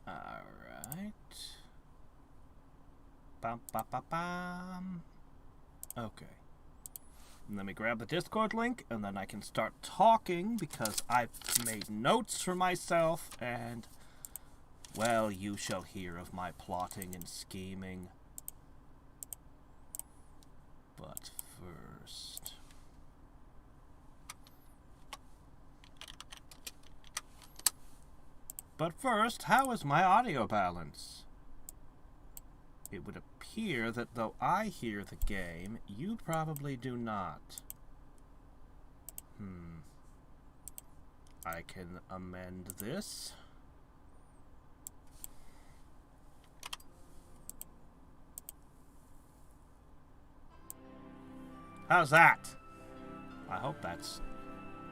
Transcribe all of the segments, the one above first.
Alright. Bum, bum, bum, bum. Okay. Let me grab the Discord link, and then I can start talking, because I've made notes for myself, and, well, you shall hear of my plotting and scheming. But first... how is my audio balance? It would appear that though I hear the game, you probably do not. I can amend this. How's that? I hope that's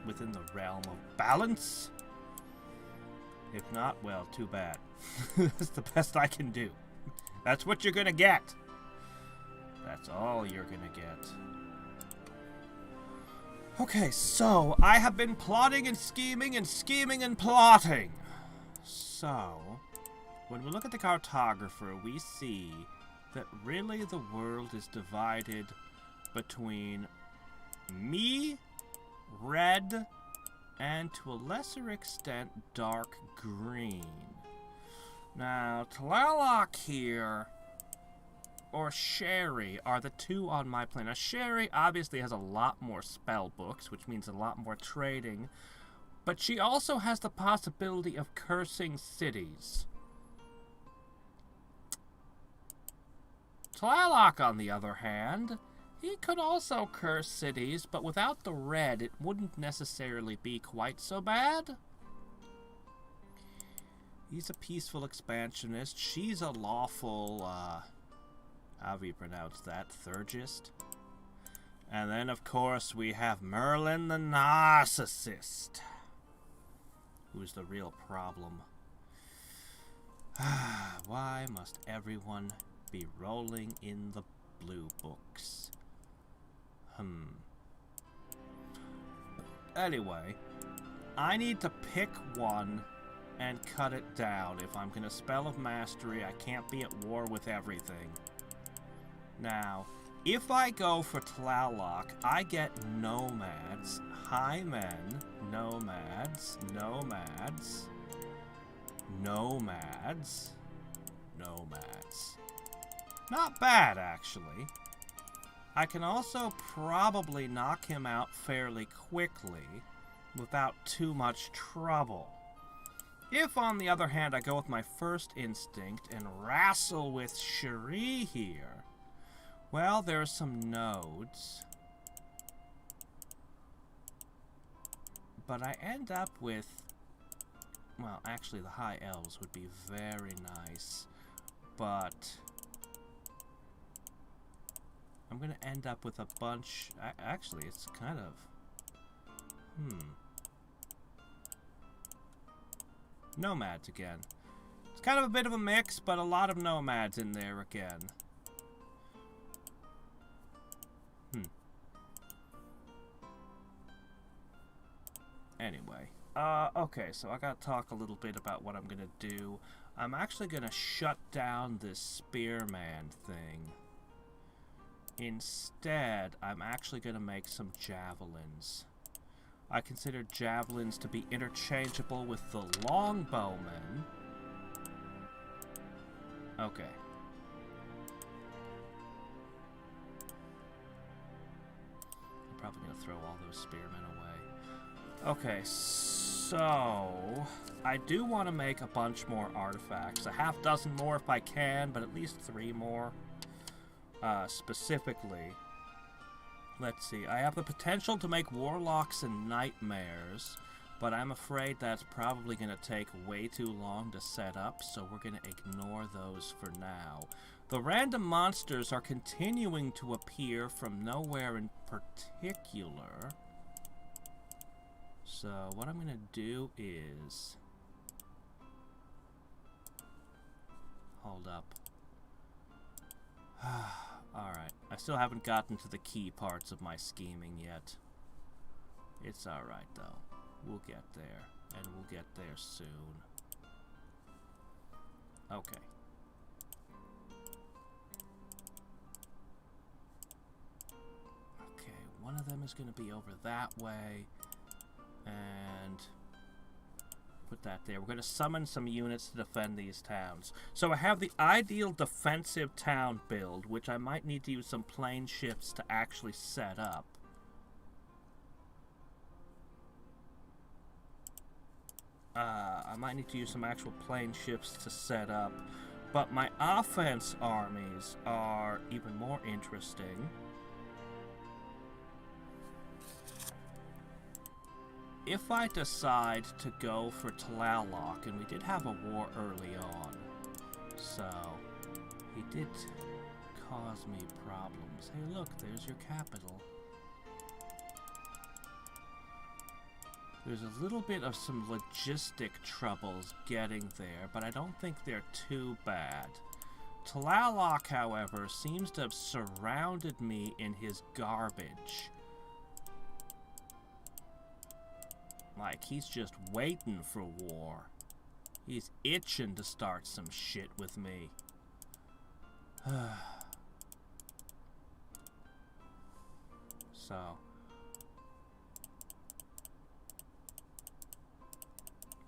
within the realm of balance. If not, well, too bad. That's the best I can do. That's what you're gonna get. That's all you're gonna get. Okay, so I have been plotting and scheming and scheming and plotting. So, when we look at the cartographer, we see that really the world is divided between me, red, and to a lesser extent, dark green. Now, Tlaloc here, or Sherry, are the two on my plane. Now, Sherry obviously has a lot more spell books, which means a lot more trading, but she also has the possibility of cursing cities. Tlaloc, on the other hand, he could also curse cities, but without the red, it wouldn't necessarily be quite so bad. He's a peaceful expansionist. She's a lawful, how do you pronounce that? Thurgist? And then, of course, we have Merlin the Narcissist, who's the real problem. Why must everyone be rolling in the blue books? Anyway, I need to pick one and cut it down. If I'm gonna spell of mastery, I can't be at war with everything. Now, if I go for Tlaloc, I get nomads, high men, nomads, nomads, nomads, nomads. Not bad, actually. I can also probably knock him out fairly quickly without too much trouble. If, on the other hand, I go with my first instinct and wrestle with Cherie here, well, there are some nodes. But I end up with... well, actually, the high elves would be very nice. But... I'm gonna end up with a bunch... actually, it's kind of... nomads again. It's kind of a bit of a mix, but a lot of nomads in there again. Anyway. Okay, so I gotta talk a little bit about what I'm gonna do. I'm actually gonna shut down this spearman thing. Instead, I'm actually gonna make some javelins. I consider javelins to be interchangeable with the longbowmen. Okay. I'm probably gonna throw all those spearmen away. Okay, so... I do want to make a bunch more artifacts. A half dozen more if I can, but at least 3 more. Specifically... let's see, I have the potential to make warlocks and nightmares, but I'm afraid that's probably going to take way too long to set up, so we're going to ignore those for now. The random monsters are continuing to appear from nowhere in particular. So what I'm going to do is... hold up. Alright, I still haven't gotten to the key parts of my scheming yet. It's alright though. We'll get there, and we'll get there soon. Okay. Okay, one of them is going to be over that way. And put that there. We're going to summon some units to defend these towns. So I have the ideal defensive town build, which I might need to use some plane ships to actually set up. I might need to use some actual plane ships to set up. But my offense armies are even more interesting. If I decide to go for Tlaloc, and we did have a war early on, so he did cause me problems. Hey look, there's your capital. There's a little bit of some logistic troubles getting there, but I don't think they're too bad. Tlaloc, however, seems to have surrounded me in his garbage. Like, he's just waiting for war. He's itching to start some shit with me. So.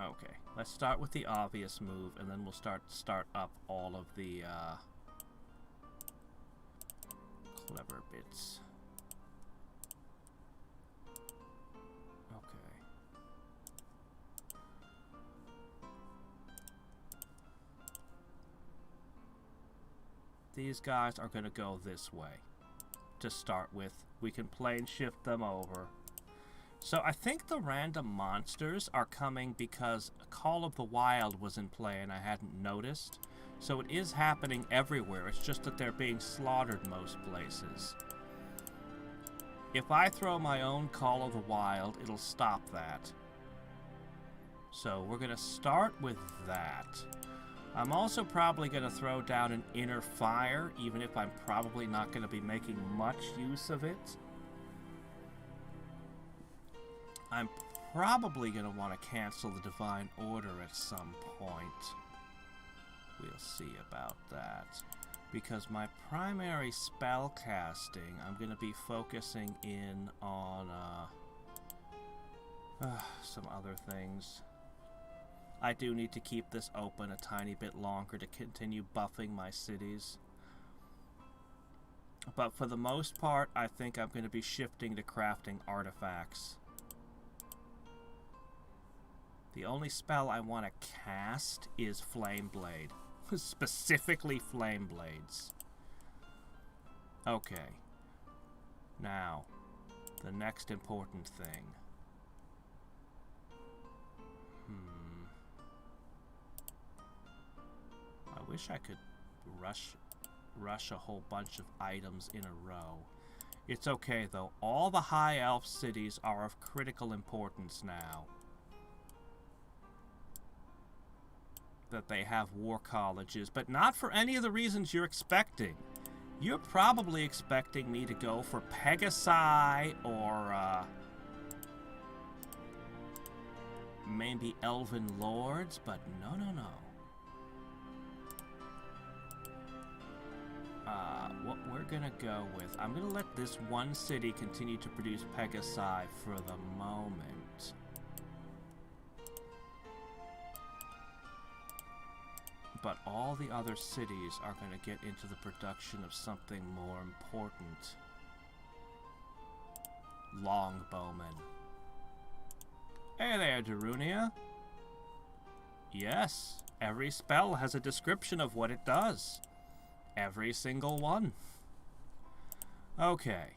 Okay, let's start with the obvious move, and then we'll start up all of the, clever bits. These guys are going to go this way to start with. We can plane shift them over. So I think the random monsters are coming because Call of the Wild was in play and I hadn't noticed. So it is happening everywhere. It's just that they're being slaughtered most places. If I throw my own Call of the Wild, it'll stop that. So we're going to start with that. I'm also probably going to throw down an inner fire, even if I'm probably not going to be making much use of it. I'm probably going to want to cancel the Divine Order at some point. We'll see about that. Because my primary spell casting, I'm going to be focusing in on some other things. I do need to keep this open a tiny bit longer to continue buffing my cities. But for the most part, I think I'm going to be shifting to crafting artifacts. The only spell I want to cast is Flame Blade. Specifically Flame Blades. Okay. Now, the next important thing. I wish I could rush a whole bunch of items in a row. It's okay, though. All the High Elf cities are of critical importance now. That they have war colleges, but not for any of the reasons you're expecting. You're probably expecting me to go for Pegasi or maybe Elven Lords, but no. What we're gonna go with, I'm gonna let this one city continue to produce Pegasi for the moment. But all the other cities are going to get into the production of something more important. Longbowmen. Hey there, Darunia. Yes, every spell has a description of what it does. Every single one. Okay.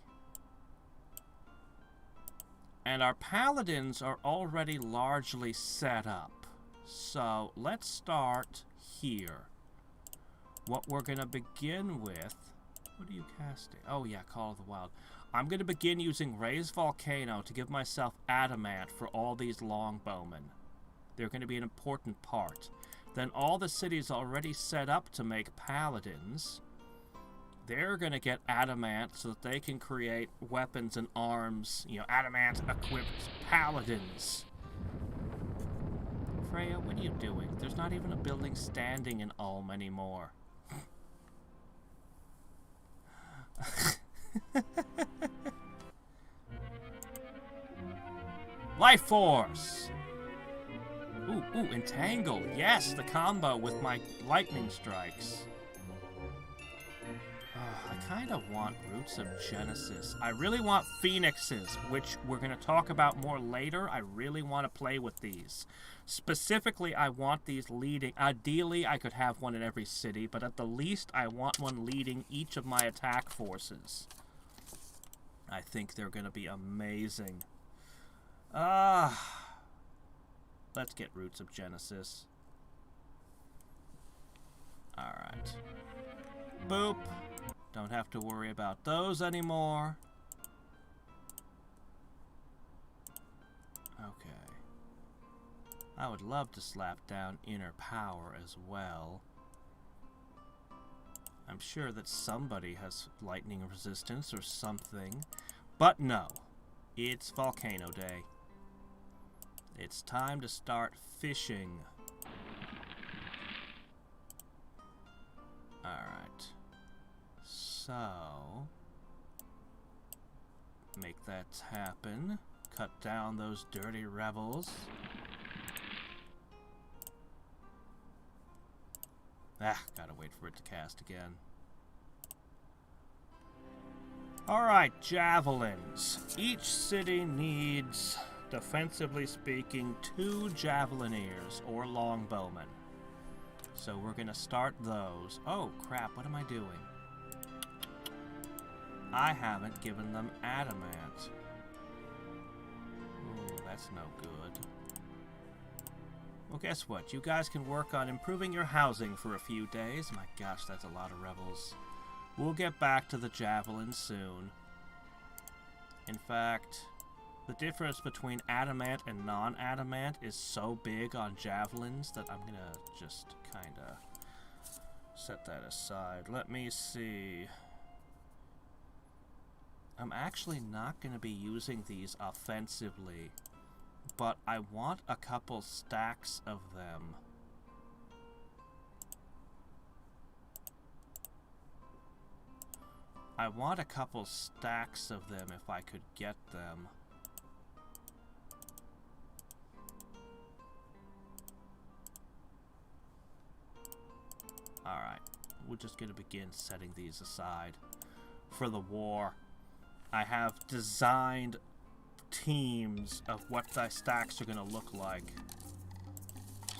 And our paladins are already largely set up. So let's start here. What we're going to begin with... What are you casting? Oh yeah, Call of the Wild. I'm going to begin using Raise Volcano to give myself adamant for all these longbowmen. They're going to be an important part. Then all the cities already set up to make paladins, they're going to get adamant so that they can create weapons and arms, you know, adamant-equipped paladins. For Freya, what are you doing? There's not even a building standing in Ulm anymore. Life Force! Ooh, Entangle. Yes, the combo with my lightning strikes. I kind of want Roots of Genesis. I really want Phoenixes, which we're going to talk about more later. I really want to play with these. Specifically, I want these leading. Ideally, I could have one in every city, but at the least, I want one leading each of my attack forces. I think they're going to be amazing. Let's get Roots of Genesis. Alright. Boop. Don't have to worry about those anymore. Okay. I would love to slap down Inner Power as well. I'm sure that somebody has lightning resistance or something. But no. It's Volcano Day. It's time to start fishing. Alright. So, make that happen. Cut down those dirty rebels. Gotta wait for it to cast again. Alright, javelins. Each city needs, defensively speaking, 2 javelineers or longbowmen. So we're gonna start those. Oh crap, what am I doing? I haven't given them adamant. Ooh, that's no good. Well, guess what? You guys can work on improving your housing for a few days. My gosh, that's a lot of rebels. We'll get back to the javelin soon. In fact, the difference between adamant and non-adamant is so big on javelins that I'm gonna just kinda set that aside. Let me see. I'm actually not going to be using these offensively, but I want a couple stacks of them. I want a couple stacks of them if I could get them. Alright, we're just going to begin setting these aside for the war. I have designed teams of what the stacks are going to look like.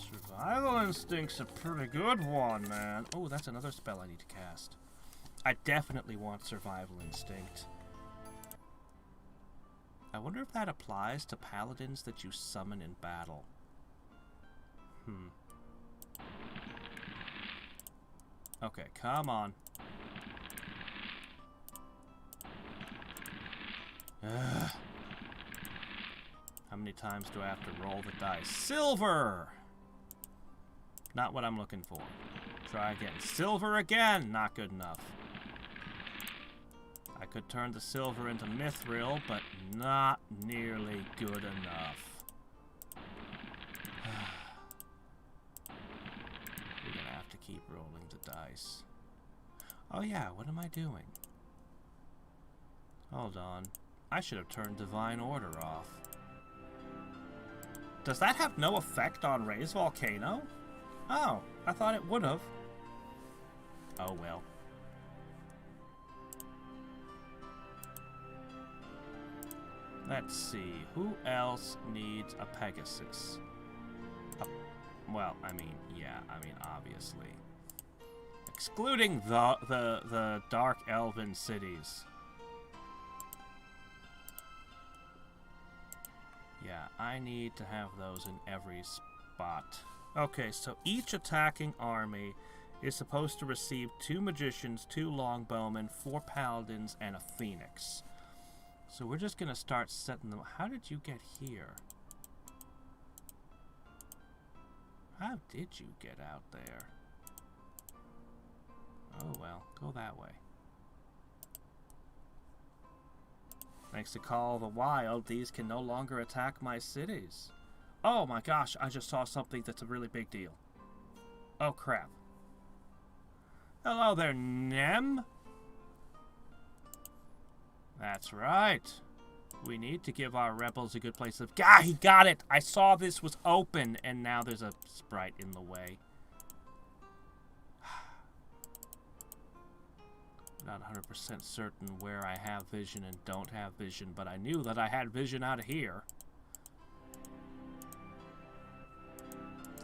Survival Instinct's a pretty good one, man. Oh, that's another spell I need to cast. I definitely want Survival Instinct. I wonder if that applies to paladins that you summon in battle. Okay, come on. Ugh. How many times do I have to roll the dice? Silver! Not what I'm looking for. Try again. Silver again! Not good enough. I could turn the silver into mithril, but not nearly good enough. We're gonna have to keep rolling the dice. Oh yeah, what am I doing? Hold on. I should have turned Divine Order off. Does that have no effect on Raise Volcano? Oh, I thought it would have. Oh well. Let's see. Who else needs a Pegasus? Well, I mean, yeah, obviously. Excluding the Dark Elven cities. Yeah, I need to have those in every spot. Okay, so each attacking army is supposed to receive 2 magicians, 2 longbowmen, 4 paladins, and a phoenix. So we're just going to start setting them. How did you get here? How did you get out there? Oh well, go that way. Thanks to Call of the Wild, these can no longer attack my cities. Oh my gosh, I just saw something that's a really big deal. Oh crap. Hello there, Nem. That's right. We need to give our rebels a good place of... Ah, he got it! I saw this was open, and now there's a sprite in the way. Not 100% certain where I have vision and don't have vision, but I knew that I had vision out of here.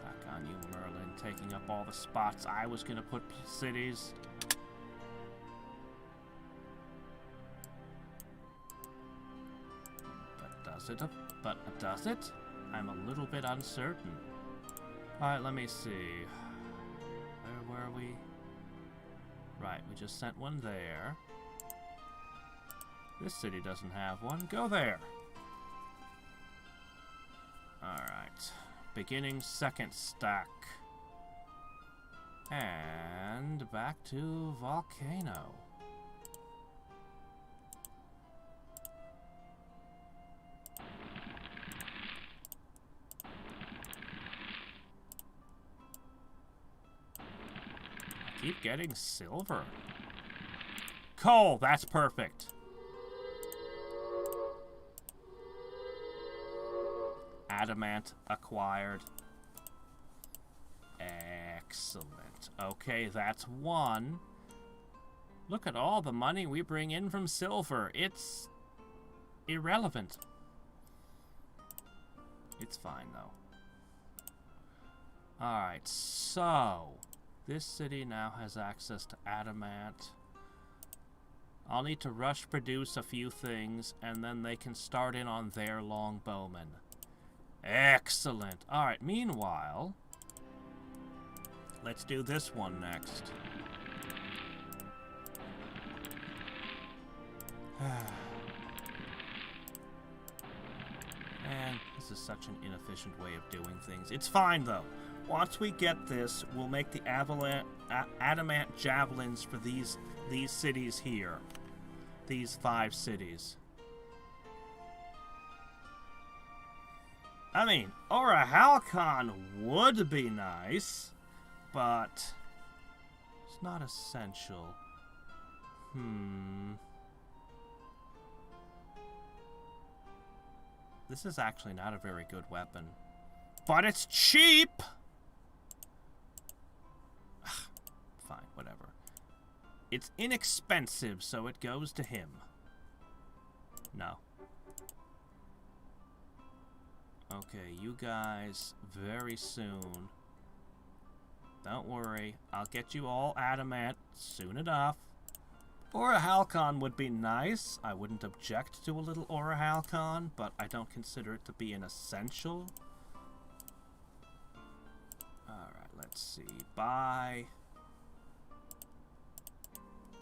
Back on you, Merlin, taking up all the spots I was going to put cities. But does it? I'm a little bit uncertain. Alright, let me see. Where were we? Right, we just sent one there. This city doesn't have one. Go there. Alright. Beginning second stack. And back to Volcano. Keep getting silver. Coal, that's perfect. Adamant acquired. Excellent. Okay, that's one. Look at all the money we bring in from silver. It's irrelevant. It's fine, though. Alright, so... this city now has access to adamant. I'll need to rush produce a few things, and then they can start in on their longbowmen. Excellent. Alright, meanwhile, let's do this one next. Man, this is such an inefficient way of doing things. It's fine, though. Once we get this, we'll make the adamant javelins for these cities here. These 5 cities. I mean, Orahalcon would be nice, but it's not essential. This is actually not a very good weapon. But it's cheap! Fine, whatever. It's inexpensive, so it goes to him. No. Okay, you guys, very soon. Don't worry, I'll get you all adamant soon enough. Orahalcon would be nice. I wouldn't object to a little Orahalcon, but I don't consider it to be an essential. Alright, let's see. Buy.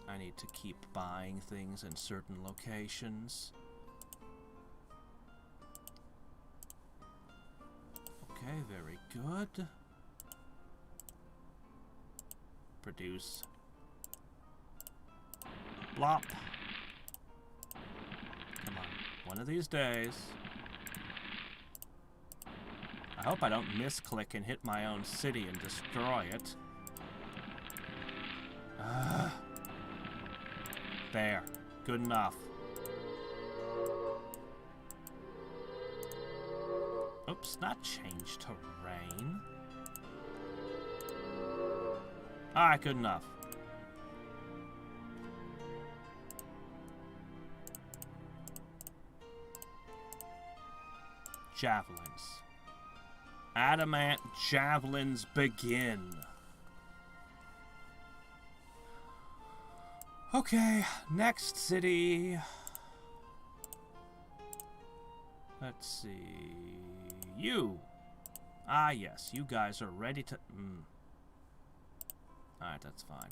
I need to keep buying things in certain locations. Okay, very good. Produce. Blop. Come on. One of these days. I hope I don't misclick and hit my own city and destroy it. There. Good enough. Oops, not change terrain. Alright, good enough. Javelins. Adamant javelins begin. Okay, next city. Let's see. You. Ah, yes, you guys are ready to... Alright, that's fine.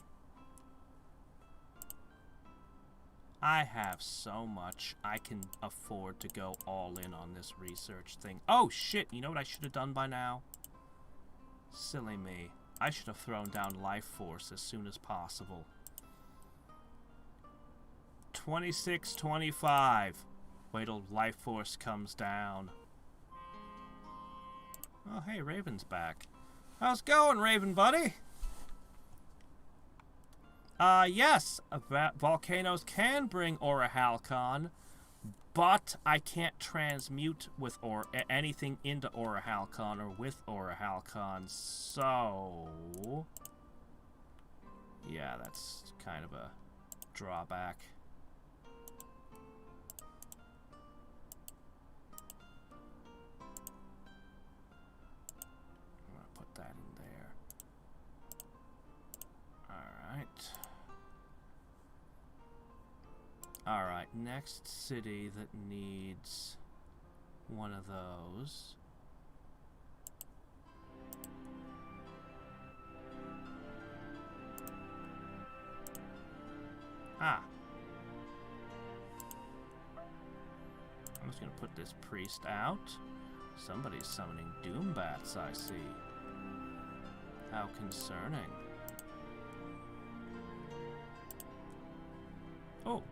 I have so much I can afford to go all in on this research thing. Oh, shit! You know what I should have done by now? Silly me. I should have thrown down Life Force as soon as possible. 26-25. Wait till Life Force comes down. Oh, hey, Raven's back. How's it going, Raven buddy? Yes, volcanoes can bring Aura Halcon, but I can't transmute with anything into Aura Halcon or with Aura Halcon, so... yeah, that's kind of a drawback. I'm gonna put that in there. Alright. Alright, next city that needs one of those. Ah. I'm just gonna put this priest out. Somebody's summoning doom bats, I see. How concerning. Oh.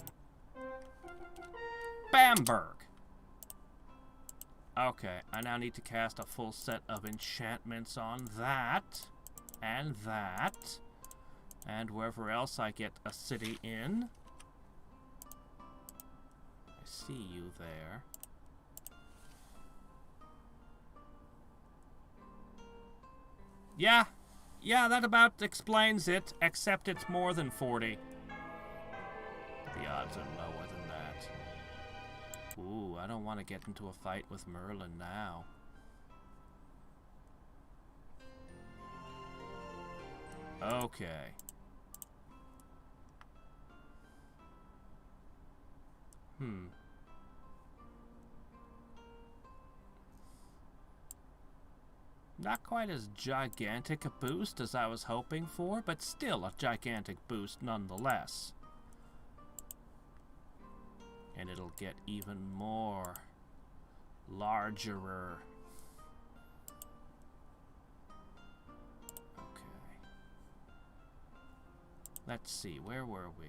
Bamberg! Okay, I now need to cast a full set of enchantments on that. And that. And wherever else I get a city in. I see you there. Yeah, that about explains it, except it's more than 40. The odds are lower than that. Ooh, I don't want to get into a fight with Merlin now. Okay. Not quite as gigantic a boost as I was hoping for, but still a gigantic boost nonetheless. And it'll get even more larger. Okay. Let's see, where were we?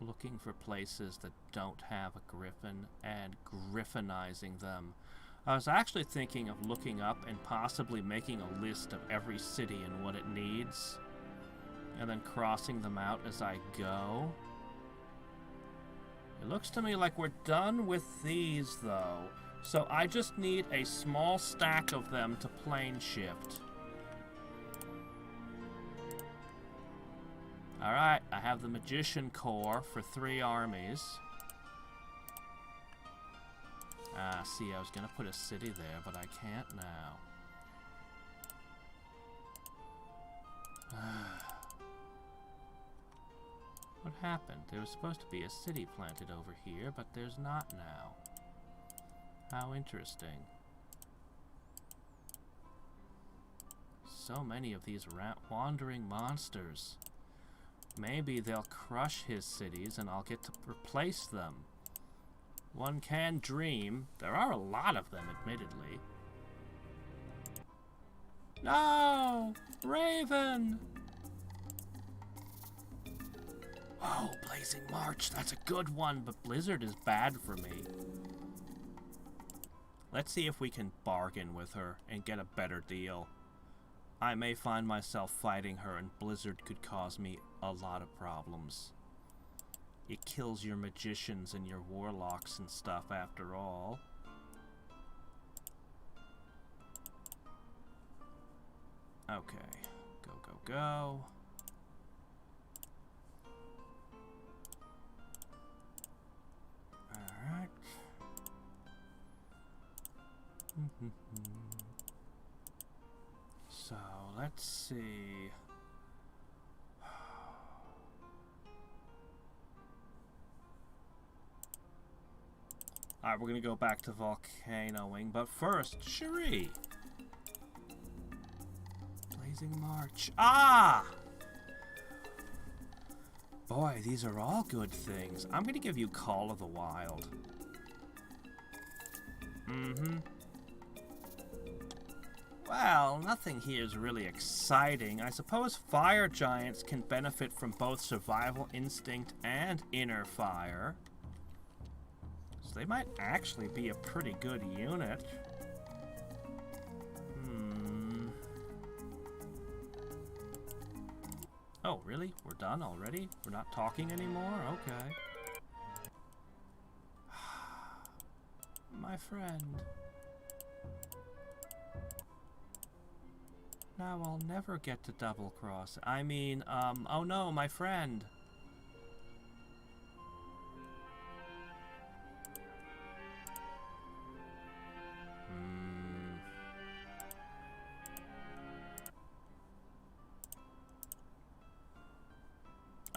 Looking for places that don't have a griffin and griffinizing them. I was actually thinking of looking up and possibly making a list of every city and what it needs, and then crossing them out as I go. It looks to me like we're done with these, though, so I just need a small stack of them to plane shift. Alright, I have the Magician Core for 3 armies. Ah, see, I was gonna put a city there, but I can't now. What happened? There was supposed to be a city planted over here, but there's not now. How interesting. So many of these wandering monsters. Maybe they'll crush his cities and I'll get to replace them. One can dream. There are a lot of them, admittedly. No! Raven! Oh, Blazing March. That's a good one, but Blizzard is bad for me. Let's see if we can bargain with her and get a better deal. I may find myself fighting her and Blizzard could cause me a lot of problems. It kills your magicians and your warlocks and stuff after all. Okay. Go, go, go. Alright. So, let's see. Alright, we're gonna go back to volcanoing, but first, Cherie! Blazing March. Ah! Boy, these are all good things. I'm gonna give you Call of the Wild. Well, nothing here is really exciting. I suppose fire giants can benefit from both survival instinct and inner fire. They might actually be a pretty good unit. Oh, really? We're done already? We're not talking anymore? Okay. My friend. Now I'll never get to double cross. I mean, oh no, my friend.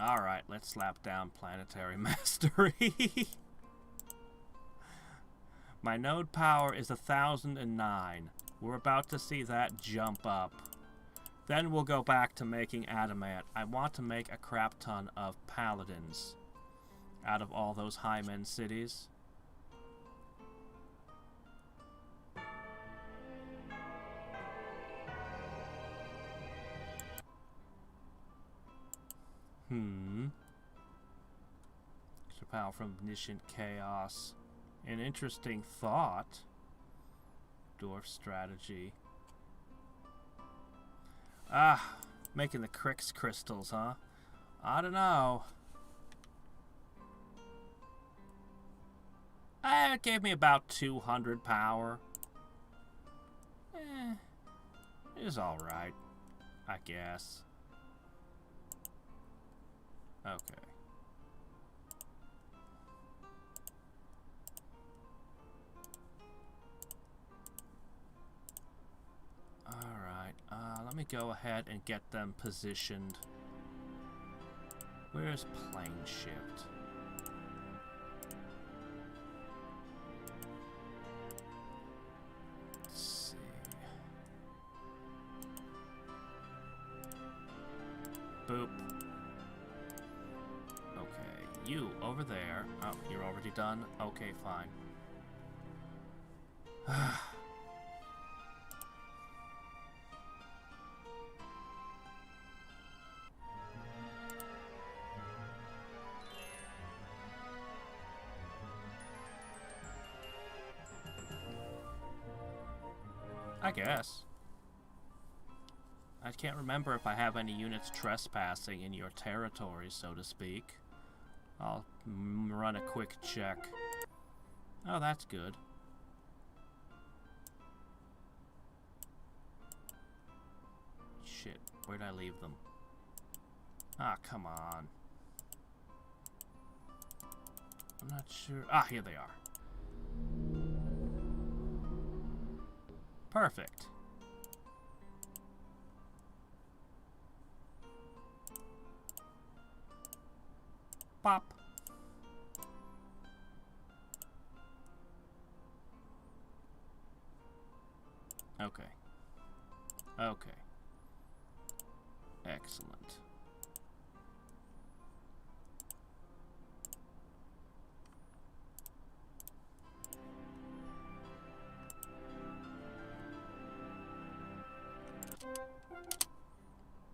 Alright, let's slap down planetary mastery. My node power is 1009. We're about to see that jump up. Then we'll go back to making adamant. I want to make a crap ton of paladins out of all those Hymen cities. Extra power from omniscient chaos. An interesting thought. Dwarf strategy. Ah, making the Crix crystals, huh? I don't know. It gave me about 200 power. It was alright, I guess. Okay. Alright, let me go ahead and get them positioned. Where's plane shift? Let's see. Boop. Okay, you over there. Oh, you're already done? Okay, fine. I guess. I can't remember if I have any units trespassing in your territory, so to speak. I'll run a quick check. Oh, that's good. Shit, where'd I leave them? Ah, come on. I'm not sure. Ah, here they are. Perfect. Pop. Okay. Okay. Excellent.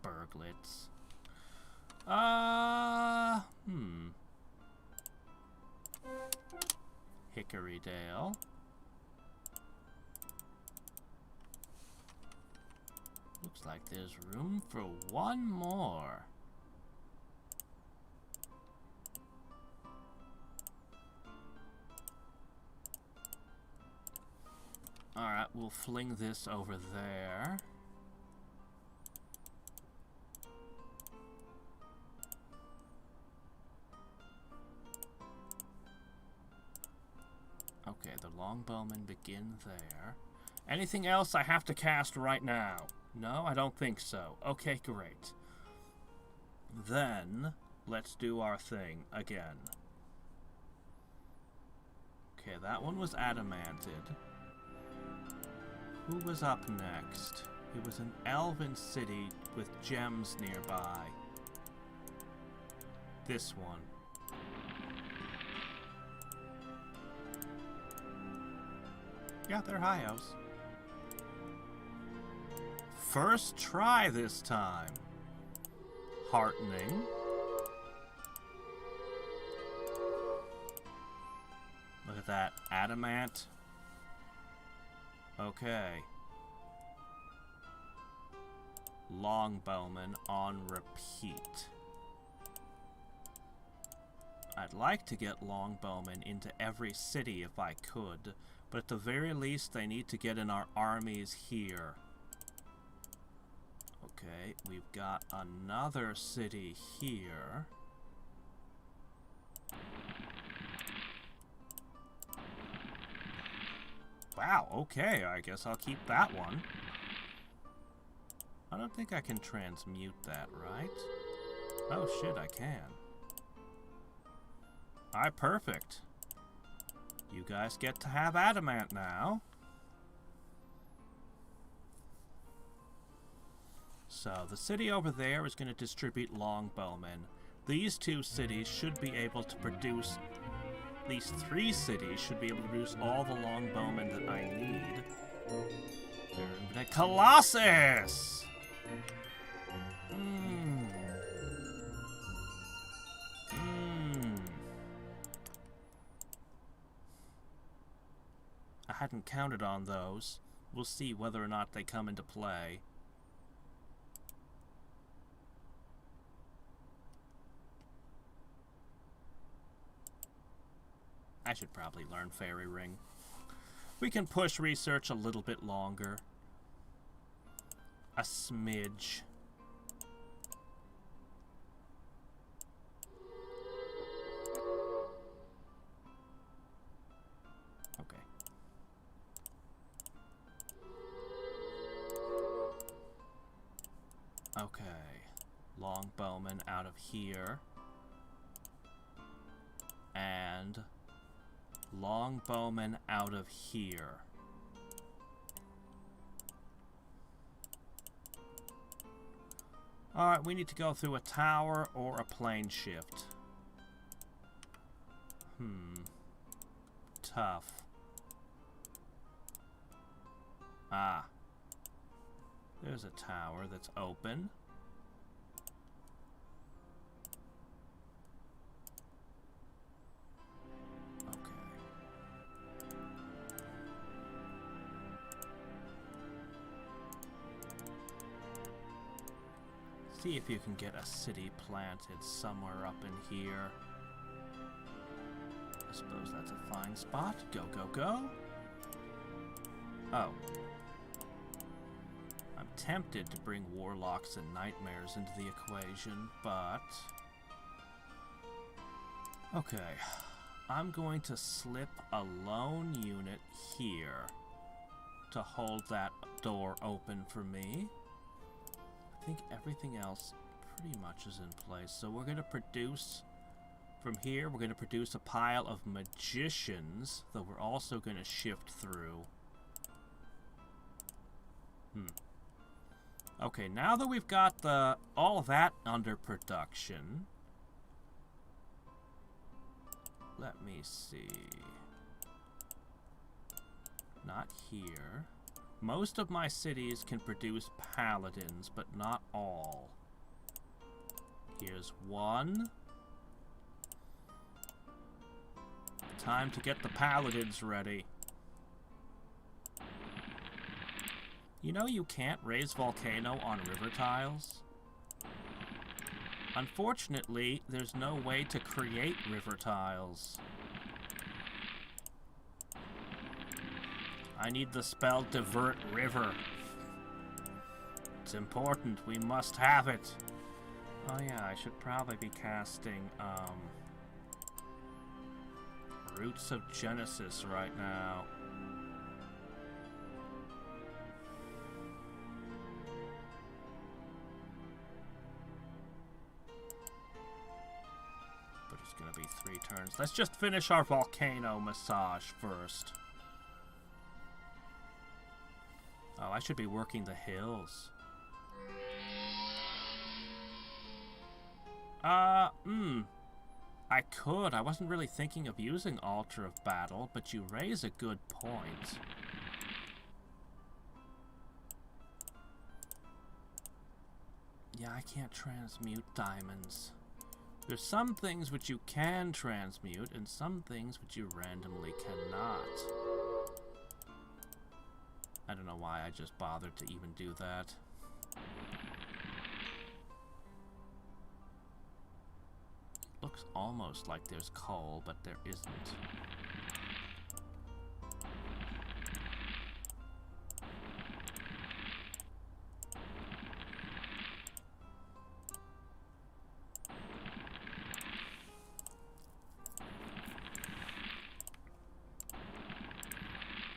Burglets. Hickorydale. Looks like there's room for one more. Alright, we'll fling this over there. Okay, the longbowmen begin there. Anything else I have to cast right now? No, I don't think so. Okay, great. Then, let's do our thing again. Okay, that one was adamanted. Who was up next? It was an elven city with gems nearby. This one. Yeah, they're Hyos. First try this time. Heartening. Look at that. adamant. Okay. Longbowmen on repeat. I'd like to get longbowmen into every city if I could, but at the very least they need to get in our armies here. Okay, we've got another city here. Wow, okay, I guess I'll keep that one. I don't think I can transmute that, right? Oh shit, I can. Alright, perfect. You guys get to have adamant now. So, the city over there is going to distribute longbowmen. These two cities should be able to produce... These three cities should be able to produce all the longbowmen that I need. They're in Colossus! I hadn't counted on those. We'll see whether or not they come into play. I should probably learn Fairy Ring. We can push research a little bit longer. A smidge. Okay. Okay. Longbowman out of here. And... longbowman out of here. Alright, we need to go through a tower or a plane shift. Tough. Ah. There's a tower that's open. See if you can get a city planted somewhere up in here. I suppose that's a fine spot. Go, go, go. Oh. I'm tempted to bring warlocks and nightmares into the equation, but... okay. I'm going to slip a lone unit here to hold that door open for me. I think everything else pretty much is in place. So we're going to produce, from here, we're going to produce a pile of magicians that we're also going to shift through. Okay, now that we've got all that under production, let me see. Not here. Most of my cities can produce paladins, but not all. Here's one. Time to get the paladins ready. You know you can't raise volcano on river tiles? Unfortunately, there's no way to create river tiles. I need the spell Divert River. It's important. We must have it. Oh yeah, I should probably be casting, Roots of Genesis right now. But it's gonna be 3 turns. Let's just finish our volcano massage first. Oh, I should be working the hills. I could. I wasn't really thinking of using Altar of Battle, but you raise a good point. Yeah, I can't transmute diamonds. There's some things which you can transmute, and some things which you randomly cannot. I don't know why I just bothered to even do that. Looks almost like there's coal, but there isn't.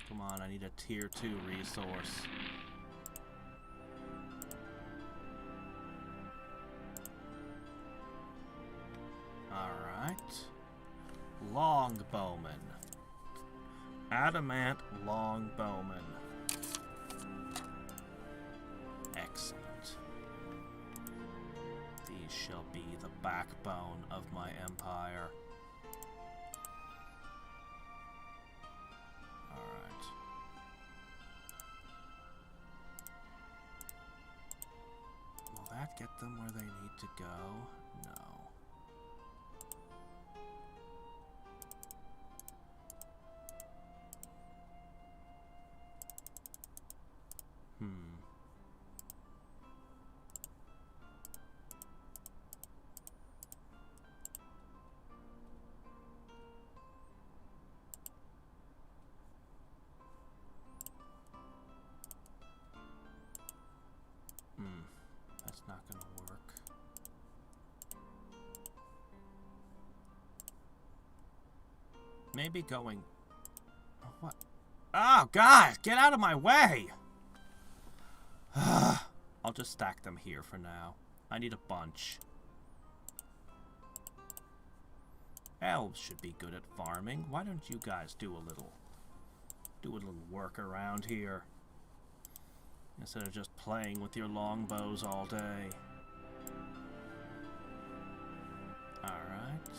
Come on, I need a tier 2 resource. Alright. Longbowman. Adamant longbowman. Excellent. These shall be the backbone of my empire. Alright. Will that get them where they need to go? No. That's not gonna work. Maybe going... What? Oh, God! Get out of my way! I'll just stack them here for now. I need a bunch. Elves should be good at farming. Why don't you guys do a little work around here? Instead of just playing with your longbows all day. Alright.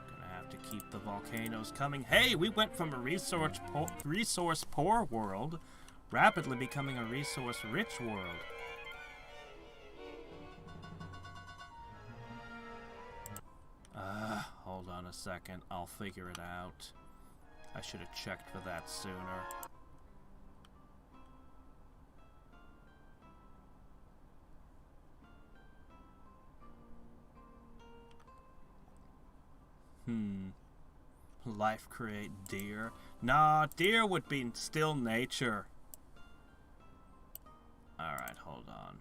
Gonna have to keep the volcanoes coming. Hey, we went from a resource poor world rapidly becoming a resource rich world. Hold on a second. I'll figure it out. I should have checked for that sooner. Life create deer? Nah, deer would be still nature. Alright, hold on.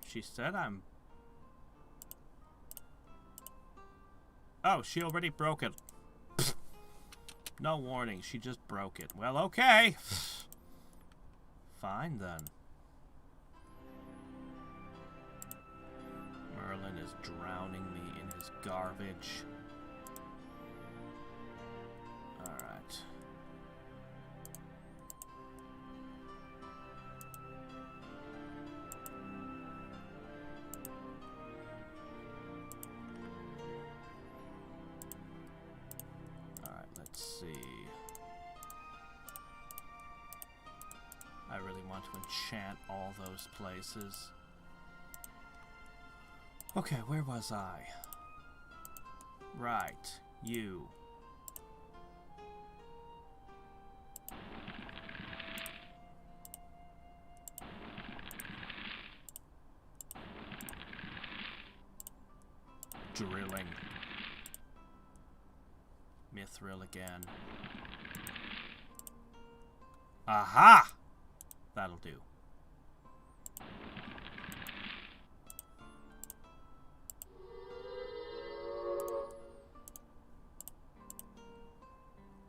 She said I'm... Oh, she already broke it. No warning, she just broke it. Well, okay. Fine, then. Merlin is drowning me in his garbage. Alright. Let's see. I really want to enchant all those places. Okay, where was I? Right, you. Drilling. Mithril again. Aha! That'll do.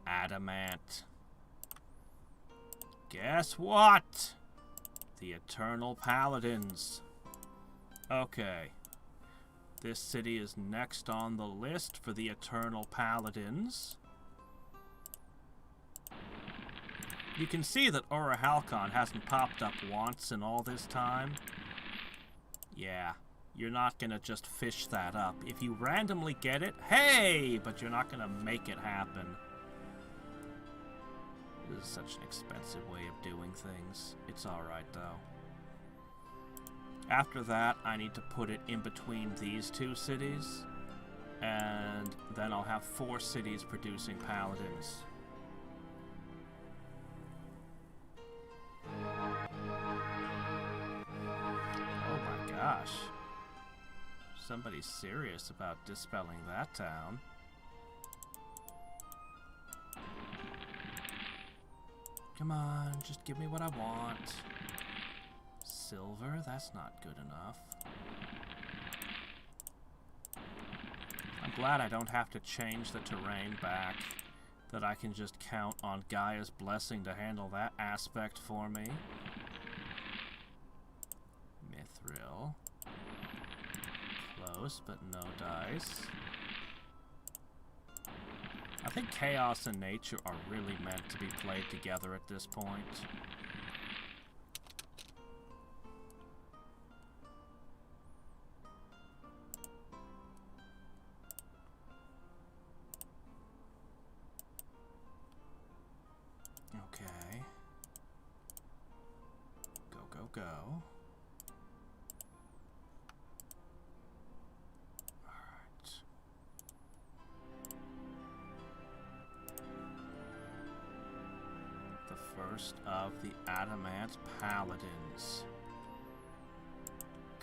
Adamant. Guess what? The Eternal Paladins. Okay. This city is next on the list for the Eternal Paladins. You can see that Ora Halcon hasn't popped up once in all this time. Yeah, you're not gonna just fish that up. If you randomly get it, hey! But you're not gonna make it happen. This is such an expensive way of doing things. It's alright, though. After that, I need to put it in between these two cities. And then I'll have 4 cities producing paladins. Oh my gosh. Somebody's serious about dispelling that town. Come on, just give me what I want. Silver? That's not good enough. I'm glad I don't have to change the terrain back. That I can just count on Gaia's blessing to handle that aspect for me. Mithril. Close, but no dice. I think chaos and nature are really meant to be played together at this point. Okay. Go, go, go. Alright. The first of the Adamant Paladins.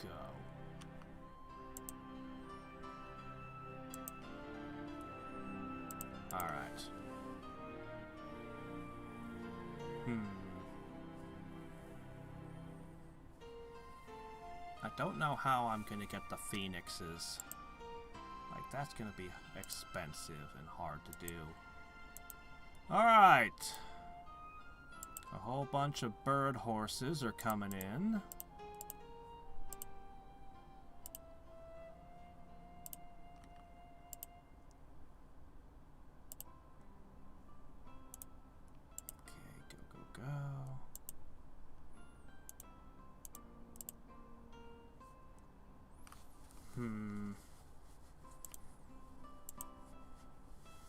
Go. Alright. I don't know how I'm gonna get the phoenixes. Like, that's gonna be expensive and hard to do. Alright. A whole bunch of bird horses are coming in.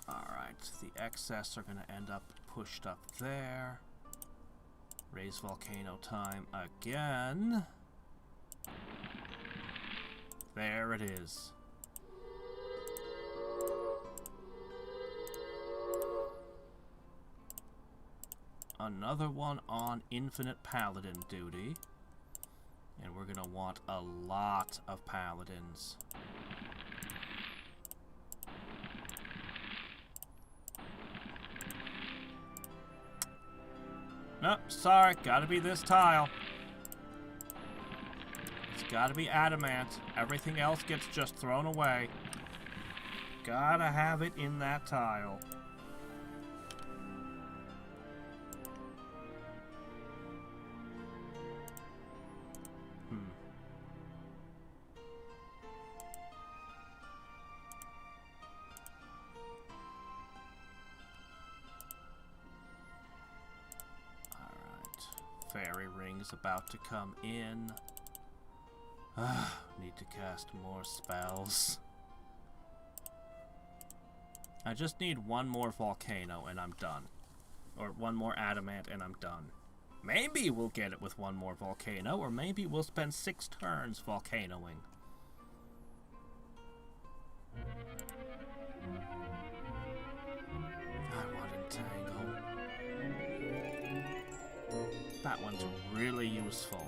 Alright, the excess are going to end up pushed up there. Raise volcano time again. There it is. Another one on infinite paladin duty. And we're going to want a lot of paladins. Nope, sorry, gotta be this tile. It's gotta be adamant. Everything else gets just thrown away. Gotta have it in that tile. Fairy ring's about to come in. Need to cast more spells. I just need one more volcano and I'm done. Or one more adamant and I'm done. Maybe we'll get it with one more volcano, or maybe we'll spend 6 turns volcanoing. I want entangle. That one's really useful.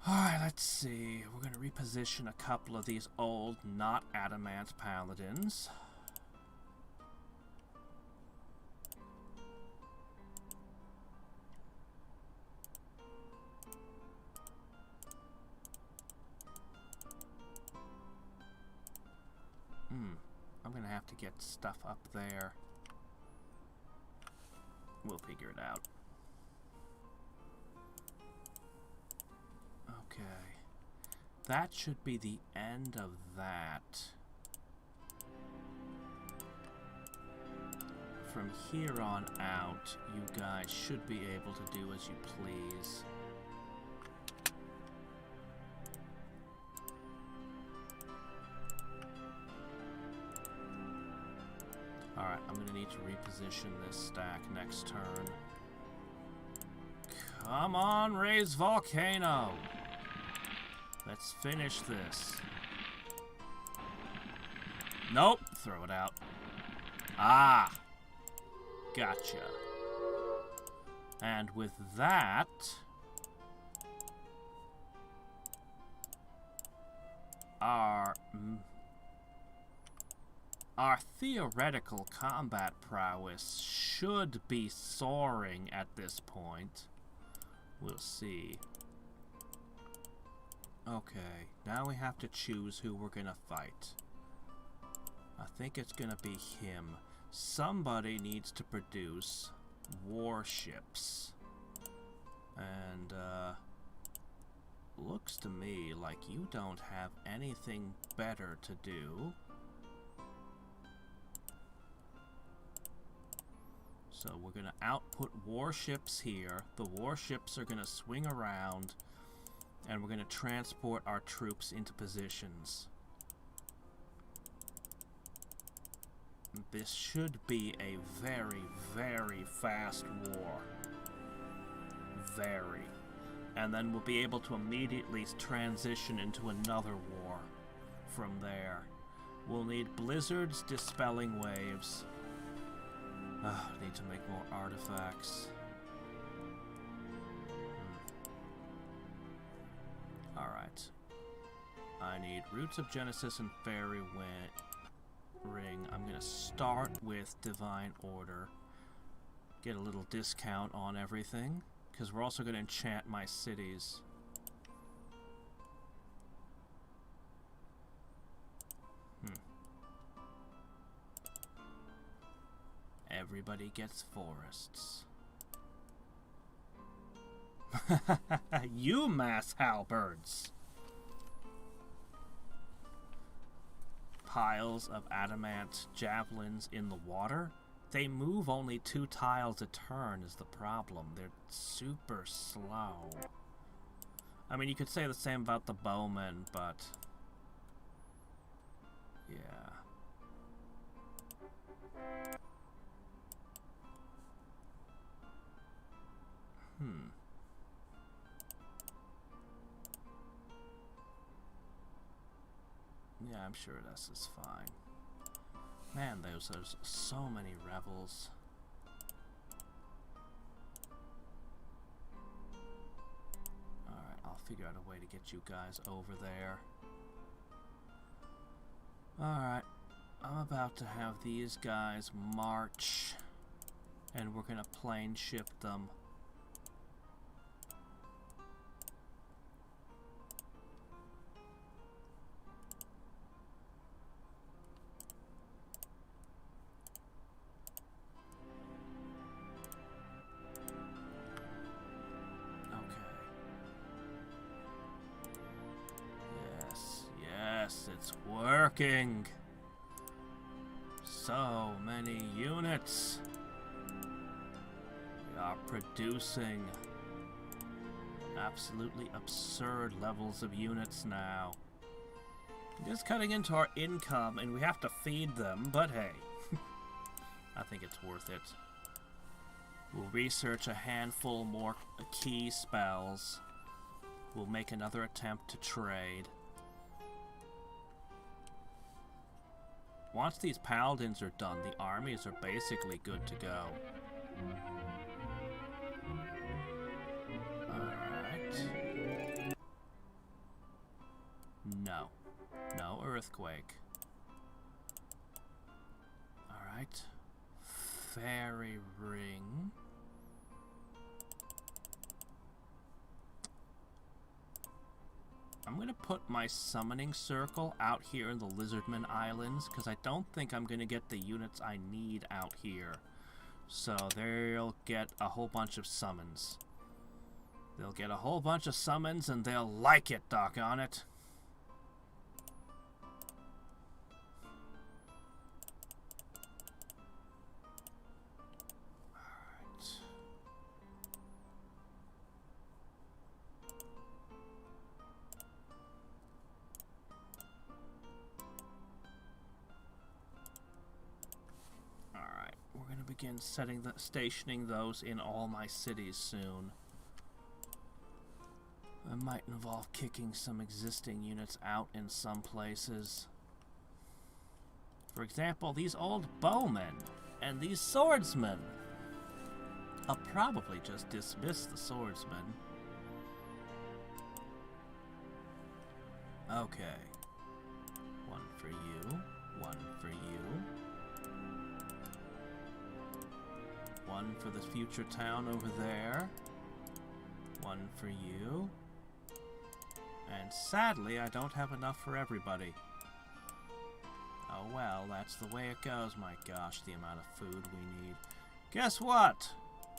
Alright, let's see. We're going to reposition a couple of these old, not adamant paladins. I'm gonna have to get stuff up there. We'll figure it out. Okay. That should be the end of that. from here on out, you guys should be able to do as you please. Alright, I'm going to need to reposition this stack next turn. Come on, raise volcano! Let's finish this. Nope, throw it out. Ah! Gotcha. And with that... Our theoretical combat prowess should be soaring at this point. We'll see. Okay, now we have to choose who we're gonna fight. I think it's gonna be him. Somebody needs to produce warships. And, looks to me like you don't have anything better to do. So we're going to output warships here. The warships are going to swing around, and we're going to transport our troops into positions. This should be a very, very fast war. Very. And then we'll be able to immediately transition into another war from there. We'll need blizzards dispelling waves. Need to make more artifacts. Alright. I need Roots of Genesis and Fairy Ring. I'm going to start with Divine Order. Get a little discount on everything. Because we're also going to enchant my cities. Everybody gets forests. You mass halberds! Piles of adamant javelins in the water? They move only 2 tiles a turn is the problem. They're super slow. I mean, you could say the same about the bowmen, but... yeah. Yeah, I'm sure this is fine. Man, there's so many rebels. Alright, I'll figure out a way to get you guys over there. Alright, I'm about to have these guys march, and we're gonna plane ship them. It's working. So many units. We are producing absolutely absurd levels of units now. Just cutting into our income, and we have to feed them, but hey. I think it's worth it. We'll research a handful more key spells. We'll make another attempt to trade. Once these paladins are done, the armies are basically good to go. Alright. No. No earthquake. Alright. Fairy ring. I'm going to put my summoning circle out here in the Lizardman Islands, because I don't think I'm going to get the units I need out here. So they'll get a whole bunch of summons. They'll get a whole bunch of summons, and they'll like it, doggone it. begin stationing those in all my cities soon. It might involve kicking some existing units out in some places. For example, these old bowmen and these swordsmen. I'll probably just dismiss the swordsmen. Okay. One for you. One for you. One for the future town over there. One for you. And sadly, I don't have enough for everybody. Oh well, that's the way it goes. My gosh, the amount of food we need. Guess what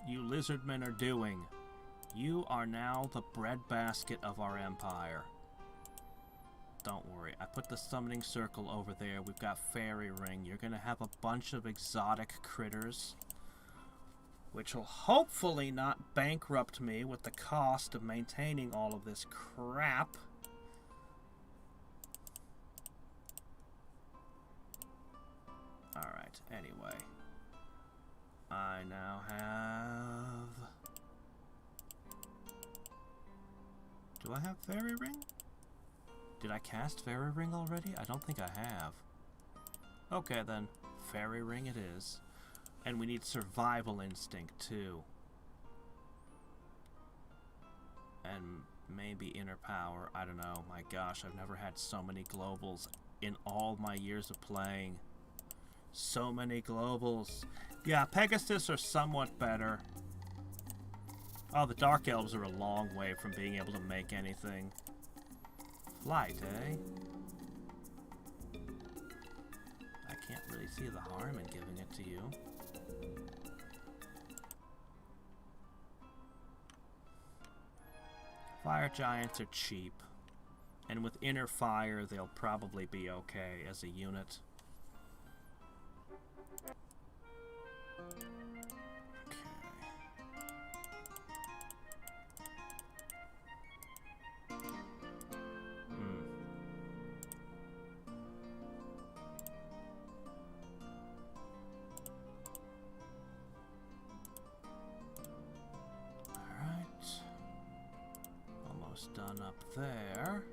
you lizardmen are doing? You are now the breadbasket of our empire. Don't worry, I put the summoning circle over there. We've got Fairy Ring. You're gonna have a bunch of exotic critters, which will hopefully not bankrupt me with the cost of maintaining all of this crap. Alright, anyway. I now have... Do I have Fairy Ring? Did I cast Fairy Ring already? I don't think I have. Okay then, Fairy Ring it is. And we need Survival Instinct too. And maybe Inner Power, I don't know. My gosh, I've never had so many globals in all my years of playing. So many globals. Yeah, Pegasus are somewhat better. Oh, the Dark Elves are a long way from being able to make anything. Flight, eh? I can't really see the harm in giving it to you. Fire Giants are cheap. And with Inner Fire, they'll probably be okay as a unit. Done up there.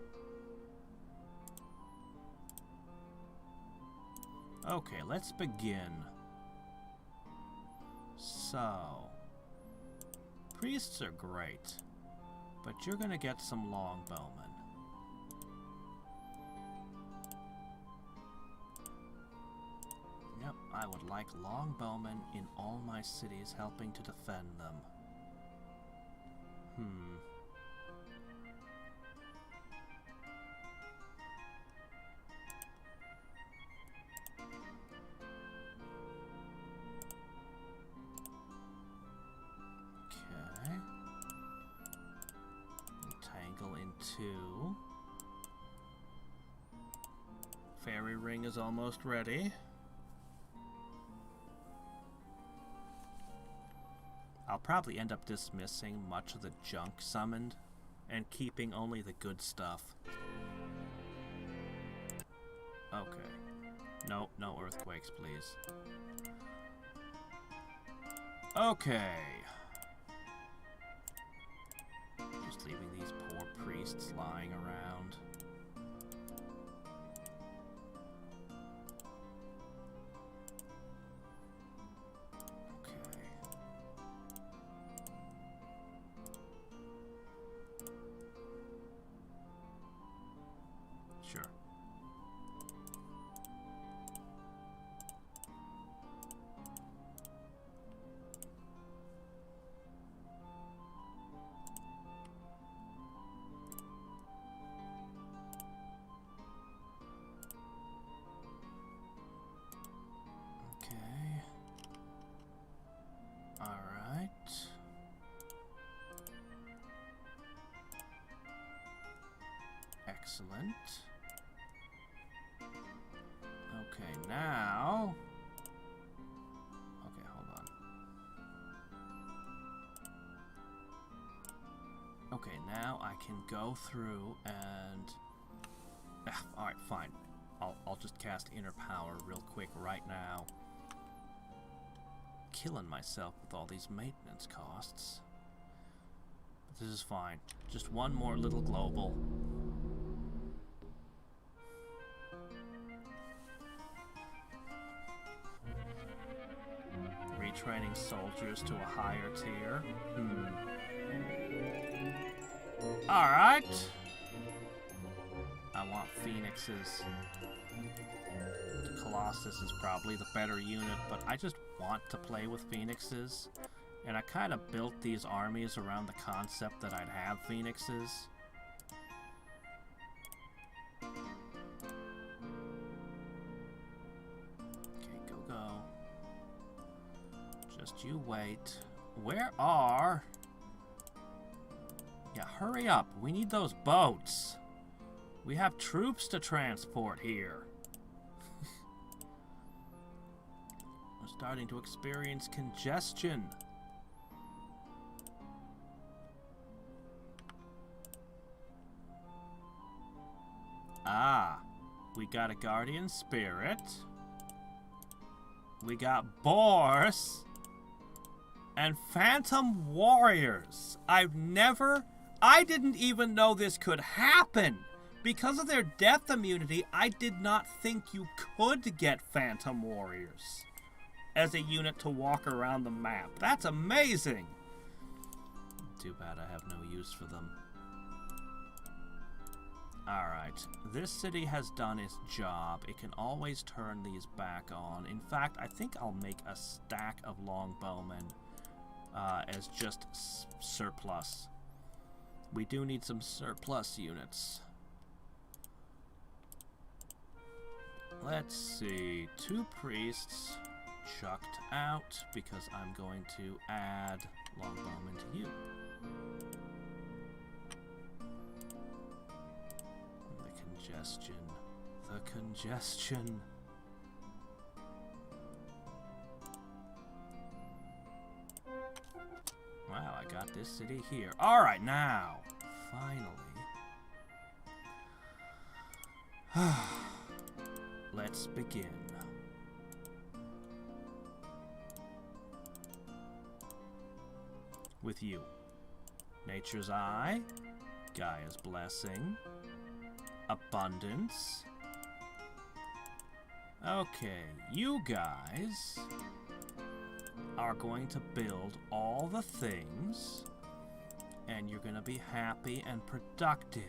Okay, let's begin. So, priests are great, but you're gonna get some longbowmen. Yep, I would like longbowmen in all my cities helping to defend them. Two. Fairy Ring is almost ready. I'll probably end up dismissing much of the junk summoned and keeping only the good stuff. Okay. No, no earthquakes, please. Okay. Just leaving these poor priests lying around. Okay. Sure. Excellent. Okay, now... Okay, hold on. Okay, now I can go through and... Alright, fine. I'll just cast Inner Power real quick right now. killing myself with all these maintenance costs. But this is fine. Just one more little global. Retraining soldiers to a higher tier. Alright. I want phoenixes. Colossus is probably the better unit, but I just want to play with phoenixes. And I kind of built these armies around the concept that I'd have phoenixes. Okay, go. Just you wait. Where are... Yeah, hurry up. We need those boats. We have troops to transport here. We're starting to experience congestion. Ah, we got a guardian spirit. We got boars. And phantom warriors. I didn't even know this could happen. Because of their death immunity, I did not think you could get phantom warriors as a unit to walk around the map. That's amazing. Too bad I have no use for them. Alright, this city has done its job. It can always turn these back on. In fact, I think I'll make a stack of longbowmen as just surplus. We do need some surplus units. Let's see, 2 priests chucked out because I'm going to add longbowmen to you. The congestion. Wow, I got this city here. Alright, now, finally. Let's begin. With you. Nature's Eye, Gaia's Blessing, Abundance. Okay, you guys are going to build all the things, and you're going to be happy and productive.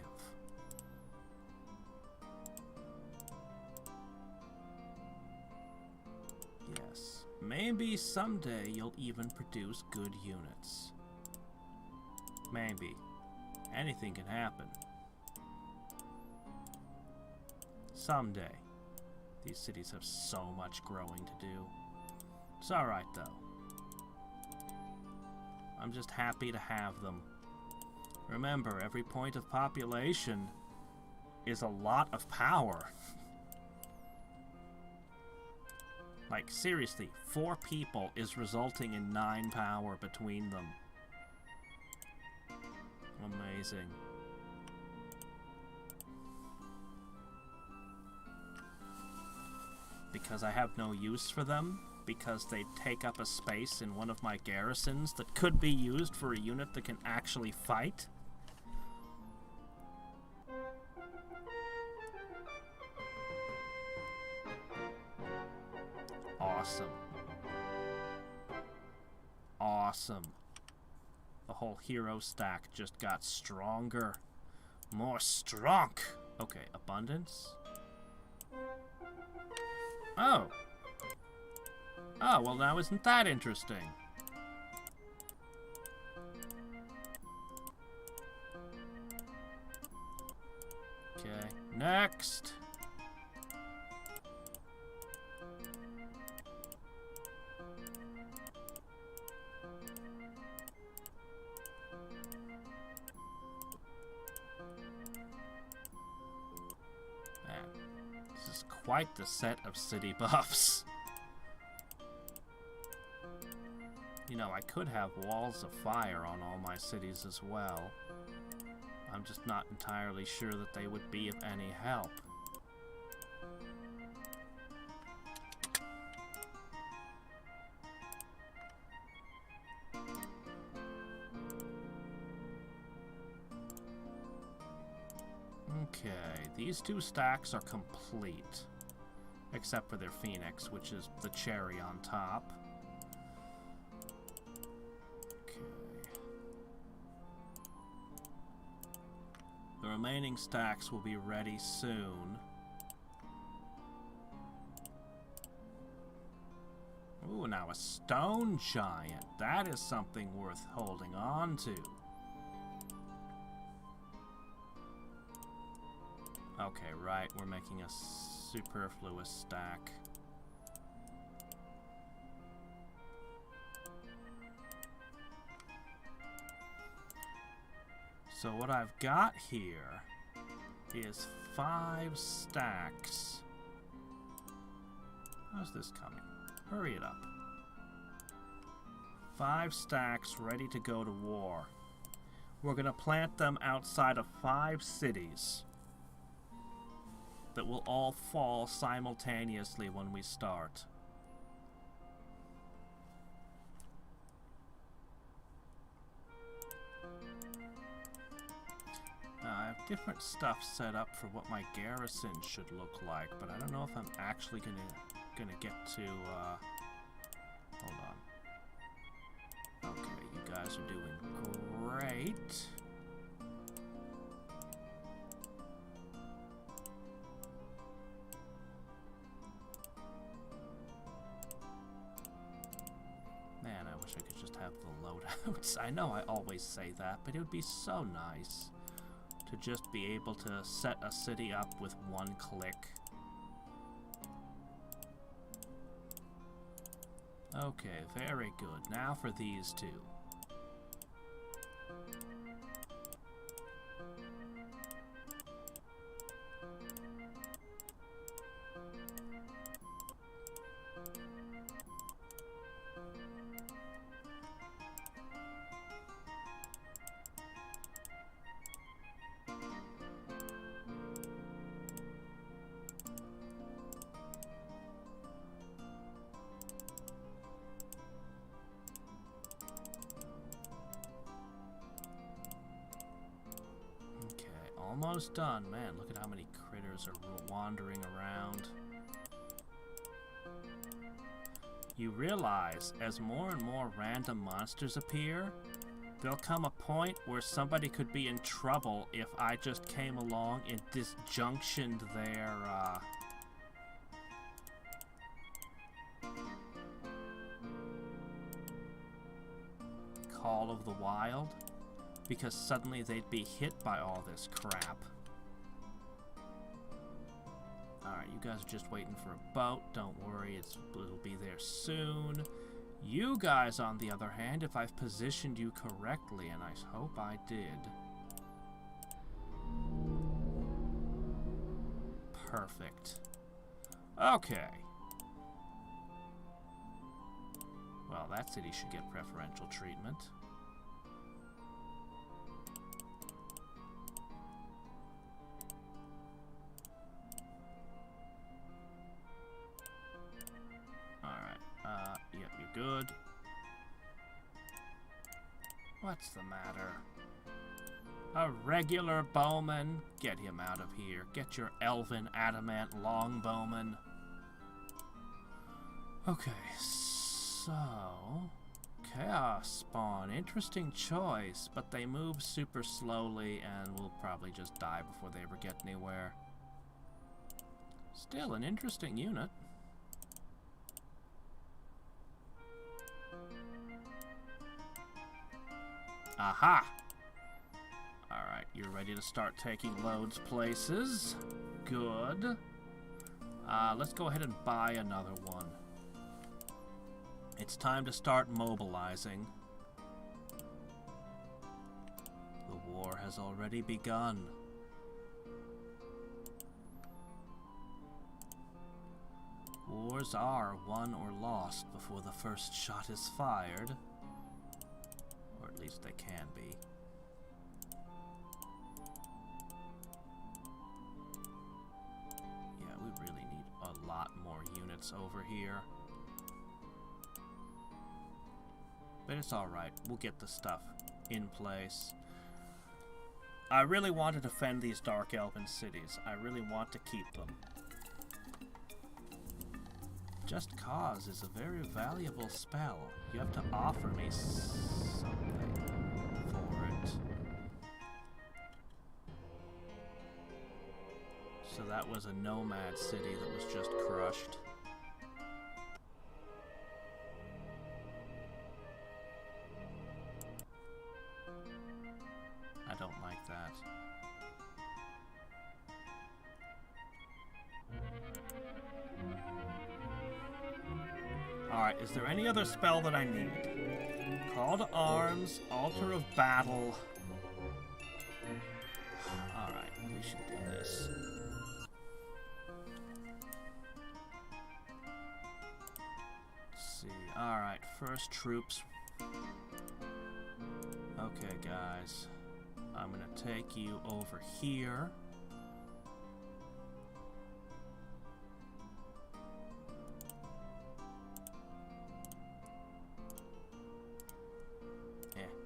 Yes, maybe someday you'll even produce good units. Maybe. Anything can happen. Someday. These cities have so much growing to do. It's alright, though. I'm just happy to have them. Remember, every point of population is a lot of power. Like, seriously, 4 people is resulting in 9 power between them. Amazing. Because I have no use for them, because they take up a space in one of my garrisons that could be used for a unit that can actually fight. Awesome. Awesome. The whole hero stack just got stronger. More strong. Okay, abundance. Oh. Oh, well now isn't that interesting? Okay, next. This is quite the set of city buffs. You know, I could have walls of fire on all my cities as well. I'm just not entirely sure that they would be of any help. Okay, these 2 stacks are complete. Except for their Phoenix, which is the cherry on top. Okay. The remaining stacks will be ready soon. Ooh, now a stone giant. That is something worth holding on to. Okay, right, we're making a superfluous stack. So what I've got here is 5 stacks. How's this coming? Hurry it up. 5 stacks ready to go to war. We're going to plant them outside of 5 cities that will all fall simultaneously when we start. I have different stuff set up for what my garrison should look like, but I don't know if I'm actually gonna get to, hold on. Okay, you guys are doing great. Man, I wish I could just have the loadouts. I know I always say that, but it would be so nice to just be able to set a city up with 1 click. Okay, very good. Now for these 2. Almost done. Man, look at how many critters are wandering around. You realize, as more and more random monsters appear, there'll come a point where somebody could be in trouble if I just came along and disjunctioned their, Call of the Wild. Because suddenly they'd be hit by all this crap. Alright, you guys are just waiting for a boat. Don't worry, it'll be there soon. You guys, on the other hand, if I've positioned you correctly, and I hope I did. Perfect. Okay. Well, that city should get preferential treatment. Yep, you're good. What's the matter? A regular bowman? Get him out of here. Get your elven adamant longbowman. Okay, so... Chaos Spawn. Interesting choice, but they move super slowly and will probably just die before they ever get anywhere. Still an interesting unit. Aha! Alright, you're ready to start taking loads places. Good. Let's go ahead and buy another one. It's time to start mobilizing. The war has already begun. Wars are won or lost before the first shot is fired. Or at least they can be. Yeah, we really need a lot more units over here. But it's alright, we'll get the stuff in place. I really want to defend these Dark Elven cities. I really want to keep them. Just Cause is a very valuable spell. You have to offer me something for it. So that was a nomad city that was just crushed. I don't like that. Alright, is there any other spell that I need? Call to Arms, Altar of Battle. Alright, we should do this. Let's see. Alright, first troops. Okay, guys. I'm gonna take you over here.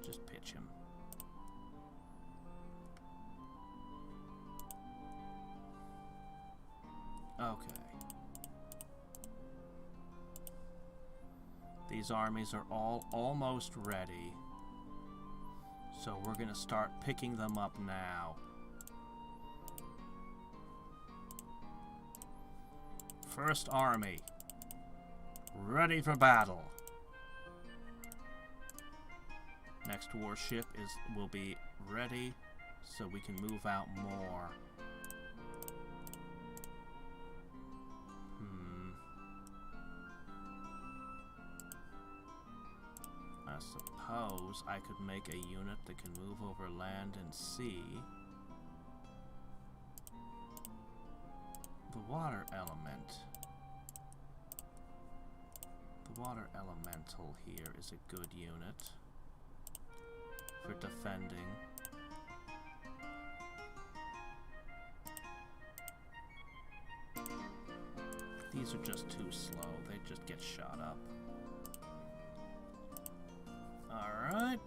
Just pitch him. Okay. These armies are all almost ready. So we're gonna start picking them up now. First army. Ready for battle. Next warship will be ready, so we can move out more. I suppose I could make a unit that can move over land and sea. The water element. The water elemental here is a good unit for defending. These are just too slow. They just get shot up. Alright.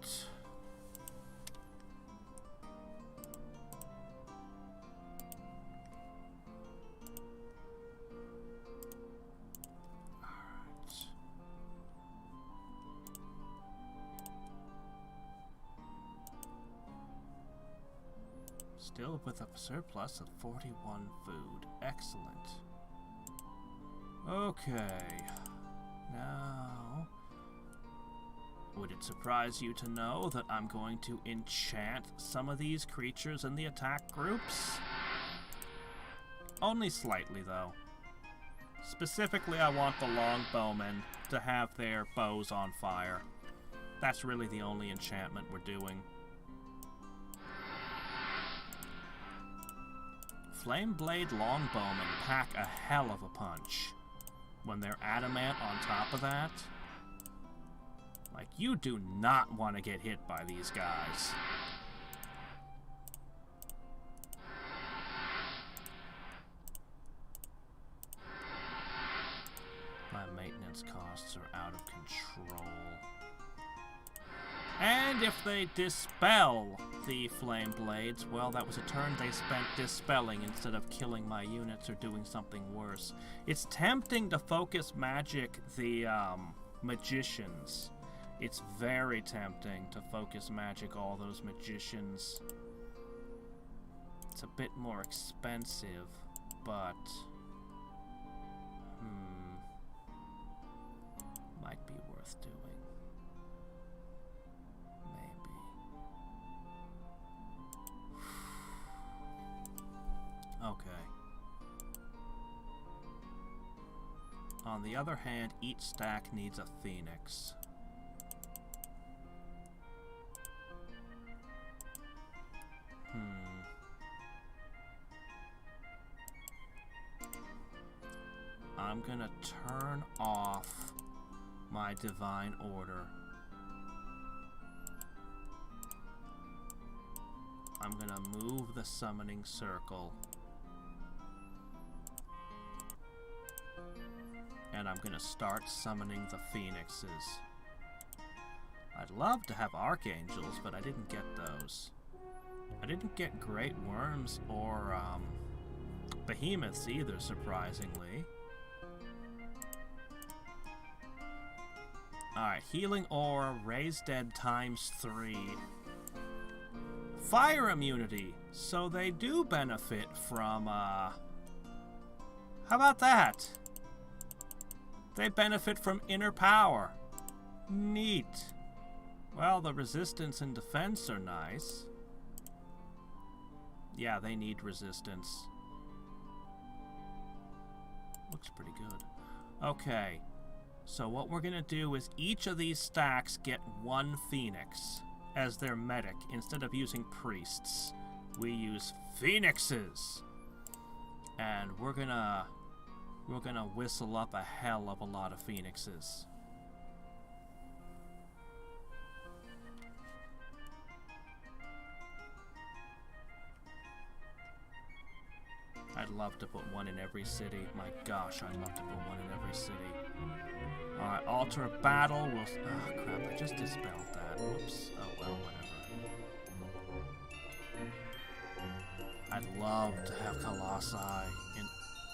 Still with a surplus of 41 food. Excellent. Okay. Now, would it surprise you to know that I'm going to enchant some of these creatures in the attack groups? Only slightly, though. Specifically, I want the longbowmen to have their bows on fire. That's really the only enchantment we're doing. Flame Blade Longbowmen pack a hell of a punch. When they're adamant on top of that, like, you do not want to get hit by these guys. My maintenance costs are out of control. And if they dispel the Flame Blades, well, that was a turn they spent dispelling instead of killing my units or doing something worse. It's tempting to focus magic the magicians. It's very tempting to focus magic all those magicians. It's a bit more expensive, but might be worth doing. Okay. On the other hand, each stack needs a phoenix. I'm gonna turn off my divine order. I'm gonna move the summoning circle. And I'm gonna start summoning the phoenixes. I'd love to have archangels, but I didn't get those. I didn't get great worms or behemoths either, surprisingly. Alright, healing ore, raise dead ×3. Fire immunity, so they do benefit from, how about that? They benefit from inner power. Neat. Well, the resistance and defense are nice. Yeah, they need resistance. Looks pretty good. Okay. So what we're going to do is each of these stacks get 1 phoenix as their medic. Instead of using priests, we use phoenixes. And we're going to whistle up a hell of a lot of phoenixes. I'd love to put one in every city. My gosh, I'd love to put one in every city. Alright, altar of battle. We'll... Oh, crap, I just dispelled that. Whoops. Oh, well, whatever. I'd love to have Colossi in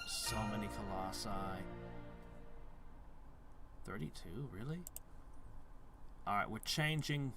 so many Colossi. 32? Really? Alright, we're changing...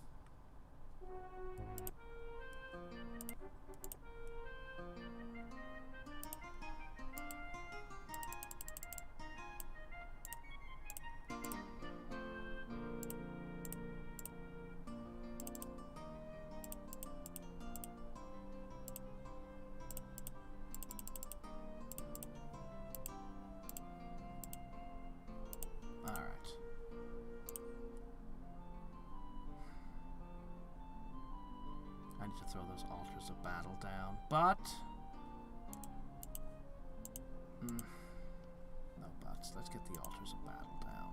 I need to throw those altars of battle down, but... no buts. Let's get the altars of battle down.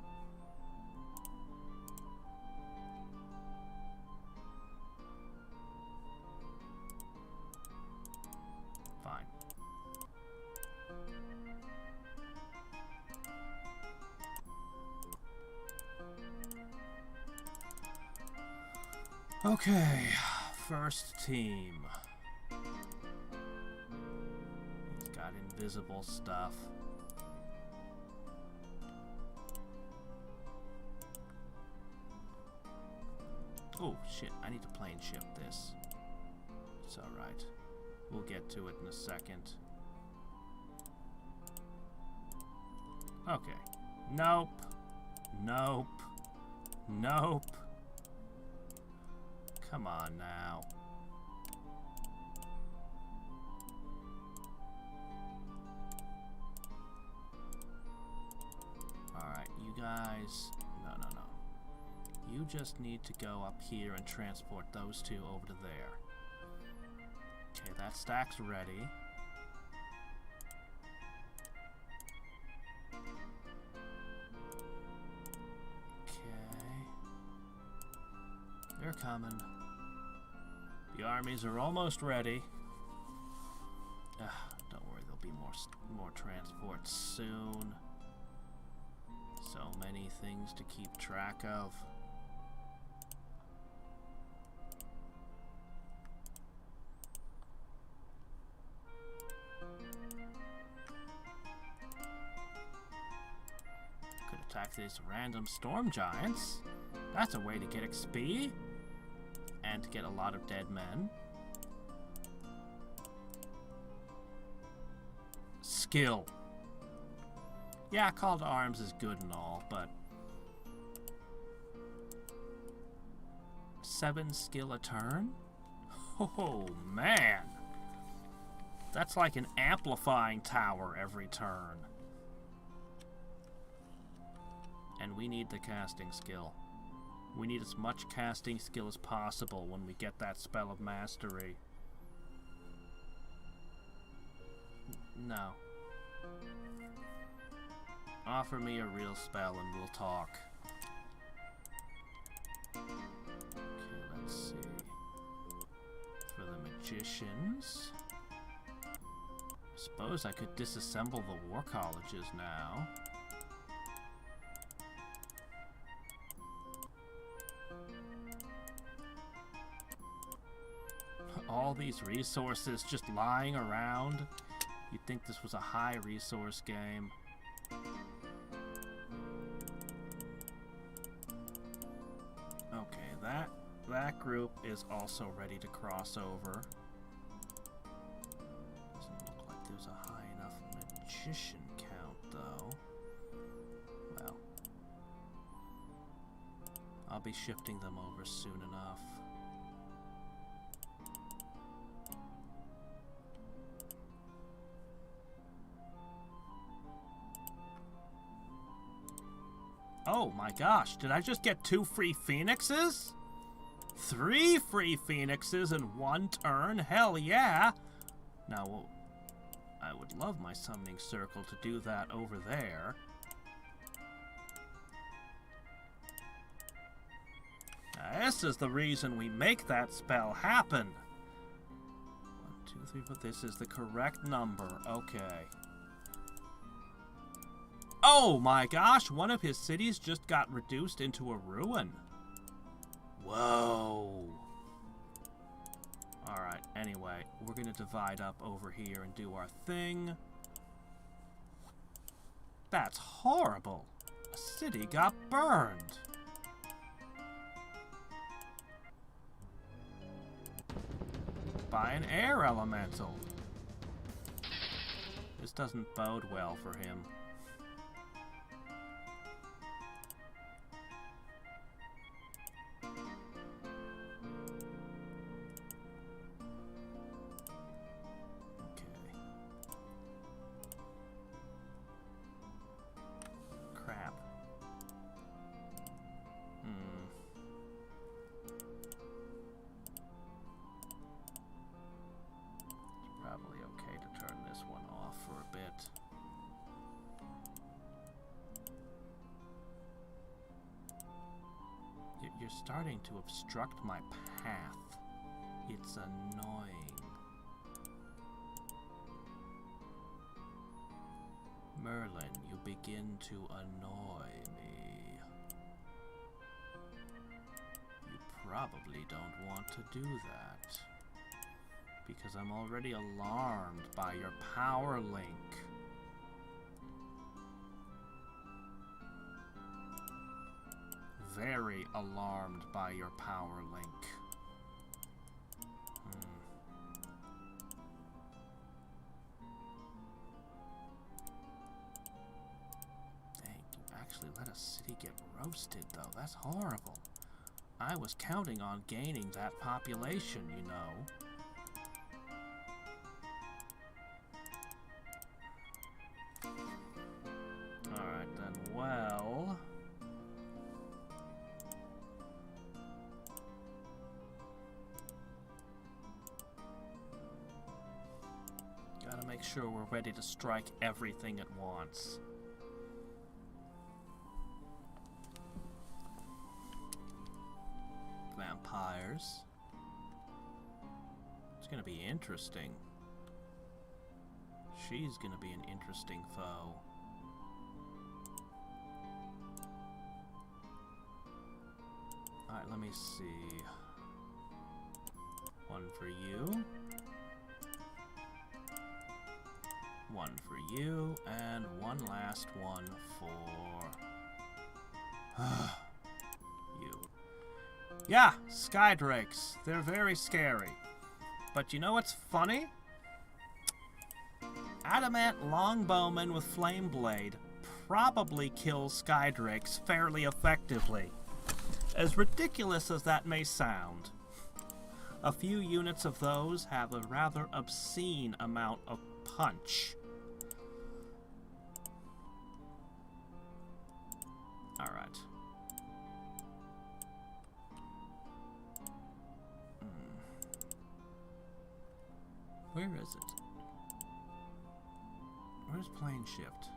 Fine. Okay. First team. He's got invisible stuff. Oh shit, I need to plane ship this. It's alright. We'll get to it in a second. Okay. Nope. Nope. Nope. Come on now. Alright, you guys... No. You just need to go up here and transport those two over to there. Okay, that stack's ready. Okay. They're coming. The armies are almost ready. Don't worry, there'll be more transports soon. So many things to keep track of. Could attack these random storm giants. That's a way to get XP. And to get a lot of dead men. Skill. Yeah, call to arms is good and all, but... 7 skill a turn? Oh, man. That's like an amplifying tower every turn. And we need the casting skill. We need as much casting skill as possible when we get that spell of mastery. No. Offer me a real spell and we'll talk. Okay, let's see. For the magicians... Suppose I could disassemble the war colleges now. all these resources just lying around. You'd think this was a high resource game. Okay, that group is also ready to cross over. Doesn't look like there's a high enough magician count, though. Well, I'll be shifting them over soon enough. Oh my gosh, did I just get 2 free phoenixes? 3 free phoenixes in 1 turn? Hell yeah! Now, I would love my summoning circle to do that over there. Now, this is the reason we make that spell happen. 1, 2, 3, 4. This is the correct number. Okay. Oh my gosh, one of his cities just got reduced into a ruin. Whoa. Alright, anyway, we're gonna divide up over here and do our thing. That's horrible. A city got burned. By an air elemental. This doesn't bode well for him. You're starting to obstruct my path. It's annoying. Merlin, you begin to annoy me. You probably don't want to do that, because I'm already alarmed by your power link. Very alarmed by your power link. Dang, you actually let a city get roasted, though. That's horrible. I was counting on gaining that population, you know. Alright then, well... gotta make sure we're ready to strike everything at once. Vampires. It's gonna be interesting. She's gonna be an interesting foe. Alright, let me see. One for you. One for you, and one last one for you. Yeah, Skydrakes. They're very scary. But you know what's funny? Adamant Longbowman with Flame Blade probably kills Skydrakes fairly effectively. As ridiculous as that may sound, a few units of those have a rather obscene amount of punch. Alright. Where is it? Where's plane shift?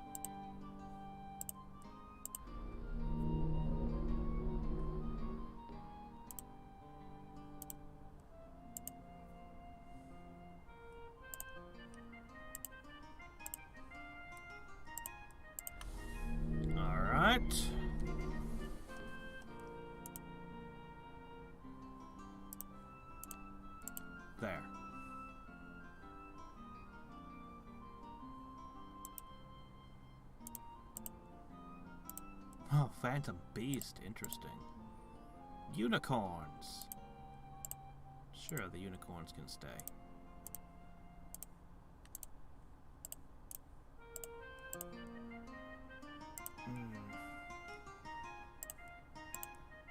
Alright. There. Oh, Phantom Beast. Interesting. Unicorns. Sure, the unicorns can stay.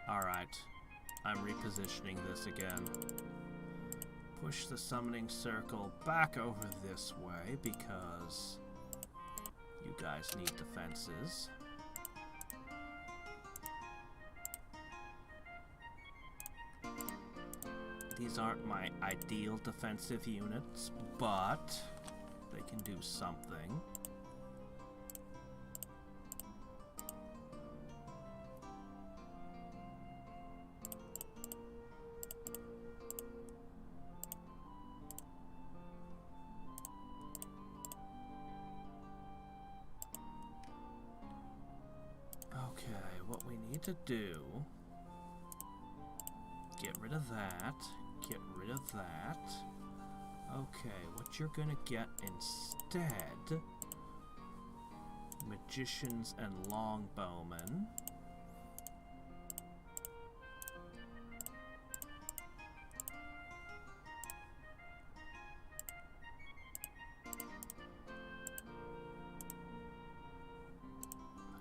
Alright. I'm repositioning this again. Push the summoning circle back over this way because you guys need defenses. These aren't my ideal defensive units, but they can do something. Okay, what we need to do... Get rid of that. Get rid of that. Okay, what you're gonna get instead... Magicians and longbowmen.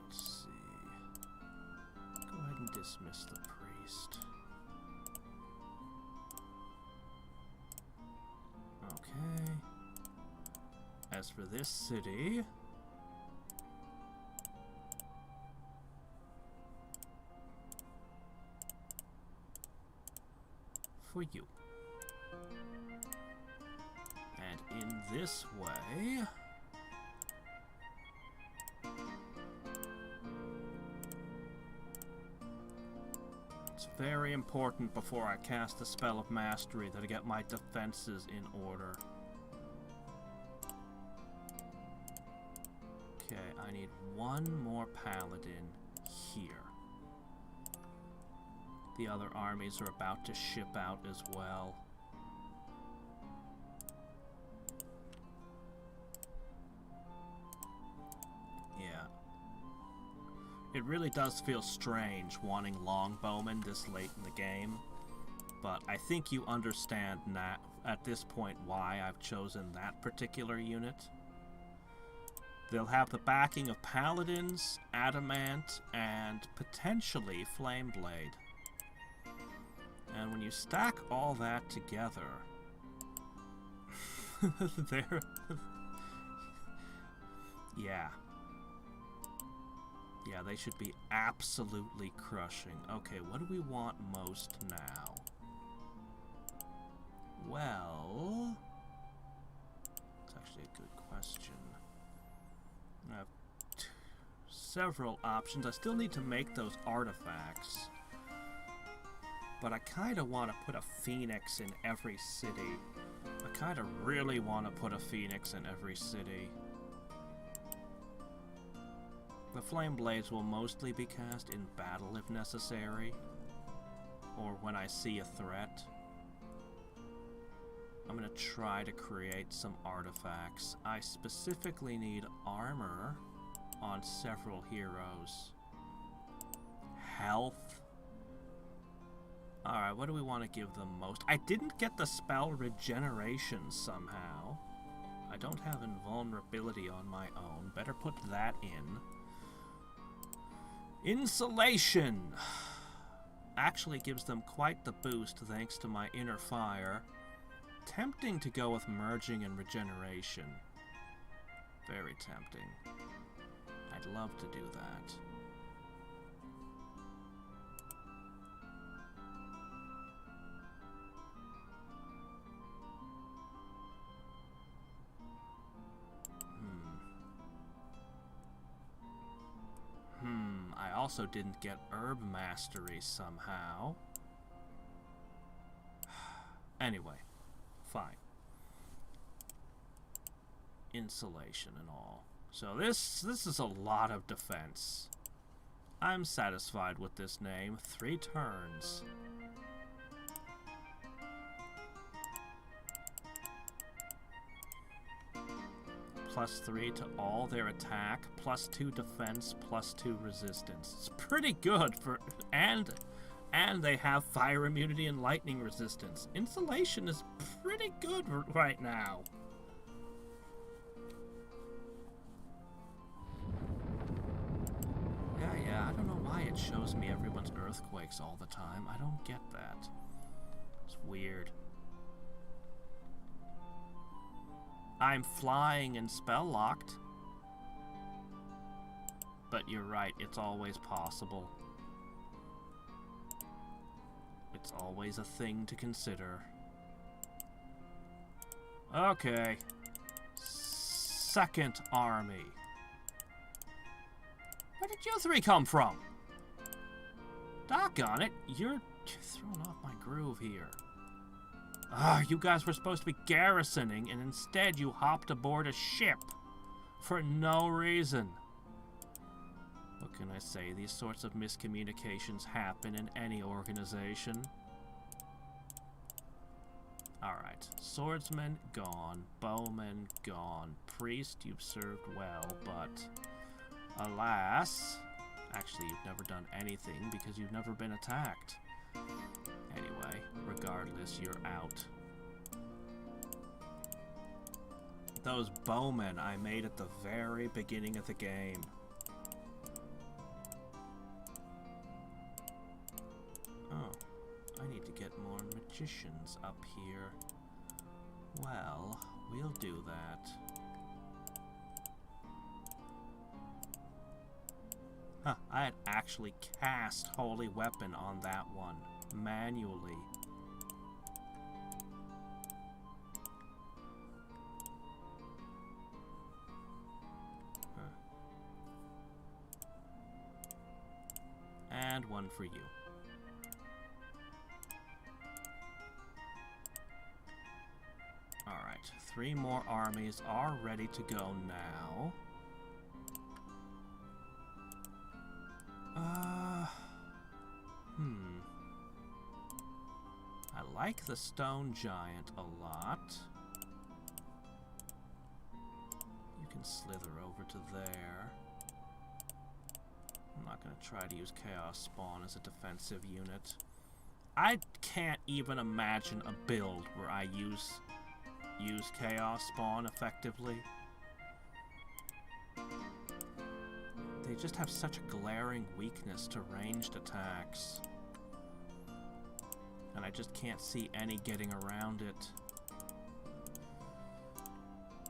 Let's see. Go ahead and dismiss the priest. Okay. As for this city... For you. And in this way... It's very important before I cast the spell of mastery that I get my defenses in order. Okay, I need one more paladin here. The other armies are about to ship out as well. Yeah. It really does feel strange wanting longbowmen this late in the game, but I think you understand now, at this point, why I've chosen that particular unit. They'll have the backing of paladins, adamant, and potentially flameblade. And when you stack all that together, they're... yeah. Yeah, they should be absolutely crushing. Okay, what do we want most now? Well... It's actually a good question. I have several options. I still need to make those artifacts. But I kind of want to put a phoenix in every city. I kind of really want to put a phoenix in every city. The flame blades will mostly be cast in battle if necessary, or when I see a threat. I'm going to try to create some artifacts. I specifically need armor on several heroes. Health. Alright, what do we want to give them most? I didn't get the spell regeneration somehow. I don't have invulnerability on my own. Better put that in. Insulation! Actually gives them quite the boost thanks to my inner fire. Tempting to go with merging and regeneration. Very tempting. I'd love to do that. I also didn't get herb mastery somehow. Anyway, fine. Insulation and all. So this is a lot of defense. I'm satisfied with this name. 3 turns. +3 to all their attack, +2 defense, +2 resistance. It's pretty good for... And they have fire immunity and lightning resistance. Insulation is pretty good right now. Yeah, I don't know why it shows me everyone's earthquakes all the time. I don't get that. It's weird. I'm flying and spell locked. But you're right, it's always possible. It's always a thing to consider. Okay. Second army. Where did you three come from? Doggone it, you're throwing off my groove here. Ah, you guys were supposed to be garrisoning, and instead you hopped aboard a ship. For no reason. What can I say? These sorts of miscommunications happen in any organization. Alright. Swordsman, gone. Bowman, gone. Priest, you've served well, but... alas... Actually, you've never done anything because you've never been attacked. Anyway, regardless, you're out. Those bowmen I made at the very beginning of the game. Oh, I need to get more magicians up here. Well, we'll do that. Huh, I had actually cast Holy Weapon on that one, manually. Huh. And one for you. Alright, 3 more armies are ready to go now. I like the stone giant a lot. You can slither over to there. I'm not going to try to use Chaos Spawn as a defensive unit. I can't even imagine a build where I use Chaos Spawn effectively. They just have such a glaring weakness to ranged attacks. And I just can't see any getting around it.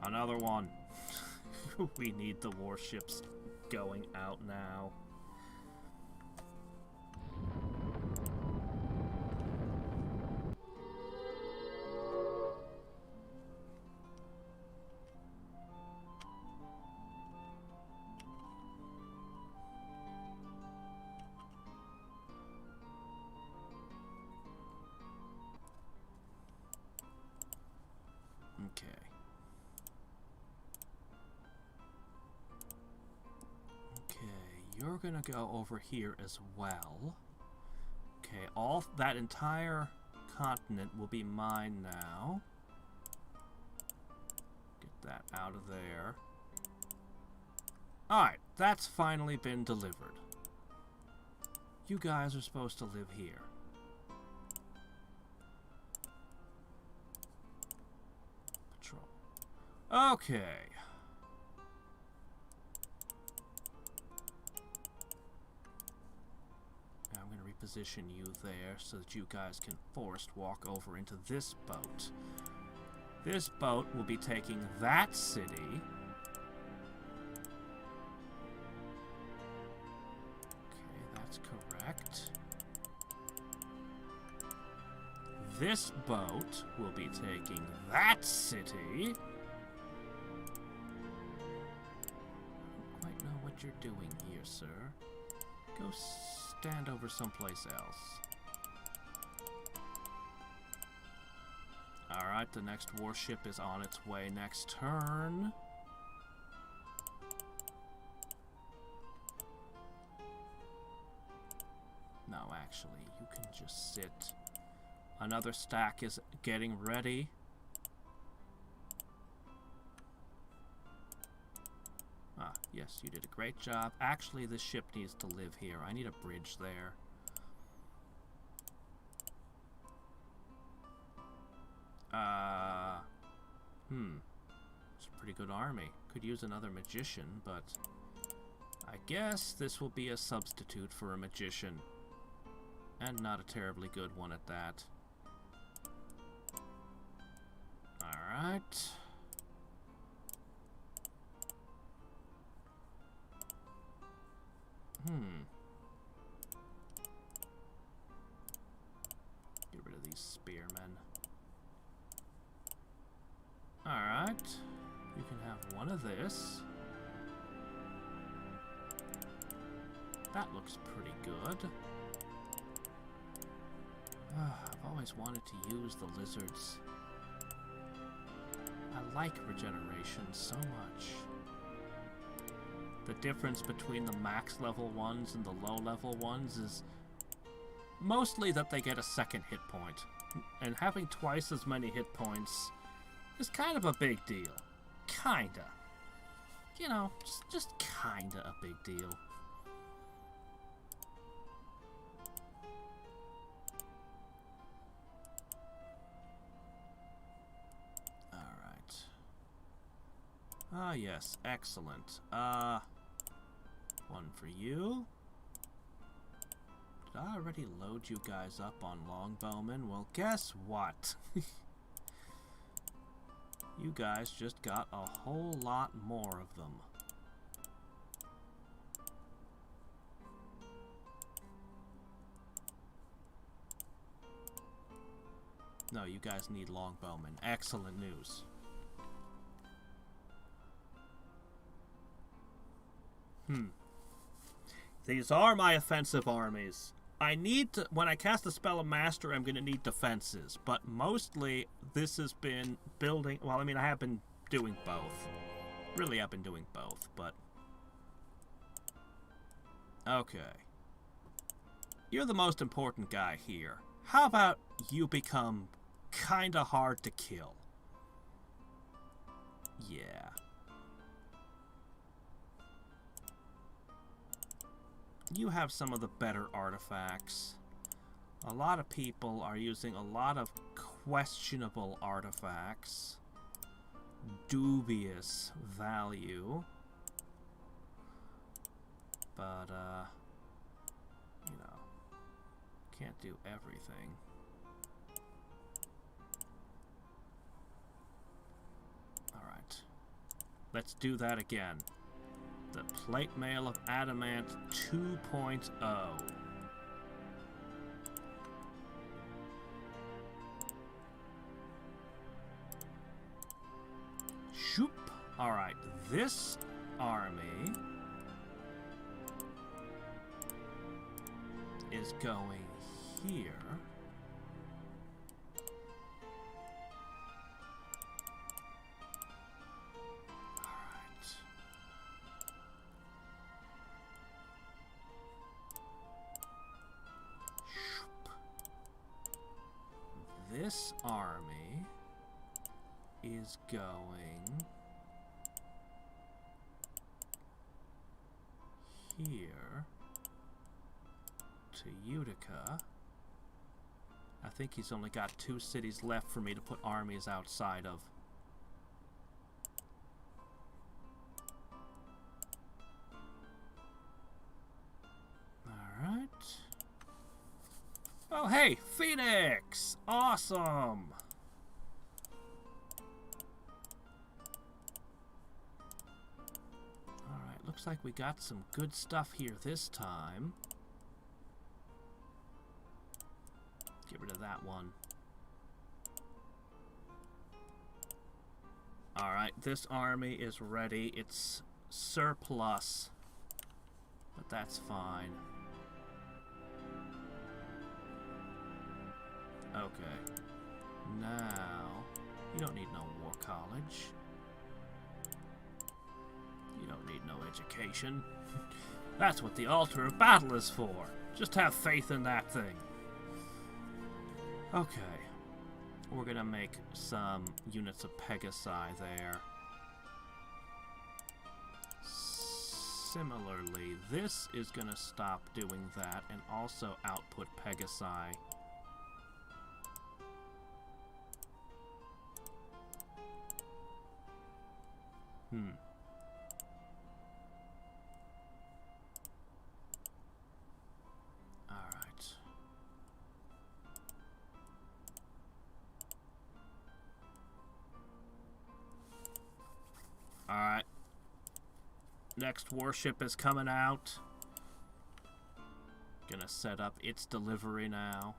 Another one. We need the warships going out now. You're gonna go over here as well. Okay, all that entire continent will be mine now. Get that out of there. Alright, that's finally been delivered. You guys are supposed to live here. Patrol. Okay. Position you there so that you guys can forced walk over into this boat. This boat will be taking that city. Okay, that's correct. This boat will be taking that city. I don't quite know what you're doing here, sir. Go stand over someplace else. Alright, the next warship is on its way next turn. No, actually, you can just sit. Another stack is getting ready. Yes, you did a great job. Actually, this ship needs to live here. I need a bridge there. It's a pretty good army. Could use another magician, but I guess this will be a substitute for a magician. And not a terribly good one at that. Alright. Get rid of these spearmen. Alright. You can have one of this. That looks pretty good. I've always wanted to use the lizards. I like regeneration so much. The difference between the max level ones and the low level ones is mostly that they get a second hit point. And having twice as many hit points is kind of a big deal. Kinda. You know, just kinda a big deal. Ah, yes. Excellent. One for you. Did I already load you guys up on longbowmen? Well, guess what? You guys just got a whole lot more of them. No, you guys need longbowmen. Excellent news. These are my offensive armies. I need to, when I cast the spell of Master, I'm going to need defenses. But mostly, this has been building, well, I mean, I have been doing both. Really, I've been doing both, but... Okay. You're the most important guy here. How about you become kinda hard to kill? Yeah. You have some of the better artifacts. A lot of people are using a lot of questionable artifacts. Dubious value. But, you know, can't do everything. Alright. Let's do that again. The Plate Mail of Adamant 2.0. Shoop. Alright, this army is going here. This army is going here to Utica. I think he's only got 2 cities left for me to put armies outside of. Alright. Oh, hey, Phoenix! Awesome! Alright, looks like we got some good stuff here this time. Get rid of that one. Alright, this army is ready. It's surplus, but that's fine. Okay. Now, you don't need no war college. You don't need no education. That's what the altar of battle is for. Just have faith in that thing. Okay. We're gonna make some units of Pegasi there. similarly, this is going to stop doing that and also output Pegasi. Alright. Alright. Next warship is coming out. Gonna set up its delivery now.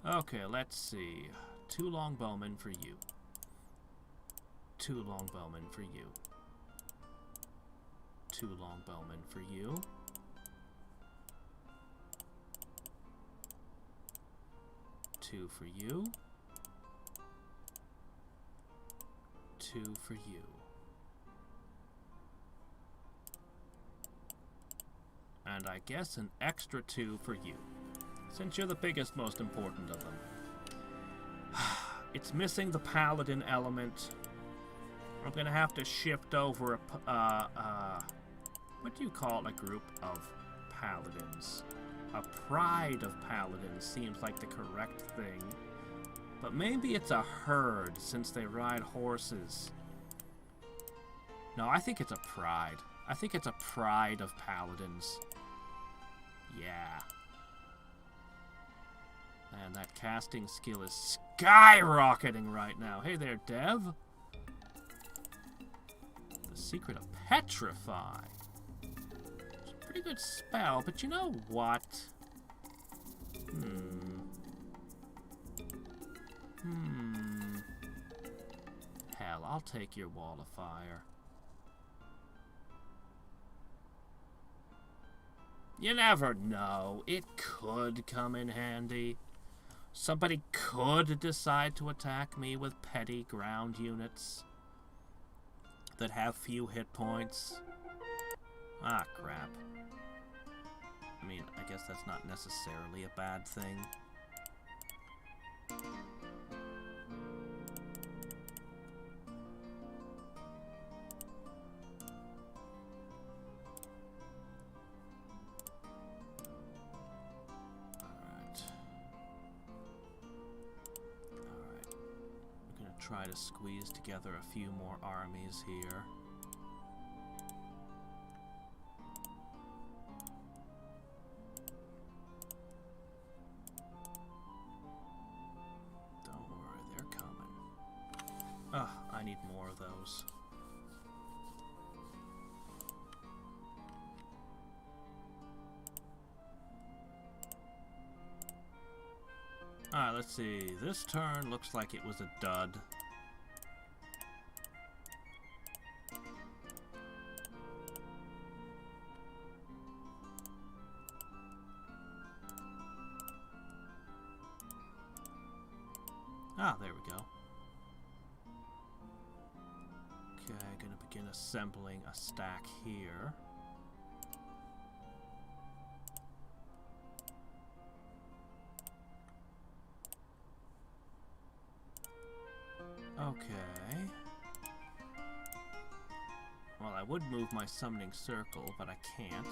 Okay, let's see. 2 longbowmen for you. 2 longbowmen for you. 2 longbowmen for you. 2 for you. 2 for you. And I guess an extra 2 for you, since you're the biggest, most important of them. It's missing the paladin element. I'm gonna have to shift over what do you call it? A group of paladins. A pride of paladins seems like the correct thing. But maybe it's a herd, since they ride horses. No, I think it's a pride. I think it's a pride of paladins. Yeah. And that casting skill is skyrocketing right now. Hey there, Dev. The secret of Petrify. It's a pretty good spell, but you know what? Hell, I'll take your wall of fire. You never know. It could come in handy. Somebody could decide to attack me with petty ground units that have few hit points. Ah, crap. I mean, I guess that's not necessarily a bad thing. Try to squeeze together a few more armies here. Don't worry, they're coming. Ugh, I need more of those. Alright, let's see. This turn looks like it was a dud. Ah, there we go. Okay, gonna begin assembling a stack here. Okay. Well, I would move my summoning circle, but I can't.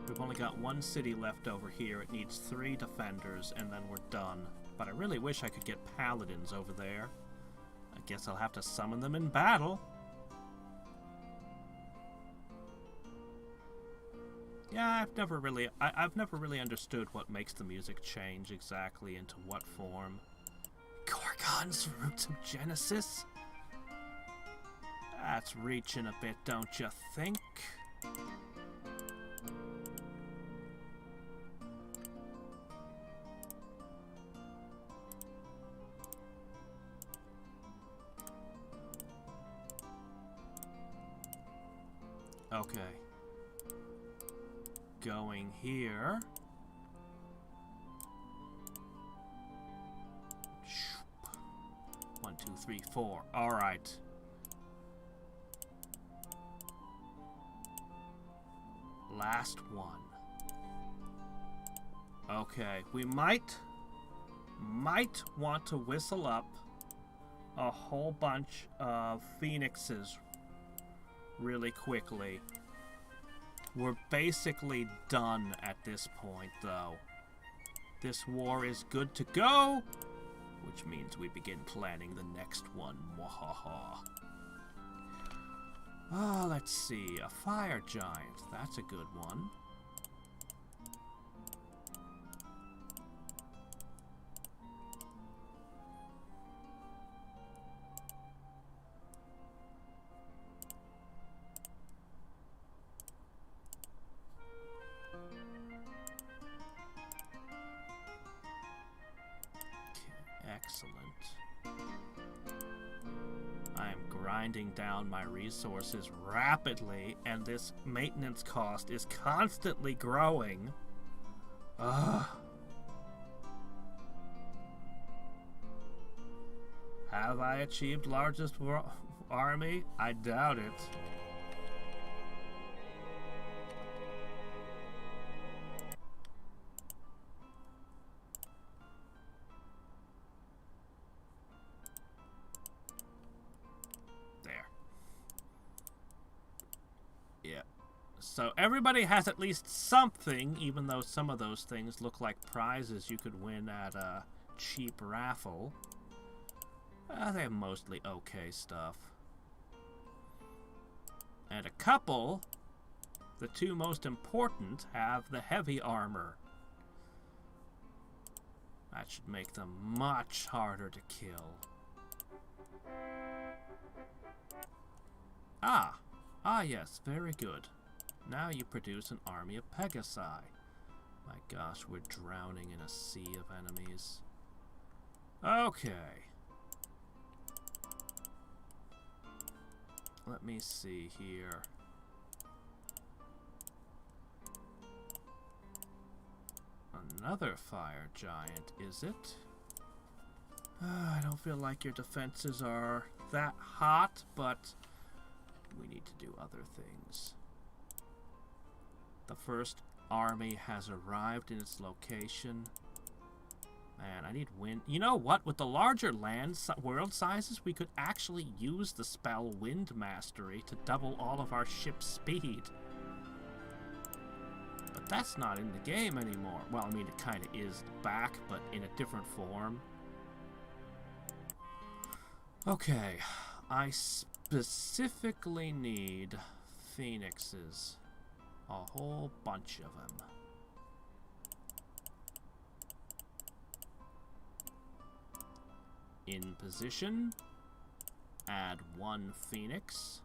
We've only got 1 city left over here. It needs 3 defenders, and then we're done. But I really wish I could get paladins over there. I guess I'll have to summon them in battle. Yeah, I've never really understood what makes the music change exactly into what form. Gorgon's Roots of Genesis? That's reaching a bit, don't you think? Okay. Going here. 1, 2, 3, 4. All right. Last one. Okay, we might want to whistle up a whole bunch of phoenixes really quickly. We're basically done at this point, though. This war is good to go, which means we begin planning the next one. Mwahaha. Ah, let's see. A fire giant. That's a good one. Excellent. I am grinding down my resources rapidly, and this maintenance cost is constantly growing. Ugh. Have I achieved largest army? I doubt it. So everybody has at least something, even though some of those things look like prizes you could win at a cheap raffle. They're mostly okay stuff. And a couple, the two most important, have the heavy armor. That should make them much harder to kill. Ah yes, very good. Now you produce an army of Pegasi. My gosh, we're drowning in a sea of enemies. Okay. Let me see here. Another fire giant, is it? I don't feel like your defenses are that hot, but we need to do other things. The first army has arrived in its location. Man, I need wind. You know what? With the larger world sizes, we could actually use the spell Wind Mastery to double all of our ship's speed. But that's not in the game anymore. Well, I mean, it kind of is back, but in a different form. Okay, I specifically need phoenixes. A whole bunch of them. In position. Add one phoenix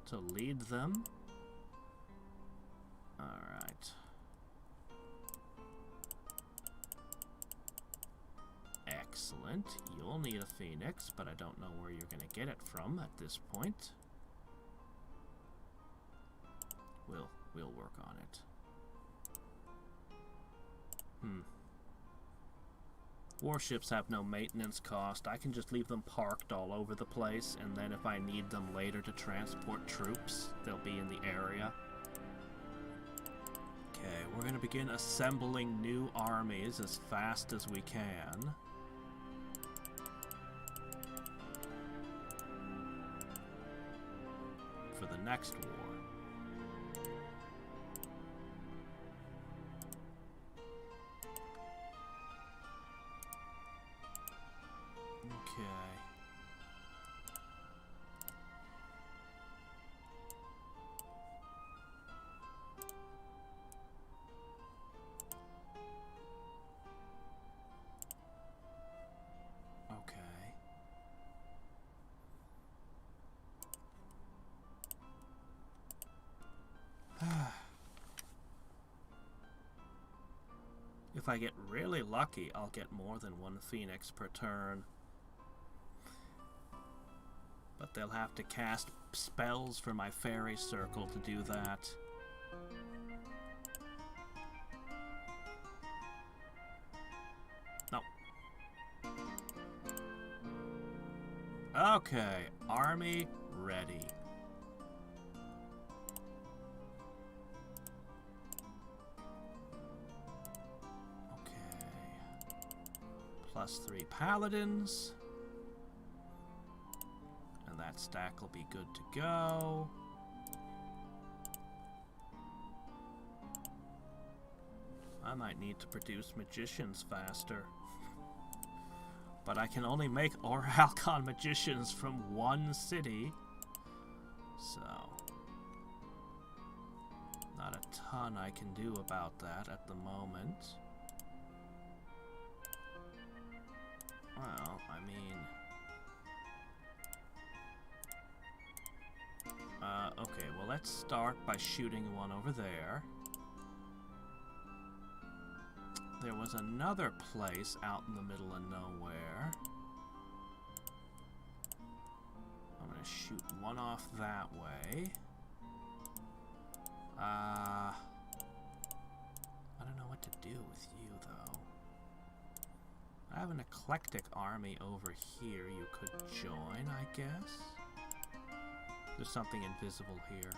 to lead them. Alright. Excellent. You'll need a phoenix, but I don't know where you're going to get it from at this point. We'll work on it. Warships have no maintenance cost. I can just leave them parked all over the place, and then if I need them later to transport troops, they'll be in the area. Okay, we're going to begin assembling new armies as fast as we can. For the next war. If I get really lucky, I'll get more than one phoenix per turn. But they'll have to cast spells for my fairy circle to do that. No. Okay, army ready. +3 paladins. And that stack will be good to go. I might need to produce magicians faster. But I can only make Orhalcon magicians from one city. So, not a ton I can do about that at the moment. Well, I mean... okay, well let's start by shooting one over there. There was another place out in the middle of nowhere. I'm gonna shoot one off that way. I don't know what to do with you, though. I have an eclectic army over here you could join, I guess. There's something invisible here.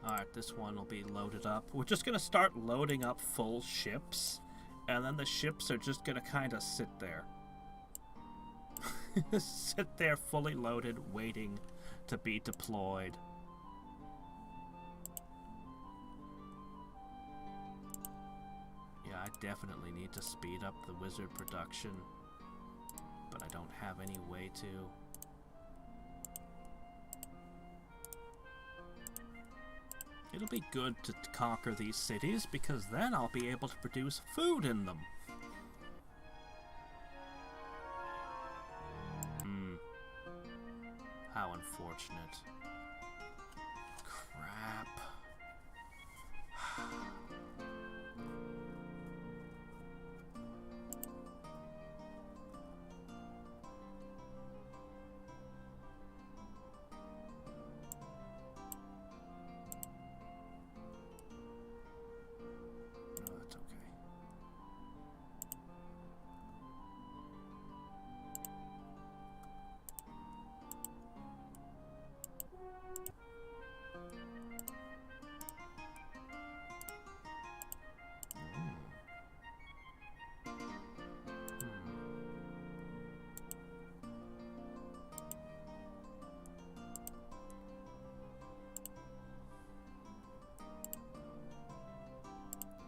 Alright, this one will be loaded up. We're just gonna start loading up full ships, and then the ships are just gonna kind of sit there. Sit there fully loaded, waiting to be deployed. Yeah, I definitely need to speed up the wizard production, but I don't have any way to. It'll be good to conquer these cities, because then I'll be able to produce food in them. How unfortunate. Crap.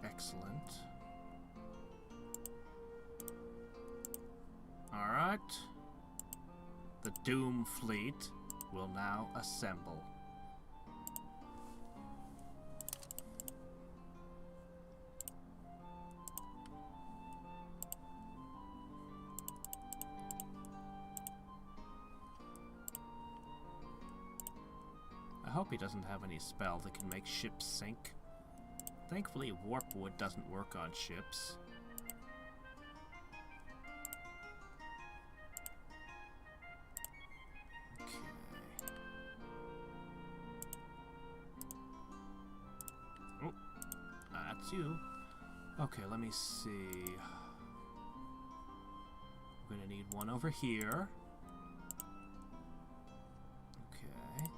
Excellent. Alright. The Doom Fleet will now assemble. I hope he doesn't have any spell that can make ships sink. Thankfully, warp wood doesn't work on ships. Okay. Oh, that's you. Okay, let me see. We're gonna need one over here. Okay.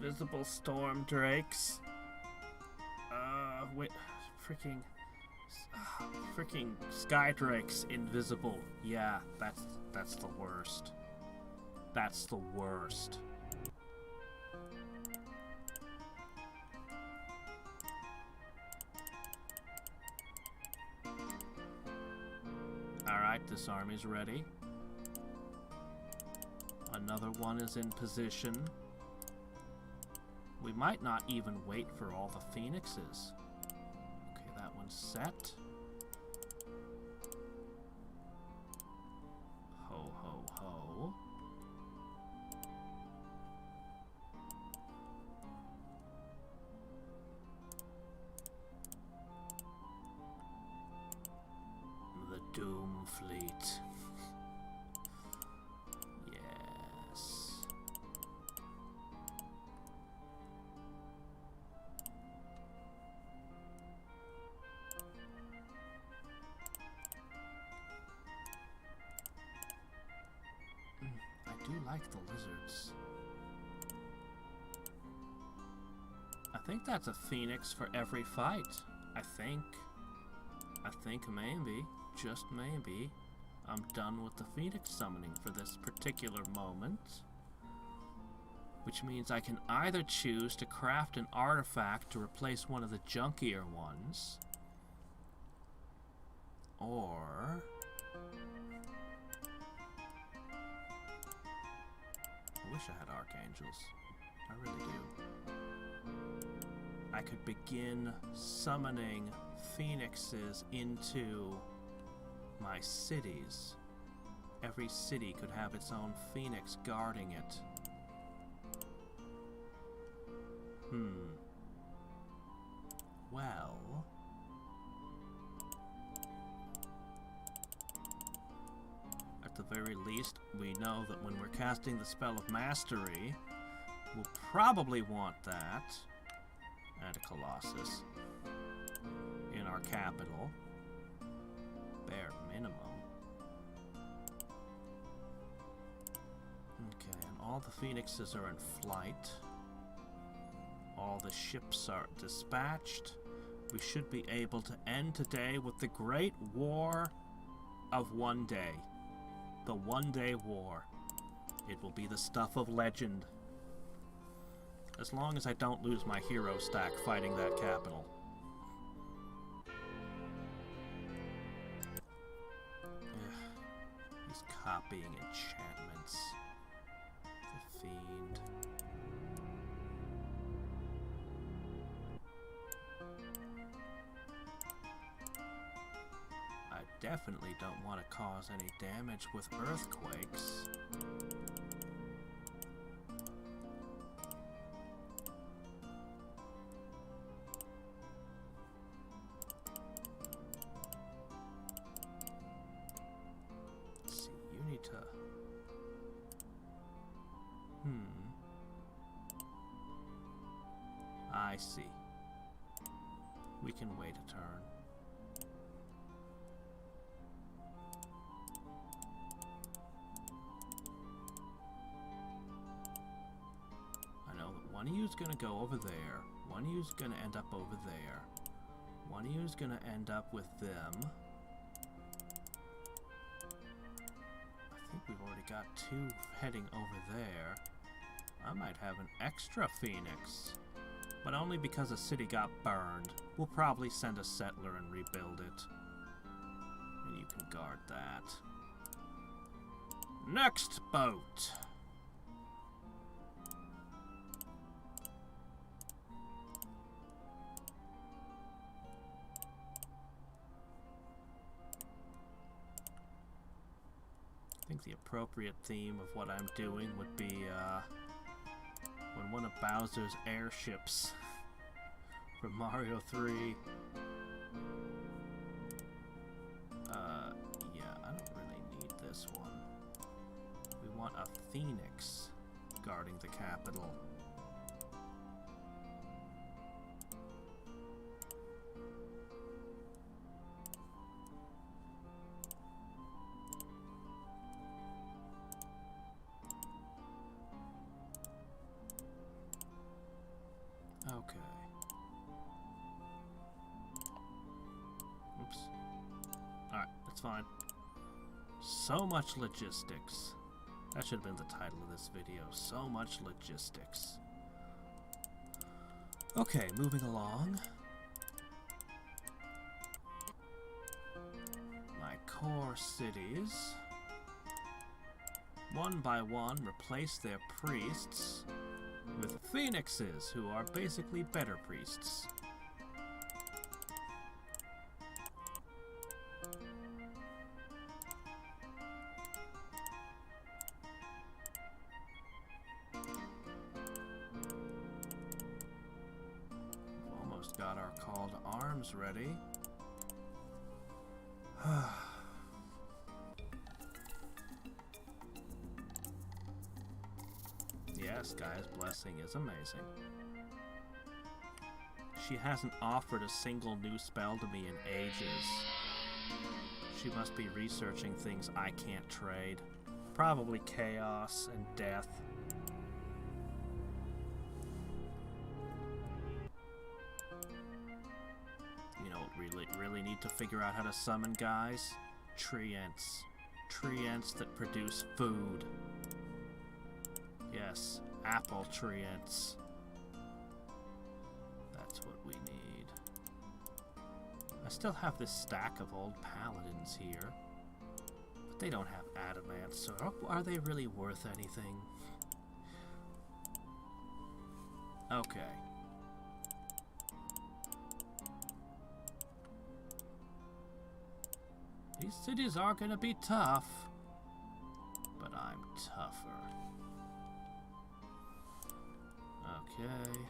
Invisible storm drakes. Wait, freaking sky drakes invisible. Yeah, that's the worst. That's the worst. Alright, this army's ready. Another one is in position. We might not even wait for all the phoenixes. Okay, that one's set. Ho, ho, ho. The Doom Fleet. Yes. hazards. I think that's a phoenix for every fight. I think maybe, just maybe, I'm done with the phoenix summoning for this particular moment. Which means I can either choose to craft an artifact to replace one of the junkier ones, or I wish I had archangels. I really do. I could begin summoning phoenixes into my cities. Every city could have its own phoenix guarding it. Well, at the very least, we know that when we're casting the spell of mastery, we'll probably want that, and a Colossus in our capital, bare minimum. Okay, and all the phoenixes are in flight. All the ships are dispatched. We should be able to end today with the Great War of One Day. The One Day War. It will be the stuff of legend. As long as I don't lose my hero stack fighting that capital. Ugh. He's copying enchantments. The fiend. I definitely don't want to cause any damage with earthquakes. Let's see, you need to... I see. We can wait a turn. One of you's gonna go over there. One of you's gonna end up over there. One of you's gonna end up with them. I think we've already got two heading over there. I might have an extra phoenix. But only because a city got burned. We'll probably send a settler and rebuild it. And you can guard that. Next boat! I think the appropriate theme of what I'm doing would be when one of Bowser's airships from Mario 3. Yeah, I don't really need this one. We want a phoenix guarding the capital. Okay. Oops. Alright, that's fine. So much logistics. That should have been the title of this video. So much logistics. Okay, moving along. My core cities. One by one, replace their priests with phoenixes, who are basically better priests. We've almost got our call to arms ready. Yes, Gaia's blessing is amazing. She hasn't offered a single new spell to me in ages. She must be researching things I can't trade. Probably chaos and death. Really need to figure out how to summon, guys. Treants. Treants that produce food. Yes, apple treants. That's what we need. I still have this stack of old paladins here. But they don't have adamant, so are they really worth anything? Okay. These cities are gonna be tough, but I'm tougher. Okay,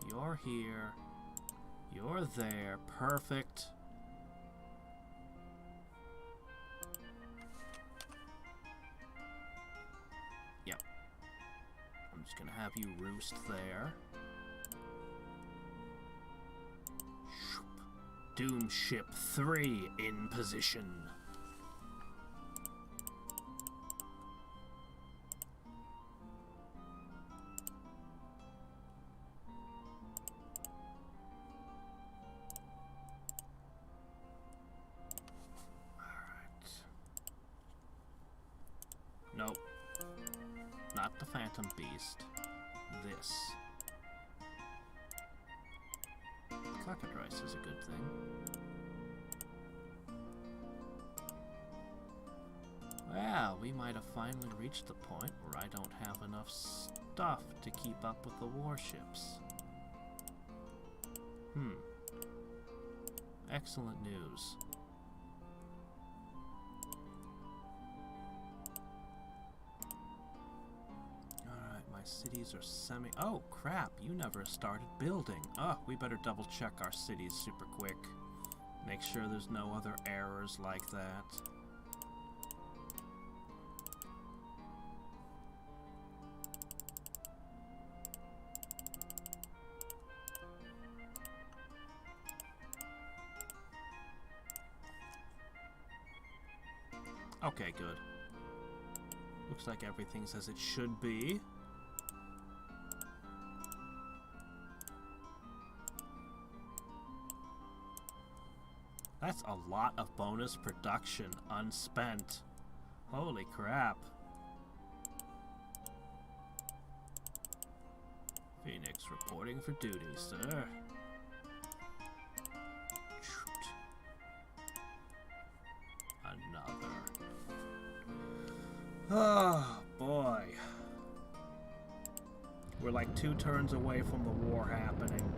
you're here, you're there, perfect. Yep. I'm just gonna have you roost there. Doom Ship 3 in position. Alright. Nope. Not the Phantom Beast. This. Cockatrice is a good thing. Well, we might have finally reached the point where I don't have enough stuff to keep up with the warships. Excellent news. Alright, my cities are semi... Oh, crap, you never started building. Oh, we better double check our cities super quick. Make sure there's no other errors like that. Okay, good. Looks like everything's as it should be. That's a lot of bonus production unspent. Holy crap. Phoenix reporting for duty, sir. Another. Oh, boy. We're like 2 turns away from the war happening.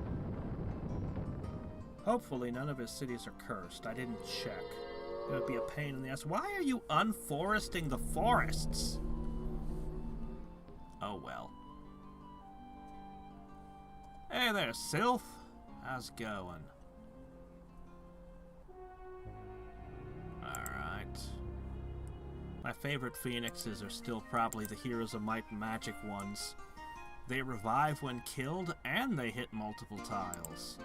Hopefully none of his cities are cursed. I didn't check. It would be a pain in the ass. Why are you unforesting the forests? Oh, well. Hey there, Sylph. How's it going? Alright. My favorite phoenixes are still probably the Heroes of Might and Magic ones. They revive when killed, and they hit multiple tiles.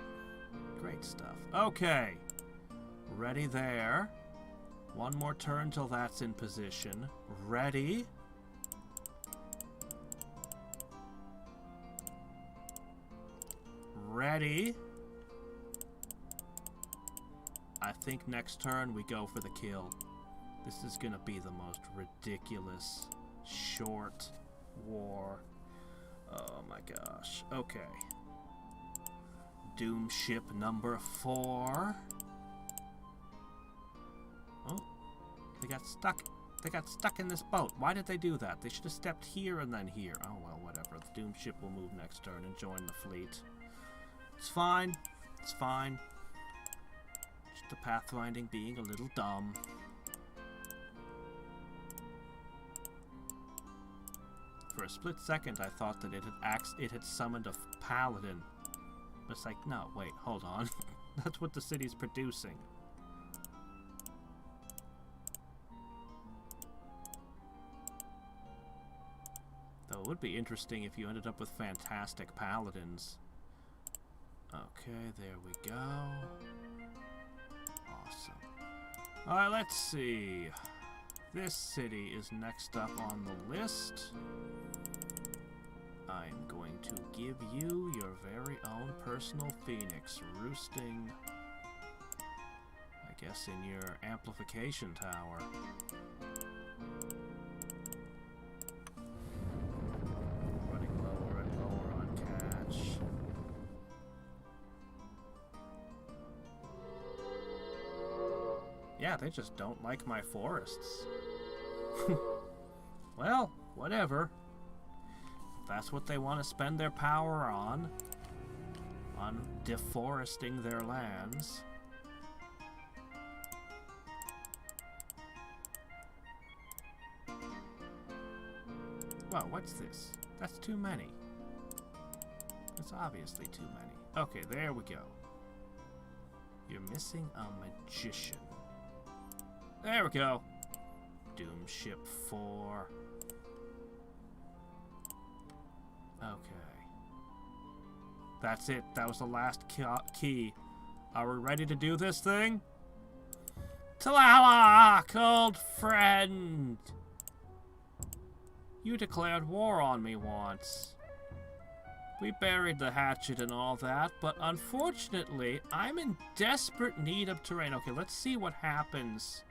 Great stuff. Okay. Ready there. One more turn till that's in position. Ready. Ready. I think next turn we go for the kill. This is gonna be the most ridiculous short war. Oh my gosh. Okay. Doom Ship number 4. Oh, they got stuck. They got stuck in this boat. Why did they do that? They should have stepped here and then here. Oh well, whatever. The Doom Ship will move next turn and join the fleet. It's fine. It's fine. Just the pathfinding being a little dumb. For a split second, I thought that it had summoned a paladin. But it's like, no, wait, hold on. That's what the city's producing. Though it would be interesting if you ended up with fantastic paladins. Okay, there we go. Awesome. Alright, let's see. This city is next up on the list. I'm going to give you your very own personal phoenix roosting Guess in your amplification tower. Running lower and lower on catch. Yeah, they just don't like my forests. Well, whatever. If that's what they want to spend their power on deforesting their lands. Well, what's this? That's too many. That's obviously too many. Okay, there we go. You're missing a magician. There we go. Doom Ship 4. Okay. That's it. That was the last key. Are we ready to do this thing? Tlaloc, old friend! You declared war on me once. We buried the hatchet and all that, but unfortunately, I'm in desperate need of terrain. Okay, let's see what happens.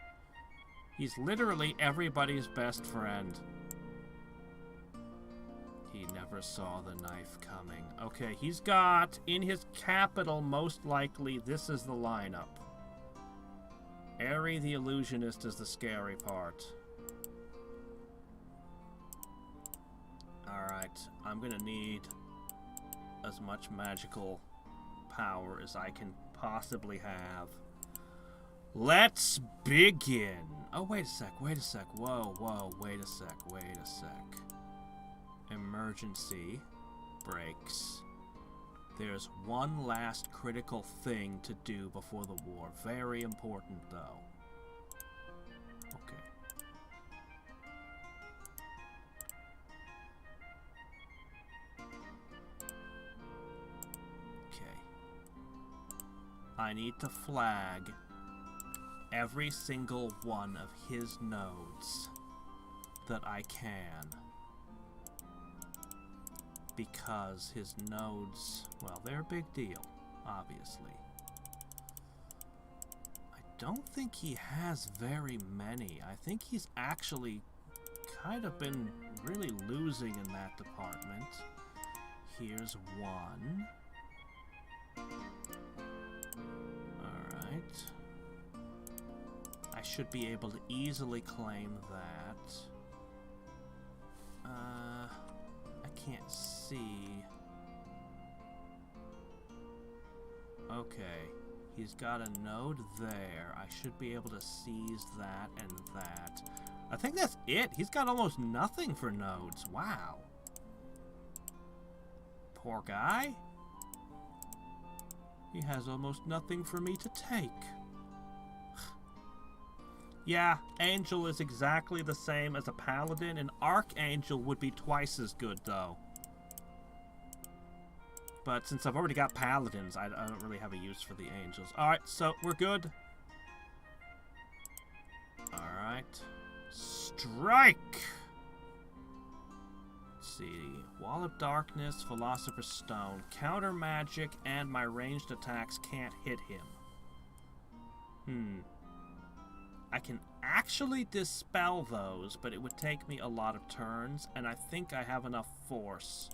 He's literally everybody's best friend. He never saw the knife coming. Okay, he's got, in his capital, most likely, this is the lineup. Airy the Illusionist is the scary part. Alright, I'm gonna need as much magical power as I can possibly have. Let's begin! Oh, wait a sec, wait a sec. Whoa, whoa, wait a sec, wait a sec. Emergency brakes. There's one last critical thing to do before the war. Very important, though. Okay. I need to flag every single one of his nodes that I can. Because his nodes, well, they're a big deal, obviously. I don't think he has very many. I think he's actually kind of been really losing in that department. Here's one. Alright. I should be able to easily claim that. I can't see. Okay. He's got a node there. I should be able to seize that and that. I think that's it. He's got almost nothing for nodes. Wow. Poor guy. He has almost nothing for me to take. Yeah, Angel is exactly the same as a Paladin. An Archangel would be twice as good, though. But since I've already got Paladins, I don't really have a use for the Angels. Alright, so we're good. Alright. Strike! Let's see. Wall of Darkness, Philosopher's Stone, Counter Magic, and my ranged attacks can't hit him. I can actually dispel those, but it would take me a lot of turns, and I think I have enough force.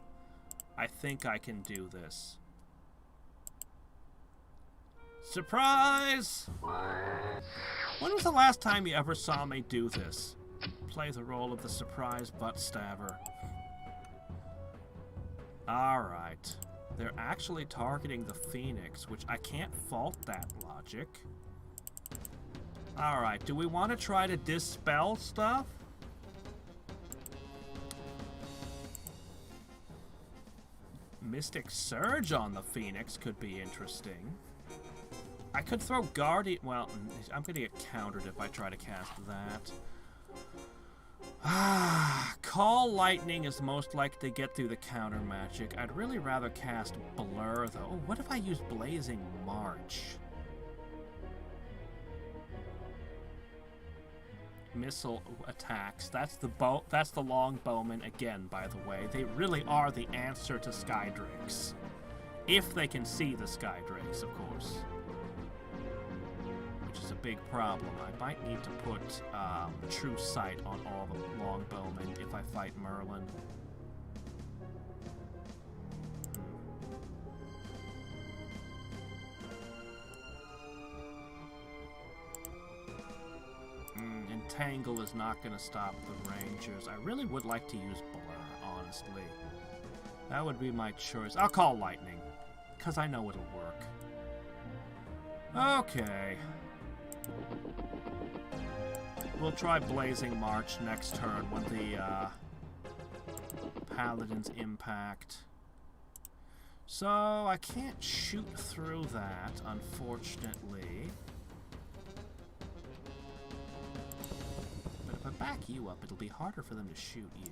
I think I can do this. Surprise! When was the last time you ever saw me do this? Play the role of the surprise butt stabber. Alright. They're actually targeting the Phoenix, which I can't fault that logic. Alright, do we want to try to dispel stuff? Mystic Surge on the Phoenix could be interesting. I could throw Guardian... Well, I'm going to get countered if I try to cast that. Call Lightning is most likely to get through the counter magic. I'd really rather cast Blur, though. Oh, what if I use Blazing March? Missile attacks. That's the Longbowmen again, by the way. They really are the answer to Skydrakes. If they can see the Skydrakes, of course. Which is a big problem. I might need to put True Sight on all the longbowmen if I fight Merlin. Entangle is not going to stop the Rangers. I really would like to use Blur, honestly. That would be my choice. I'll call Lightning, because I know it'll work. Okay. We'll try Blazing March next turn when the Paladins impact. So, I can't shoot through that, unfortunately. But if I back you up, it'll be harder for them to shoot you.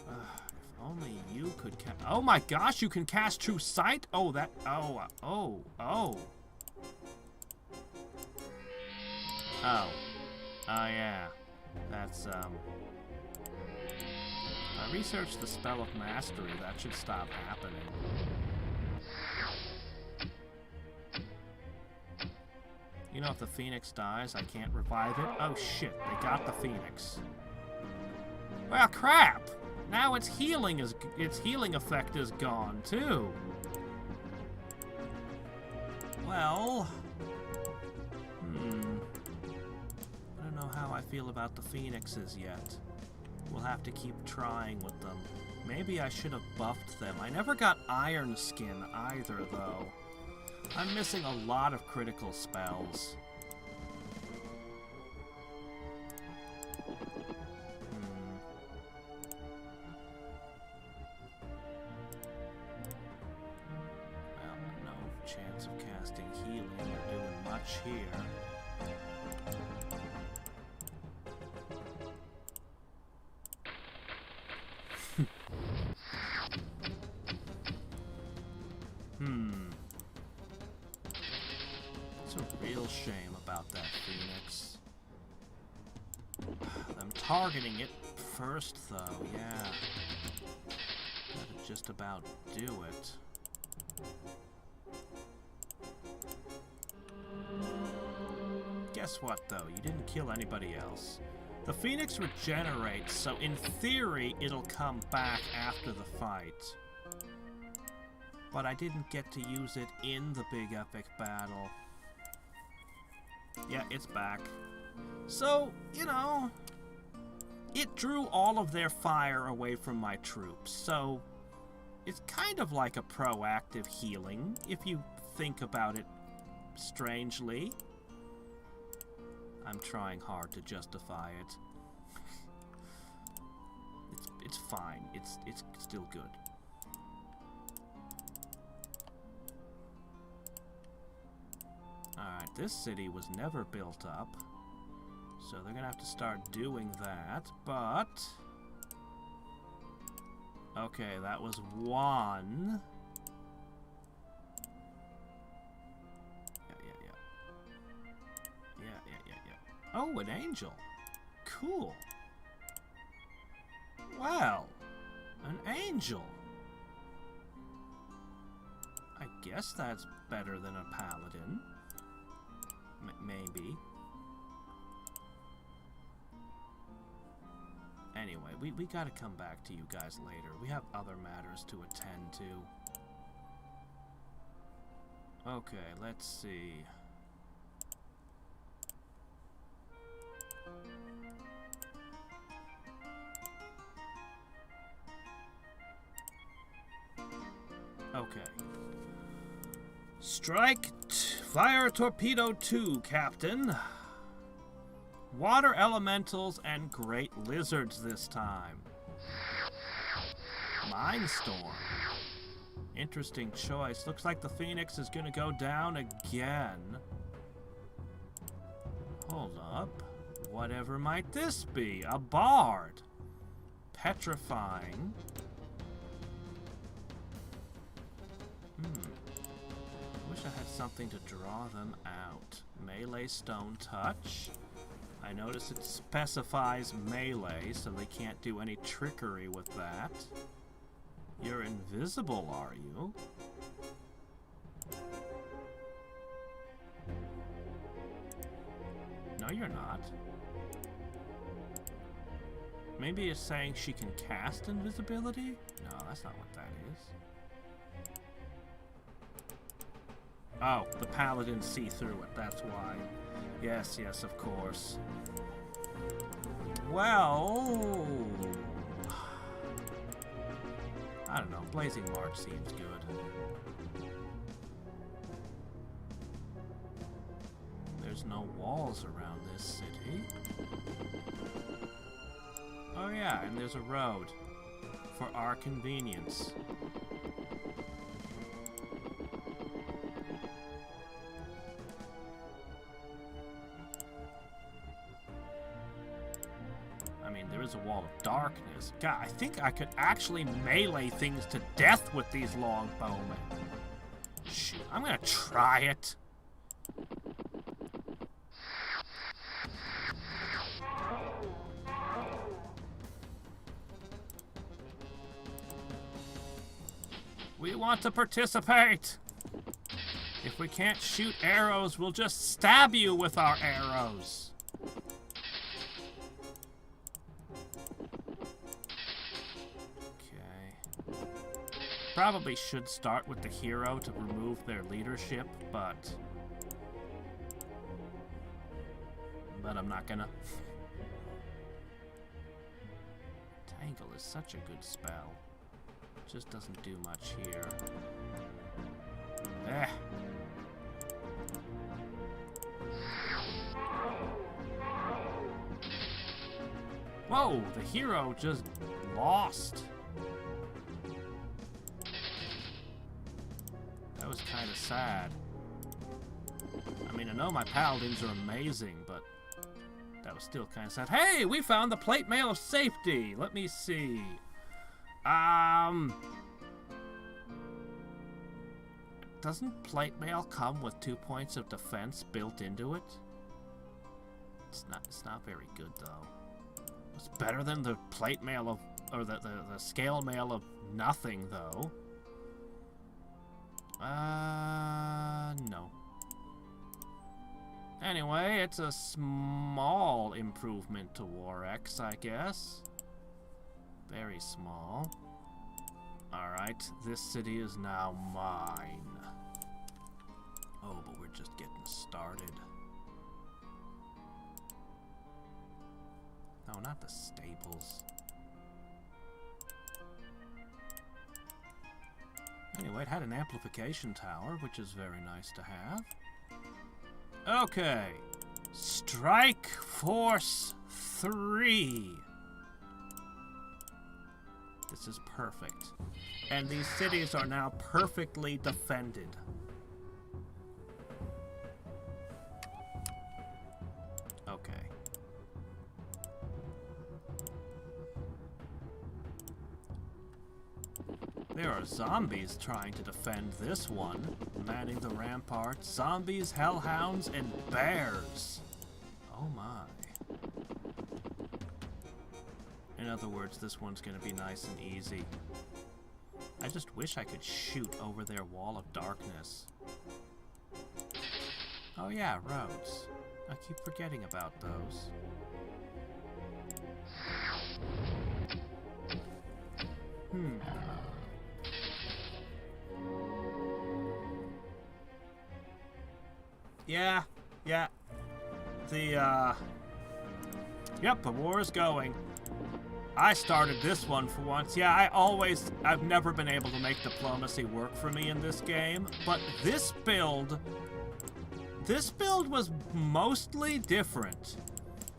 If only you could cast... Oh my gosh, you can cast True Sight? Oh, that... Oh. Oh, yeah. That's, I researched the Spell of Mastery. That should stop happening. You know, if the Phoenix dies, I can't revive it. Oh, shit. They got the Phoenix. Well, crap! Now its healing effect is gone, too. Well... I don't know how I feel about the Phoenixes yet. We'll have to keep trying with them. Maybe I should have buffed them. I never got Iron Skin either, though. I'm missing a lot of critical spells. Well, no chance of casting healing or doing much here. It's a real shame about that Phoenix. I'm targeting it first, though, yeah. That'd just about do it. Guess what, though? You didn't kill anybody else. The Phoenix regenerates, so in theory, it'll come back after the fight. But I didn't get to use it in the big epic battle. Yeah, it's back. So, you know, it drew all of their fire away from my troops. So, it's kind of like a proactive healing, if you think about it strangely. I'm trying hard to justify it. It's fine. It's still good. Alright, this city was never built up, so they're gonna have to start doing that, but... Okay, that was one. Yeah. Oh, an angel. Cool. Well, an angel. I guess that's better than a paladin. Maybe. Anyway, we gotta come back to you guys later. We have other matters to attend to. Okay, let's see. Okay. Strike Fire Torpedo 2, Captain. Water elementals and great lizards this time. Mindstorm. Interesting choice. Looks like the Phoenix is going to go down again. Hold up. Whatever might this be? A bard. Petrifying. Wish I had something to draw them out. Melee Stone Touch. I notice it specifies melee, so they can't do any trickery with that. You're invisible, are you? No, you're not. Maybe it's saying she can cast invisibility? No, that's not what that is. Oh, the paladins see through it, that's why. Yes, yes, of course. Well... I don't know, Blazing March seems good. There's no walls around this city. Oh yeah, and there's a road. For our convenience. I mean, there is a wall of darkness. God, I think I could actually melee things to death with these longbowmen. Shoot, I'm gonna try it. We want to participate! If we can't shoot arrows, we'll just stab you with our arrows. Okay. Probably should start with the hero to remove their leadership, but I'm not gonna. Tangle is such a good spell. Just doesn't do much here. Eh. Whoa, the hero just lost. That was kind of sad. I mean, I know my paladins are amazing, but that was still kind of sad. Hey, we found the plate mail of safety. Let me see. Doesn't plate mail come with 2 points of defense built into it? It's not very good though. It's better than the plate mail of, or the scale mail of nothing though. No. Anyway, it's a small improvement to Hadriex, I guess. Very small. Alright, this city is now mine. Oh, but we're just getting started. No, not the stables. Anyway, it had an amplification tower, which is very nice to have. Okay. Strike Force 3. This is perfect. And these cities are now perfectly defended. Okay. There are zombies trying to defend this one, manning the ramparts, zombies, hellhounds, and bears. Oh my. In other words, this one's gonna be nice and easy. I just wish I could shoot over their wall of darkness. Oh yeah, roads. I keep forgetting about those. Yeah. Yep, the war is going. I started this one for once. Yeah, I've never been able to make diplomacy work for me in this game, but this build was mostly different.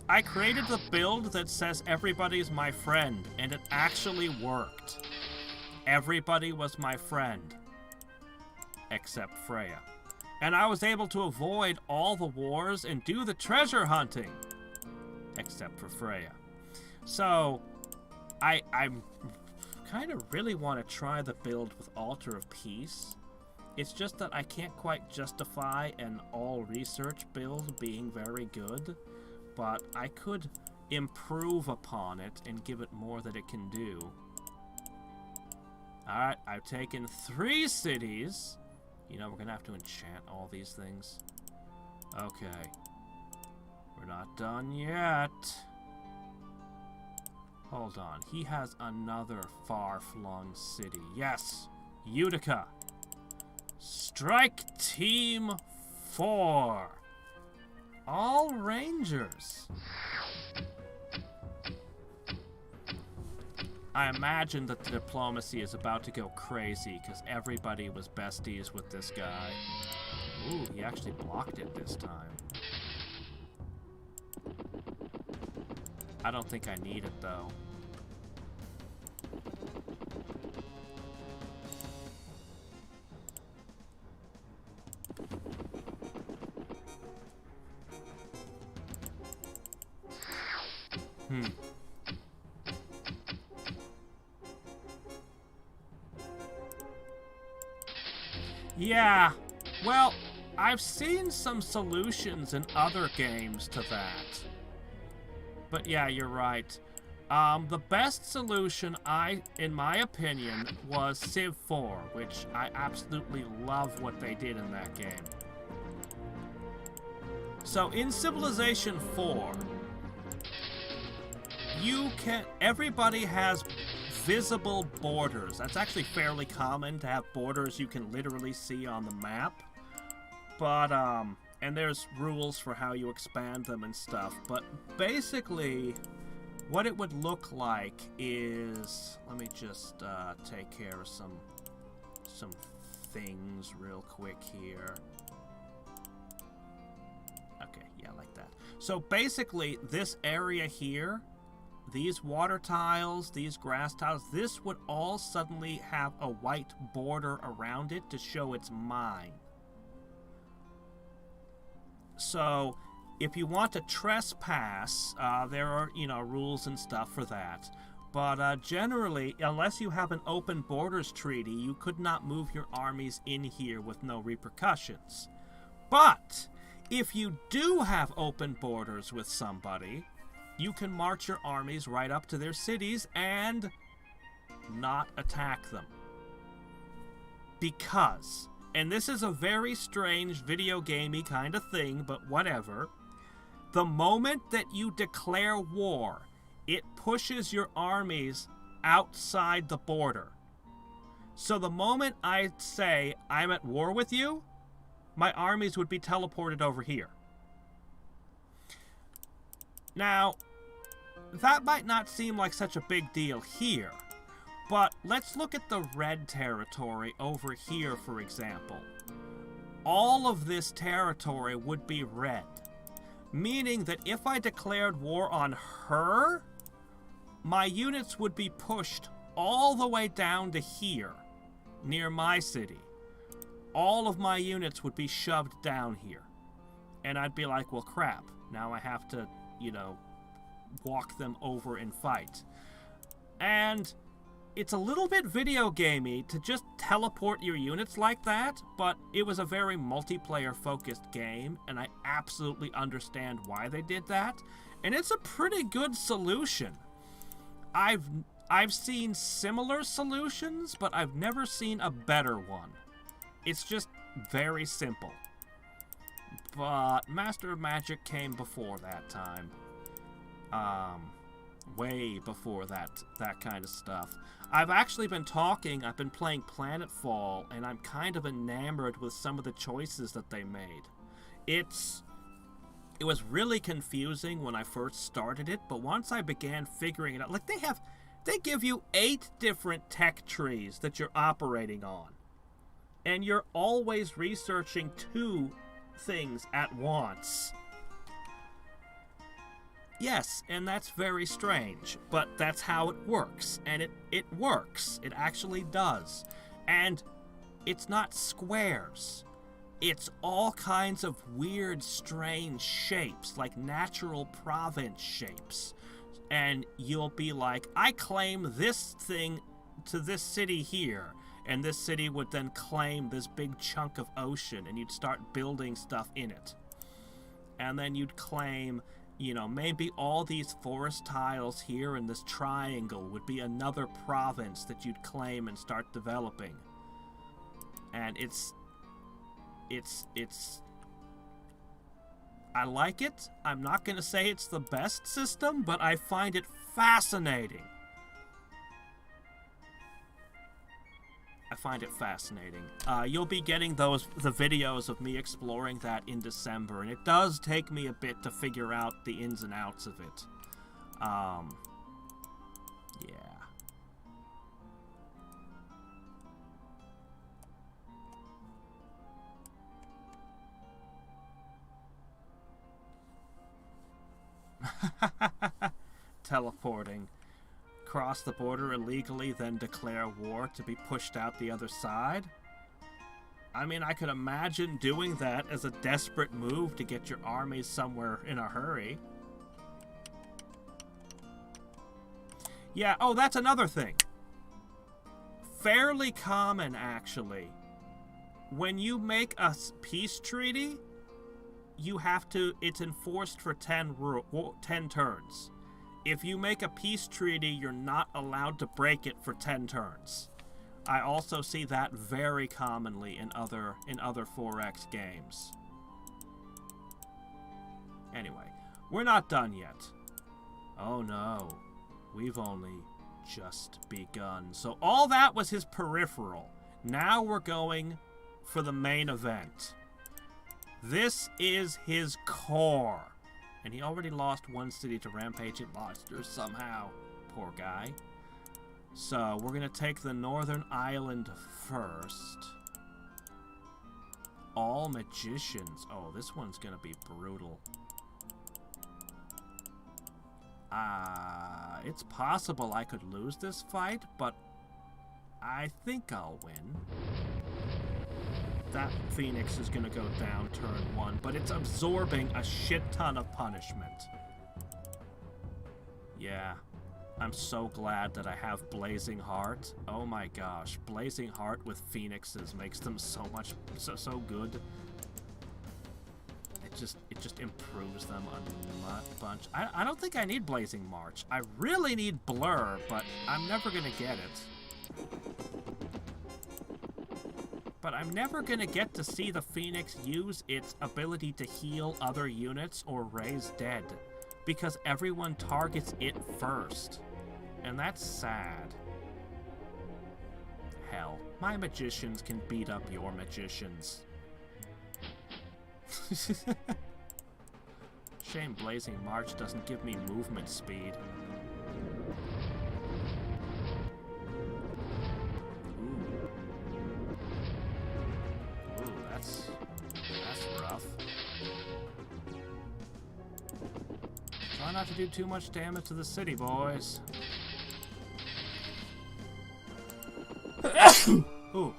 I created the build that says everybody's my friend, and it actually worked. Everybody was my friend. Except Freya. And I was able to avoid all the wars and do the treasure hunting. Except for Freya. So, I kind of really want to try the build with Altar of Peace. It's just that I can't quite justify an all-research build being very good, but I could improve upon it and give it more that it can do. Alright, I've taken 3 cities. You know, we're gonna have to enchant all these things. Okay. We're not done yet. Hold on. He has another far-flung city. Yes. Utica. Strike Team 4. All Rangers. I imagine that the diplomacy is about to go crazy because everybody was besties with this guy. Ooh, he actually blocked it this time. I don't think I need it, though. Yeah, well, I've seen some solutions in other games to that. But yeah, you're right. The best solution, in my opinion, was Civ 4, which I absolutely love what they did in that game. So in Civilization 4, everybody has visible borders. That's actually fairly common to have borders you can literally see on the map. But, and there's rules for how you expand them and stuff. But basically, what it would look like is, let me just take care of some things real quick here. Okay, yeah, like that. So basically, this area here, these water tiles, these grass tiles, this would all suddenly have a white border around it to show it's mine. So, if you want to trespass, there are, rules and stuff for that. But generally, unless you have an open borders treaty, you could not move your armies in here with no repercussions. But, if you do have open borders with somebody, you can march your armies right up to their cities and not attack them. Because, and this is a very strange video gamey kind of thing, but whatever, the moment that you declare war, it pushes your armies outside the border. So the moment I say I'm at war with you, my armies would be teleported over here. Now, that might not seem like such a big deal here, but let's look at the red territory over here, for example. All of this territory would be red, meaning that if I declared war on her, my units would be pushed all the way down to here, near my city. All of my units would be shoved down here. And I'd be like, well, crap, now I have to, walk them over and fight. And it's a little bit video gamey to just teleport your units like that, but it was a very multiplayer focused game, and I absolutely understand why they did that. And it's a pretty good solution. I've seen similar solutions, but I've never seen a better one. It's just very simple. But Master of Magic came before that time. Way before that kind of stuff. I've actually been I've been playing Planetfall, and I'm kind of enamored with some of the choices that they made. It was really confusing when I first started it, but once I began figuring it out, like they give you 8 different tech trees that you're operating on. And you're always researching 2 things at once. Yes, and that's very strange, but that's how it works, and it works. It actually does. And it's not squares. It's all kinds of weird, strange shapes, like natural province shapes. And you'll be like, I claim this thing to this city here, and this city would then claim this big chunk of ocean, and you'd start building stuff in it. And then you'd claim, maybe all these forest tiles here in this triangle would be another province that you'd claim and start developing. And it's I like it. I'm not going to say it's the best system, but I find it fascinating. I find it fascinating. You'll be getting the videos of me exploring that in December, and it does take me a bit to figure out the ins and outs of it. Yeah. Teleporting. Cross the border illegally, then declare war to be pushed out the other side? I mean, I could imagine doing that as a desperate move to get your armies somewhere in a hurry. Yeah, oh, that's another thing. Fairly common, actually. When you make a peace treaty, you have to, it's enforced for 10 turns. If you make a peace treaty, you're not allowed to break it for 10 turns. I also see that very commonly in other 4X games. Anyway, we're not done yet. Oh no, we've only just begun. So all that was his peripheral. Now we're going for the main event. This is his core. And he already lost one city to rampaging monsters somehow. Poor guy. So, we're going to take the northern island first. All magicians. Oh, this one's going to be brutal. It's possible I could lose this fight, but I think I'll win. That Phoenix is going to go down turn 1, but it's absorbing a shit ton of punishment. Yeah, I'm so glad that I have Blazing Heart. Oh my gosh, Blazing Heart with Phoenixes makes them so good. It just improves them a bunch. I don't think I need Blazing March. I really need Blur, but I'm never going to get it. But I'm never going to get to see the Phoenix use its ability to heal other units or raise dead, because everyone targets it first. And that's sad. Hell, my magicians can beat up your magicians. Shame Blazing March doesn't give me movement speed. That's rough. Try not to do too much damage to the city, boys. Ooh.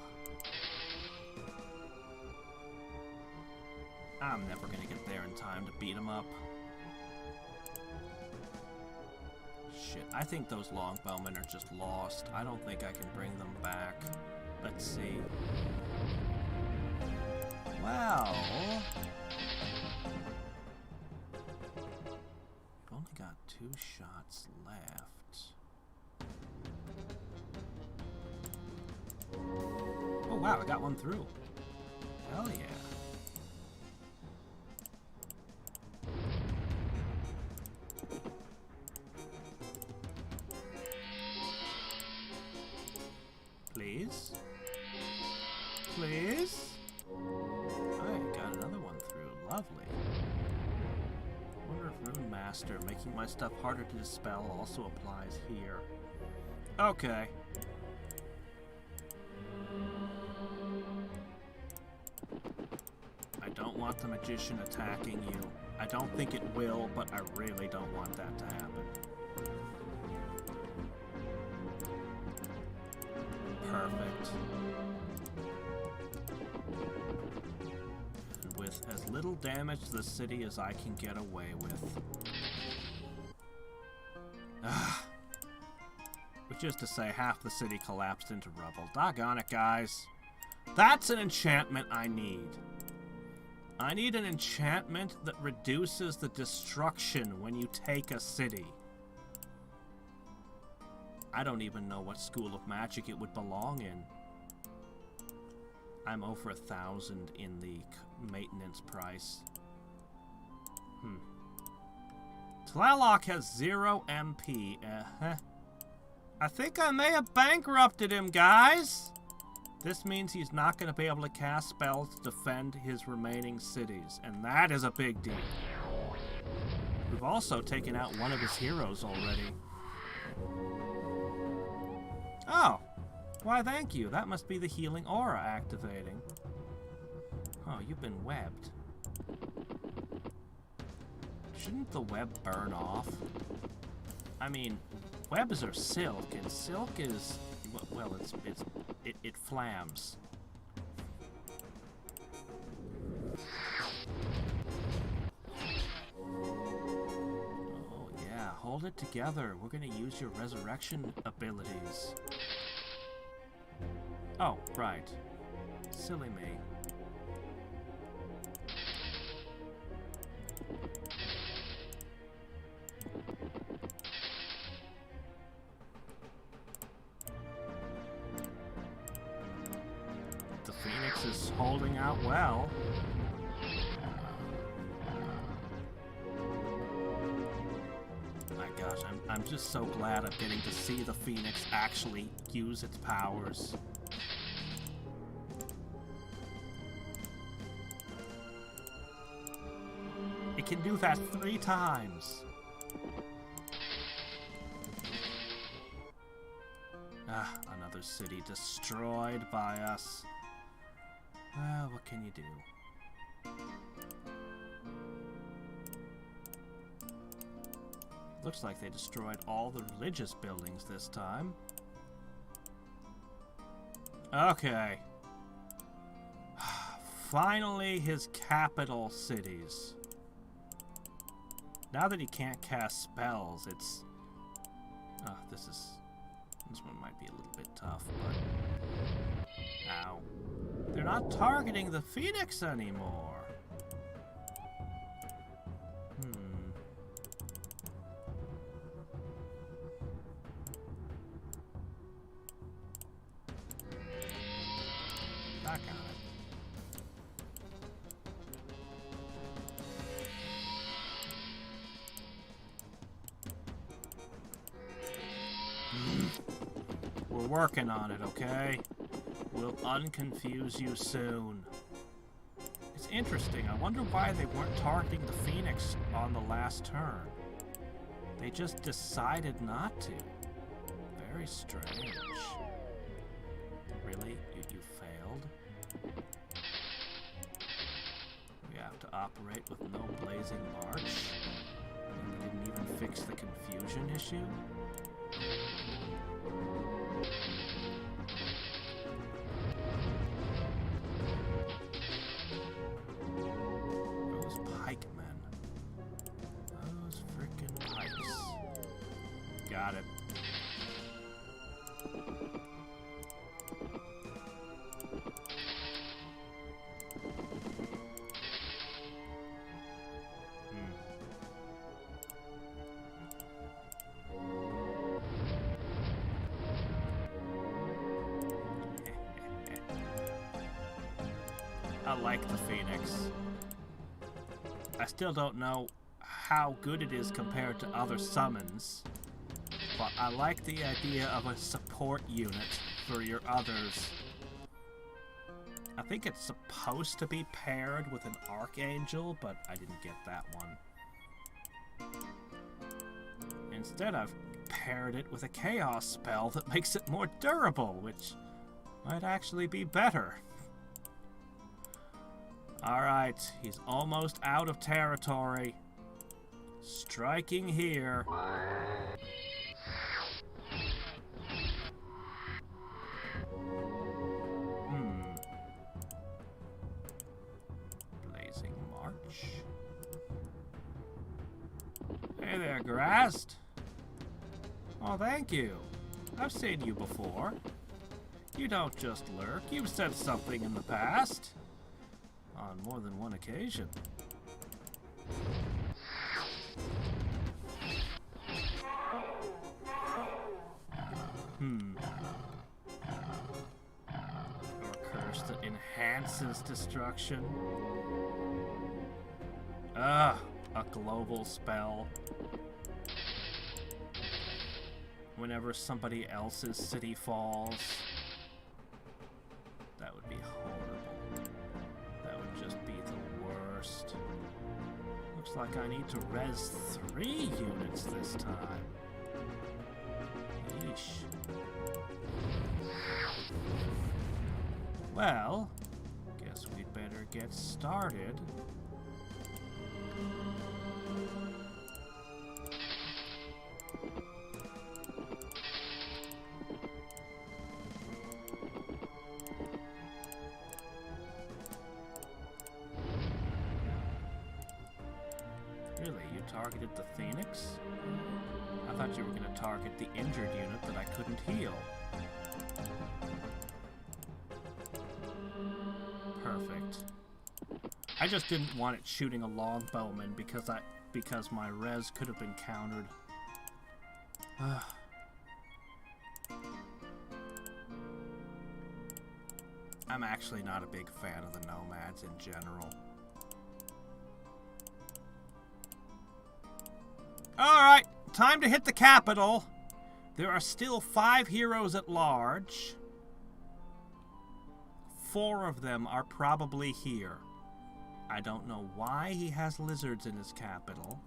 I'm never gonna get there in time to beat him up. Shit, I think those longbowmen are just lost. I don't think I can bring them back. Let's see. Well, we've only got 2 shots left. Oh wow, I got one through. Hell yeah. Please? Please? I got another one through. Lovely. Wonder if Rune Master making my stuff harder to dispel also applies here. Okay. I don't want the magician attacking you. I don't think it will, but I really don't want that to happen. Perfect. And with as little damage to the city as I can get away with. Which is to say, half the city collapsed into rubble. Doggone it, guys. That's an enchantment I need. I need an enchantment that reduces the destruction when you take a city. I don't even know what school of magic it would belong in. I'm over 1,000 in the maintenance price. Tlaloc has 0 MP. I think I may have bankrupted him, guys. This means he's not going to be able to cast spells to defend his remaining cities, and that is a big deal. We've also taken out one of his heroes already. Oh, why thank you. That must be the healing aura activating. Oh, you've been webbed. Shouldn't the web burn off? I mean, webs are silk, and silk is, well, it flams. Oh yeah, hold it together. We're gonna use your resurrection abilities. Oh, right. Silly me. The Phoenix is holding out well. My gosh, I'm just so glad I'm getting to see the Phoenix actually use its powers. It can do that 3 times. Ah, another city destroyed by us. Well, what can you do? Looks like they destroyed all the religious buildings this time. Okay. Finally, his capital cities. Now that he can't cast spells, it's... Oh, this one might be a little bit tough, but... Ow. They're not targeting the Phoenix anymore. Back on it. We're working on it, okay? We'll unconfuse you soon. It's interesting. I wonder why they weren't targeting the Phoenix on the last turn. They just decided not to. Very strange. Really? You failed? We have to operate with no blazing march? And we didn't even fix the confusion issue? Those pikemen. Those frickin' pikes. Got it. I like the Phoenix. I still don't know how good it is compared to other summons, but I like the idea of a support unit for your others. I think it's supposed to be paired with an Archangel, but I didn't get that one. Instead, I've paired it with a Chaos spell that makes it more durable, which might actually be better. Alright, he's almost out of territory. Striking here. Blazing March. Hey there, Grast. Oh, thank you. I've seen you before. You don't just lurk. You've said something in the past. On more than one occasion. Or curse that enhances destruction. a global spell whenever somebody else's city falls. That would be horrible. That would just be the worst. Looks like I need to res 3 units this time. Yeesh. Well, guess we'd better get started. Really? You targeted the Phoenix? I thought you were going to target the injured unit that I couldn't heal. Perfect. I just didn't want it shooting a longbowman because my res could have been countered. I'm actually not a big fan of the nomads in general. Alright, time to hit the capital. There are still 5 heroes at large. 4 of them are probably here. I don't know why he has lizards in his capital.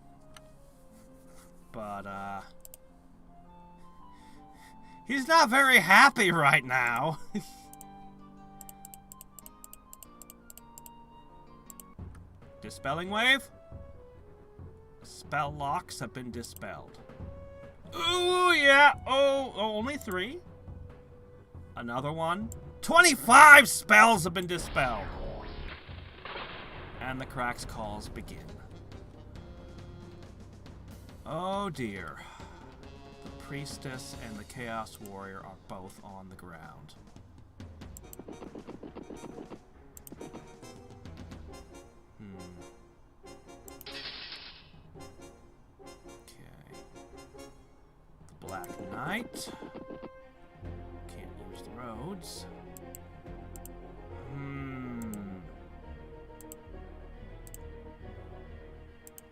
But, he's not very happy right now. Dispelling wave? Spell locks have been dispelled. Ooh, yeah. Oh, only 3. Another one. 25 spells have been dispelled. And the Crack's calls begin. Oh dear. The Priestess and the Chaos Warrior are both on the ground. Okay. The Black Knight. Can't use the roads.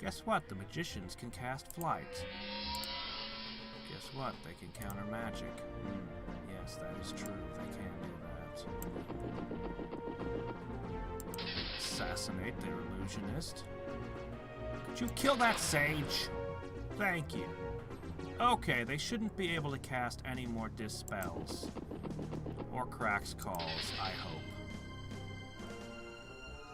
Guess what? The magicians can cast flight. Guess what? They can counter magic. Yes, that is true. They can do that. Assassinate their illusionist. Could you kill that sage? Thank you. Okay, they shouldn't be able to cast any more dispels. Or Crack's calls, I hope.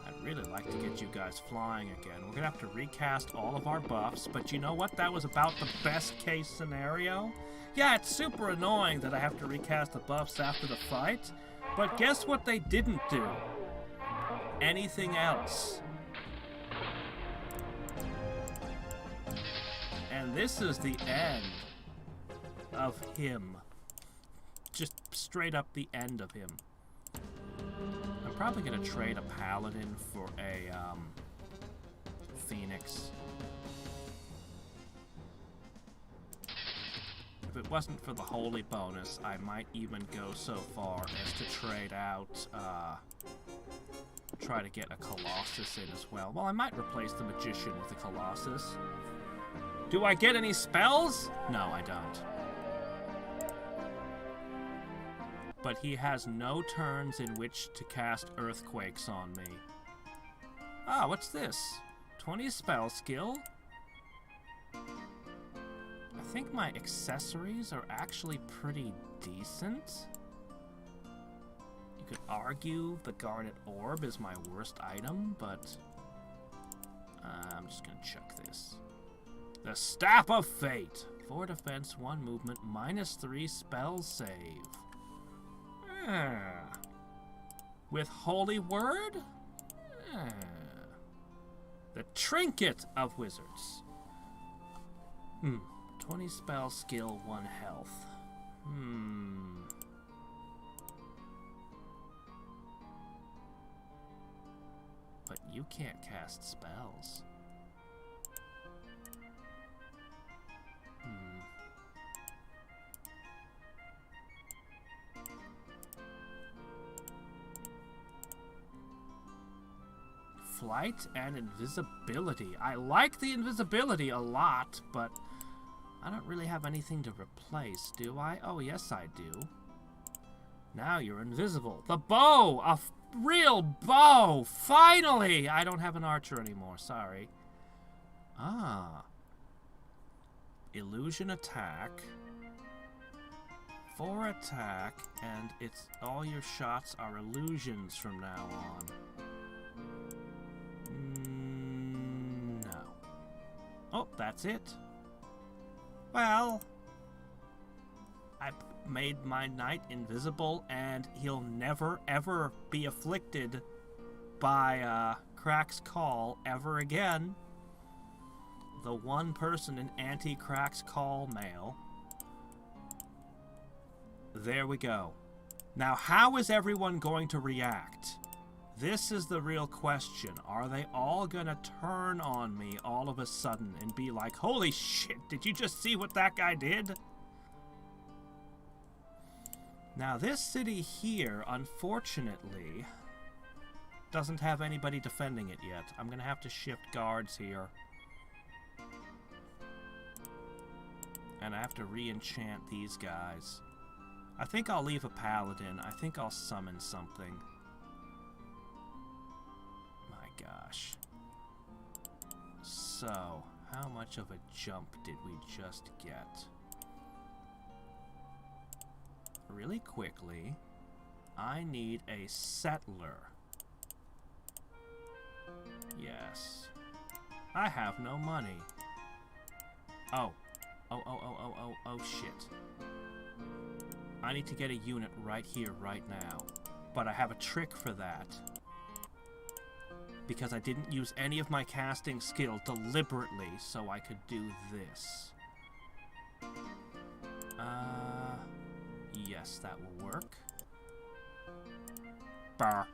I'd really like to get you guys flying again. We're gonna have to recast all of our buffs, but you know what? That was about the best case scenario. Yeah, it's super annoying that I have to recast the buffs after the fight, but guess what they didn't do? Anything else. And this is the end of him. Just straight up the end of him. I'm probably gonna trade a paladin for a Phoenix. If it wasn't for the holy bonus, I might even go so far as to trade out, try to get a Colossus in as well. Well, I might replace the Magician with a Colossus. Do I get any spells? No, I don't. But he has no turns in which to cast Earthquakes on me. Ah, what's this? 20 spell skill? I think my accessories are actually pretty decent. You could argue the Garnet Orb is my worst item, but I'm just gonna chuck this. The Staff of Fate. 4 defense, 1 movement, -3 spell save. With Holy Word? The Trinket of Wizards. 20 spell skill, 1 health. But you can't cast spells. flight and invisibility. I like the invisibility a lot, but I don't really have anything to replace, do I? Oh, yes, I do. Now you're invisible. The bow! A real bow! Finally! I don't have an archer anymore, sorry. Ah. Illusion attack. 4 attack, and it's all your shots are illusions from now on. No. Oh, that's it. Well, I made my knight invisible, and he'll never, ever be afflicted by Crack's Call ever again. The one person in anti-Crack's Call mail. There we go. Now, how is everyone going to react? This is the real question. Are they all gonna turn on me all of a sudden and be like, holy shit, did you just see what that guy did? Now, this city here, unfortunately, doesn't have anybody defending it yet. I'm gonna have to shift guards here. And I have to re-enchant these guys. I think I'll leave a paladin. I think I'll summon something. My gosh. So, how much of a jump did we just get? Really quickly, I need a settler. Yes. I have no money. Oh, shit. I need to get a unit right here, right now. But I have a trick for that. Because I didn't use any of my casting skill deliberately, so I could do this. Yes, that will work. Brr.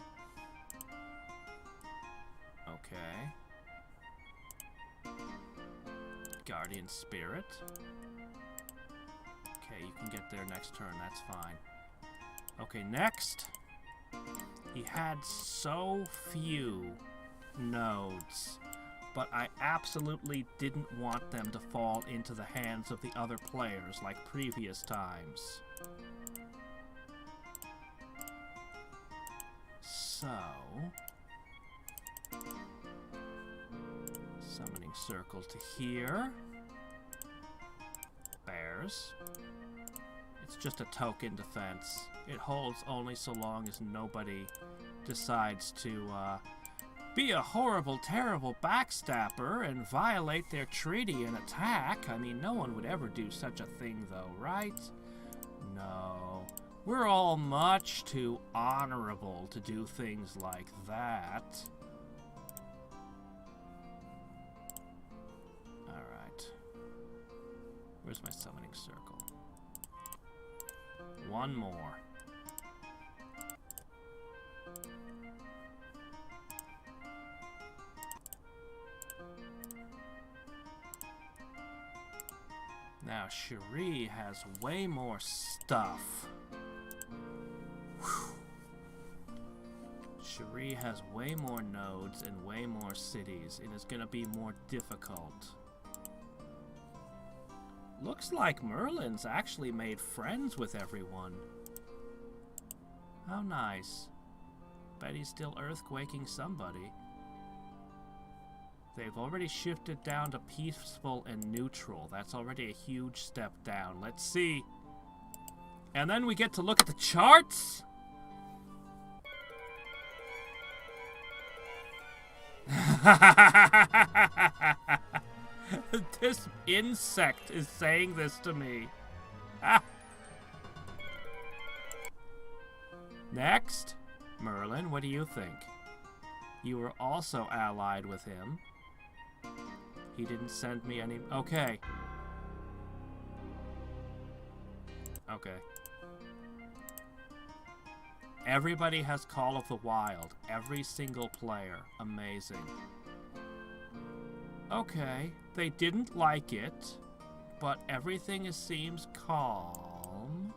Okay. Guardian Spirit. Okay, you can get there next turn, that's fine. Okay, next. He had so few nodes, but I absolutely didn't want them to fall into the hands of the other players like previous times. So, summoning circle to here. Bears. It's just a token defense. It holds only so long as nobody decides to be a horrible, terrible backstabber and violate their treaty and attack. I mean, no one would ever do such a thing, though, right? No. We're all much too honorable to do things like that. Alright. Where's my summoning circle? One more. Now, Cherie has way more stuff. Whew. Cherie has way more nodes and way more cities. It is going to be more difficult. Looks like Merlin's actually made friends with everyone. How nice. Bet he's still earthquaking somebody. They've already shifted down to peaceful and neutral. That's already a huge step down. Let's see. And then we get to look at the charts. This insect is saying this to me. Ah. Next, Merlin, what do you think? You were also allied with him. He didn't send me any... Okay. Okay. Everybody has Call of the Wild. Every single player. Amazing. Okay. They didn't like it, but everything seems calm.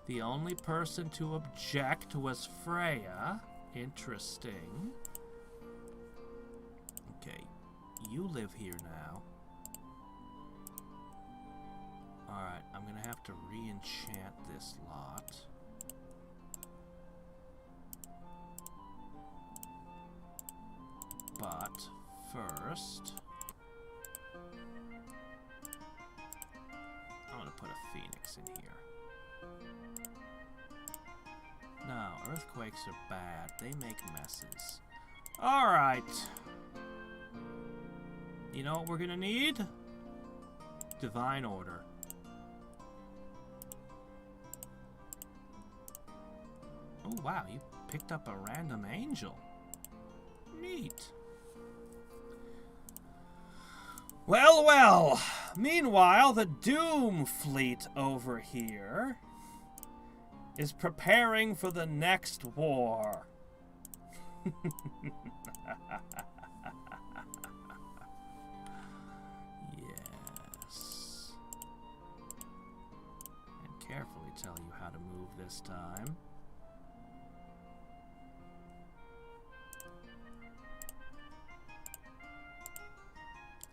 The only person to object was Freya. Interesting. Okay, you live here now. Alright, I'm gonna have to re-enchant this lot. But first, I'm gonna put a phoenix in here. No, earthquakes are bad. They make messes. Alright. You know what we're gonna need? Divine order. Oh wow, you picked up a random angel. Neat. Well, well. Meanwhile, the Doom fleet over here is preparing for the next war. Yes. And carefully tell you how to move this time.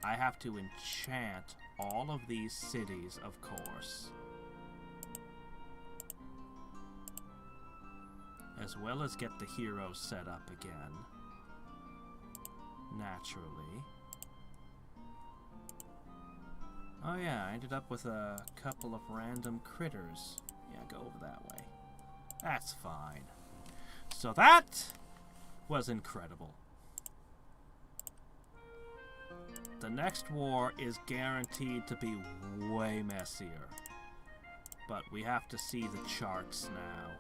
I have to enchant all of these cities, of course. As well as get the heroes set up again. Naturally. Oh yeah, I ended up with a couple of random critters. Yeah, go over that way. That's fine. So that was incredible. The next war is guaranteed to be way messier. But we have to see the charts now.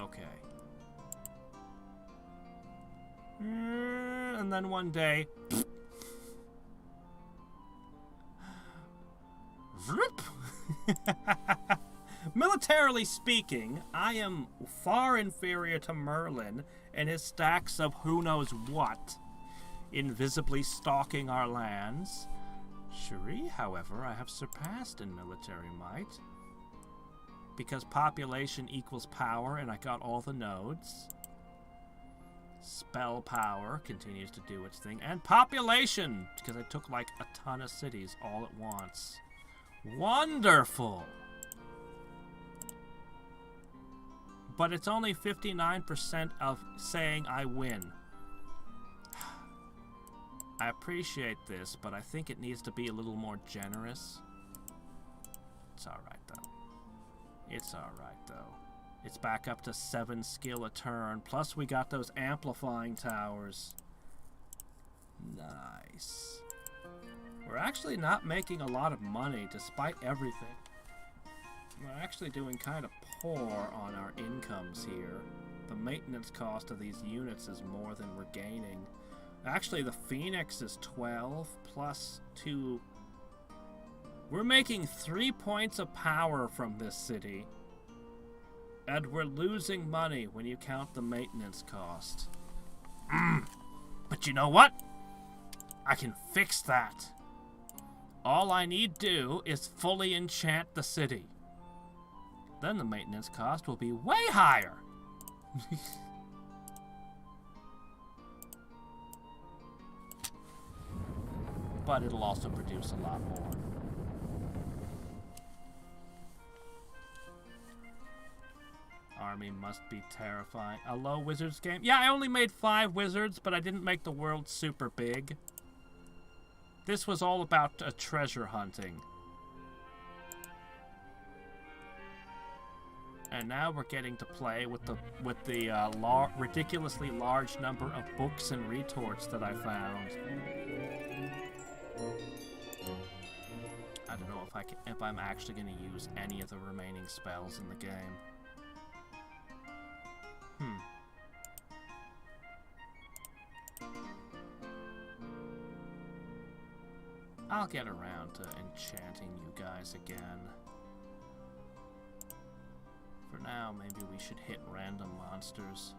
Okay. And then one day... Militarily speaking, I am far inferior to Merlin and his stacks of who knows what, invisibly stalking our lands. Cherie, however, I have surpassed in military might. Because population equals power and I got all the nodes. Spell power continues to do its thing. And population, because I took like a ton of cities all at once. Wonderful! But it's only 59% of saying I win. I appreciate this, but I think it needs to be a little more generous. It's alright, though. It's alright, though. It's back up to 7 skill a turn, plus we got those amplifying towers. Nice. We're actually not making a lot of money, despite everything. We're actually doing kind of poor on our incomes here. The maintenance cost of these units is more than we're gaining. Actually, the Phoenix is 12 plus 2. We're making 3 points of power from this city. And we're losing money when you count the maintenance cost. But you know what? I can fix that. All I need do is fully enchant the city. Then the maintenance cost will be way higher. But it'll also produce a lot more. Army must be terrifying. A low wizards game? Yeah, I only made 5 wizards, but I didn't make the world super big. This was all about treasure hunting. And now we're getting to play with the ridiculously large number of books and retorts that I found. I don't know if I'm actually going to use any of the remaining spells in the game. I'll get around to enchanting you guys again. For now, maybe we should hit random monsters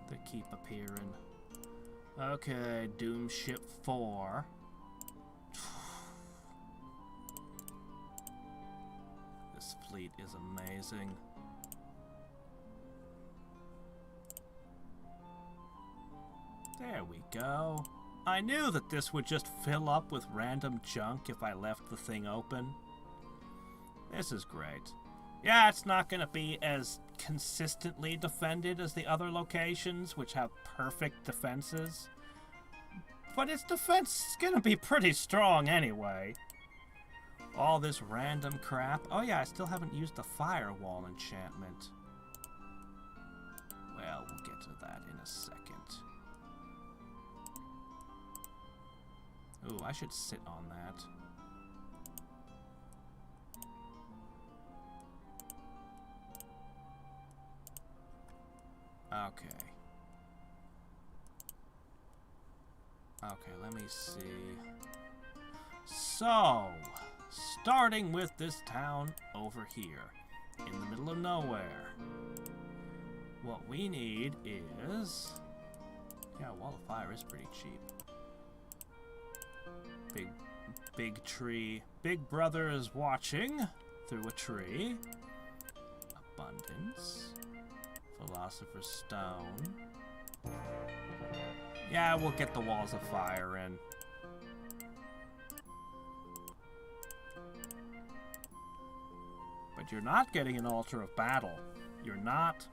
that keep appearing. Okay, Doom Ship 4. This fleet is amazing. There we go. I knew that this would just fill up with random junk if I left the thing open. This is great. Yeah, it's not going to be as consistently defended as the other locations, which have perfect defenses. But its defense is going to be pretty strong anyway. All this random crap. Oh yeah, I still haven't used the firewall enchantment. Well, we'll get to that in a second. Ooh, I should sit on that. Okay. Okay, let me see. So, starting with this town over here, in the middle of nowhere. What we need is... Yeah, Wall of Fire is pretty cheap. Big tree. Big Brother is watching through a tree. Abundance. Philosopher's Stone. Yeah, we'll get the Walls of Fire in. But you're not getting an Altar of Battle. You're not.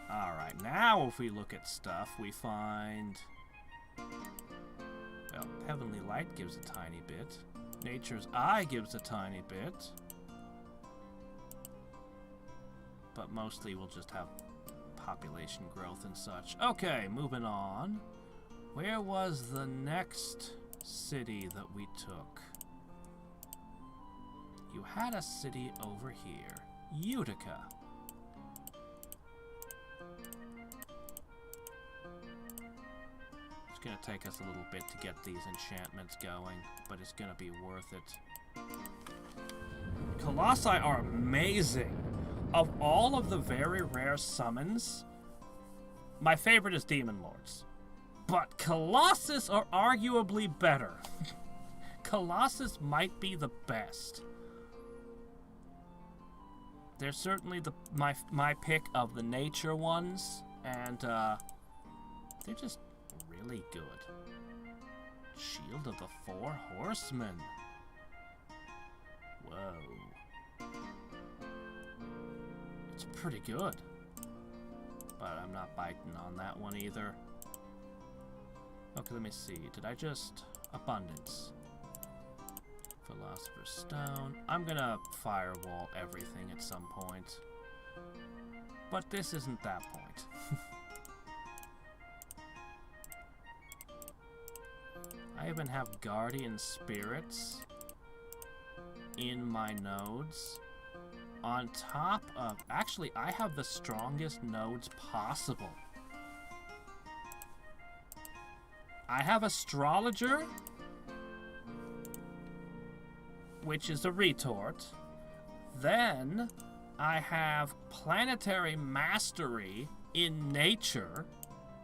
Alright, now if we look at stuff, we find... Well, Heavenly Light gives a tiny bit. Nature's Eye gives a tiny bit. But mostly we'll just have population growth and such. Okay, moving on. Where was the next city that we took? You had a city over here. Utica. It's gonna take us a little bit to get these enchantments going, but it's gonna be worth it. Colossi are amazing. Of all of the very rare summons, my favorite is Demon Lords. But Colossus are arguably better. Colossus might be the best. They're certainly my pick of the nature ones, and they're just really good. Shield of the Four Horsemen. Whoa. It's pretty good. But I'm not biting on that one either. Okay, let me see. Did I just... Abundance. Philosopher's Stone. I'm gonna firewall everything at some point. But this isn't that point. I even have Guardian Spirits in my nodes. On top of... Actually, I have the strongest nodes possible. I have Astrologer, which is a retort. Then I have Planetary Mastery in Nature.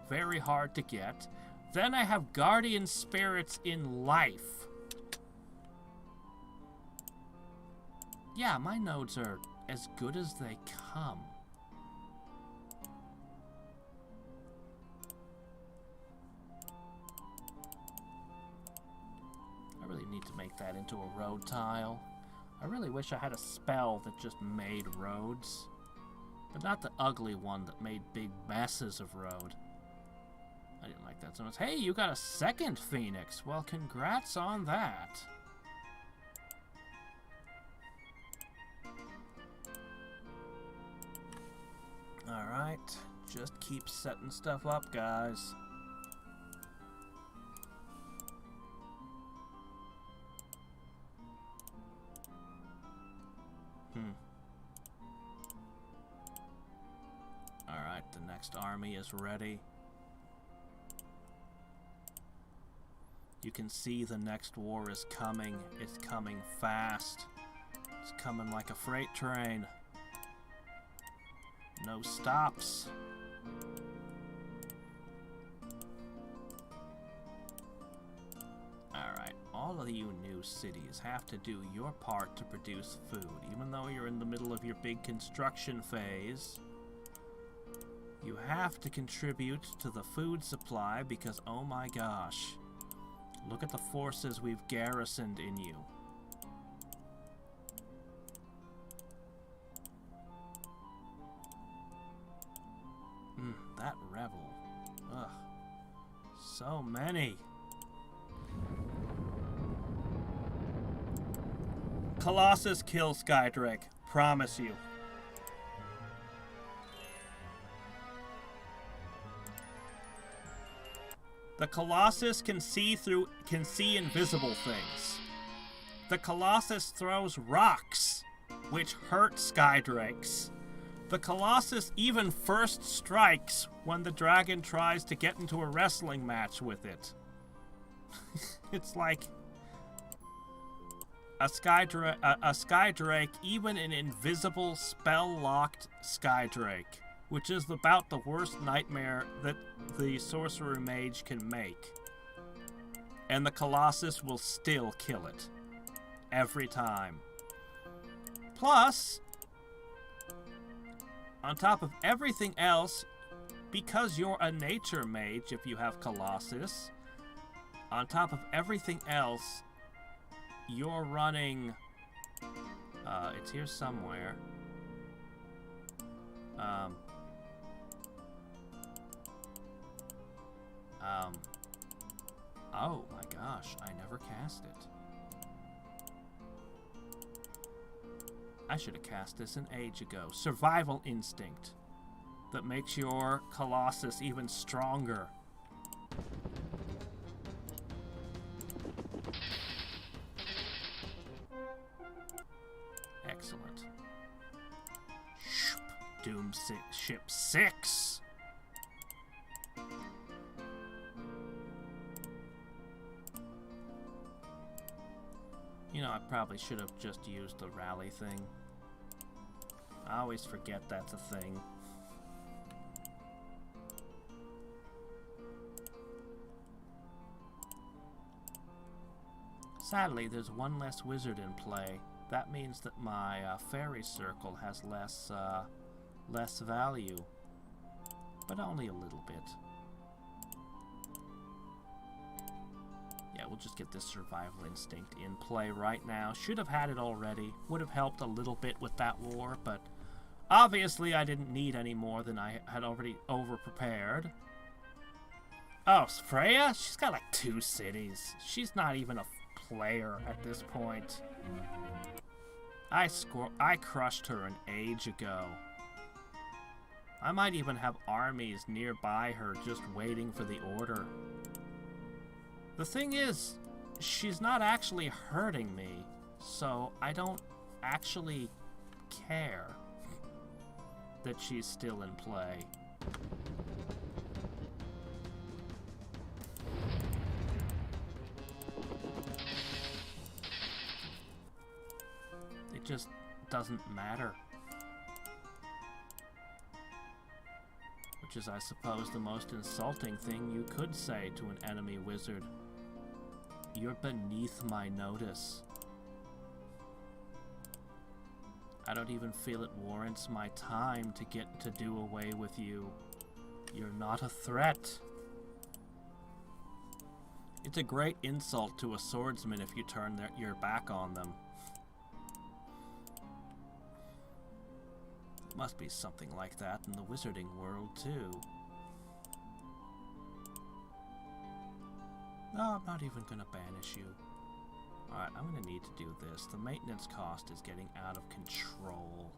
Very hard to get. Then I have Guardian Spirits in Life. Yeah, my nodes are as good as they come. I really need to make that into a road tile. I really wish I had a spell that just made roads. But not the ugly one that made big messes of road. I didn't like that so much. Hey, you got a second Phoenix. Well, congrats on that. Alright, just keep setting stuff up, guys. Alright, the next army is ready. You can see the next war is coming. It's coming fast. It's coming like a freight train. No stops. Alright, all of you new cities have to do your part to produce food. Even though you're in the middle of your big construction phase, you have to contribute to the food supply because, oh my gosh, look at the forces we've garrisoned in you. That rebel. Ugh. So many. Colossus kill Skydrake. Promise you. The Colossus can see invisible things. The Colossus throws rocks, which hurt Skydrakes. The Colossus even first strikes when the dragon tries to get into a wrestling match with it. It's like a Skydrake, even an invisible, spell-locked Skydrake, which is about the worst nightmare that the Sorcerer Mage can make. And the Colossus will still kill it. Every time. Plus, on top of everything else, because you're a nature mage if you have Colossus, on top of everything else, you're running... it's here somewhere. Oh my gosh, I never cast it. I should have cast this an age ago. Survival Instinct. That makes your Colossus even stronger. Excellent. Doom Ship 6. You know, I probably should have just used the rally thing. I always forget that's a thing. Sadly, there's one less wizard in play. That means that my fairy circle has less value. But only a little bit. Yeah, we'll just get this survival instinct in play right now. Should have had it already. Would have helped a little bit with that war, but obviously I didn't need any more than I had already over-prepared. Oh, Freya? She's got like 2 cities. She's not even a player at this point. I crushed her an age ago. I might even have armies nearby her just waiting for the order. The thing is, she's not actually hurting me, so I don't actually care that she's still in play. It just doesn't matter. Which is, I suppose, the most insulting thing you could say to an enemy wizard. You're beneath my notice. I don't even feel it warrants my time to get to do away with you. You're not a threat. It's a great insult to a swordsman if you turn your back on them. Must be something like that in the wizarding world, too. No, I'm not even gonna banish you. Alright, I'm gonna need to do this. The maintenance cost is getting out of control.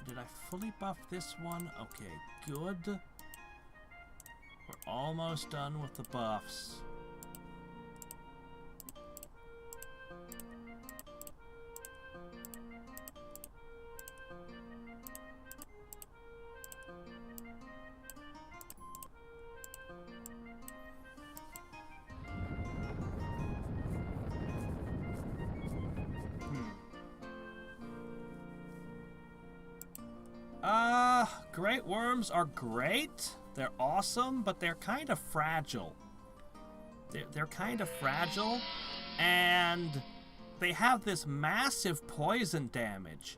Did I fully buff this one? Okay, good. We're almost done with the buffs. Great worms are great. They're awesome, but they're kind of fragile. They're kind of fragile, and they have this massive poison damage,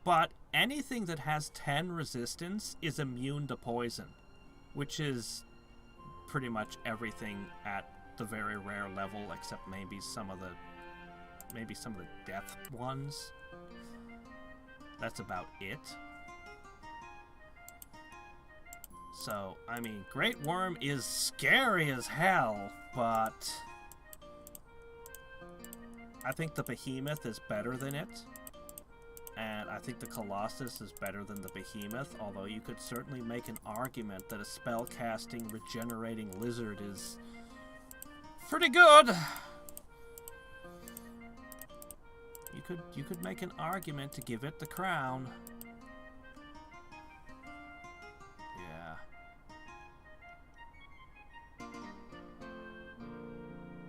but anything that has 10 resistance is immune to poison, which is pretty much everything at the very rare level, except maybe some of the death ones. That's about it. So, I mean, Great Worm is scary as hell, but I think the Behemoth is better than it. And I think the Colossus is better than the Behemoth, although you could certainly make an argument that a spell-casting, regenerating lizard is pretty good. You could make an argument to give it the crown.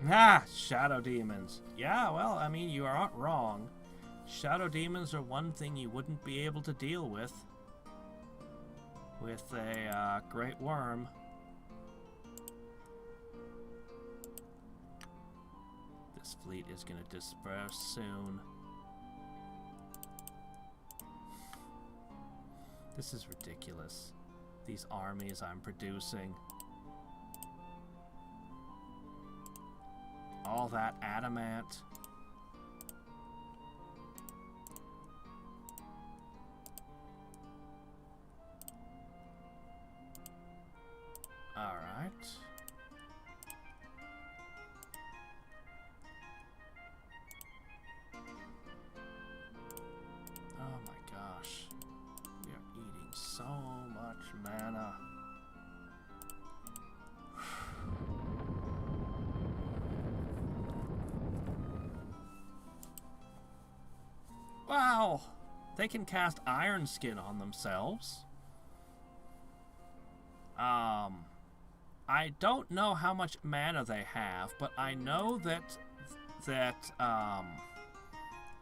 Ah, Shadow Demons. Yeah, well, I mean, you aren't wrong. Shadow Demons are one thing you wouldn't be able to deal with a Great Worm. This fleet is going to disperse soon. This is ridiculous. These armies I'm producing. All that adamant. All right. Oh my gosh. We are eating so much mana. Wow! They can cast Iron Skin on themselves. I don't know how much mana they have, but I know that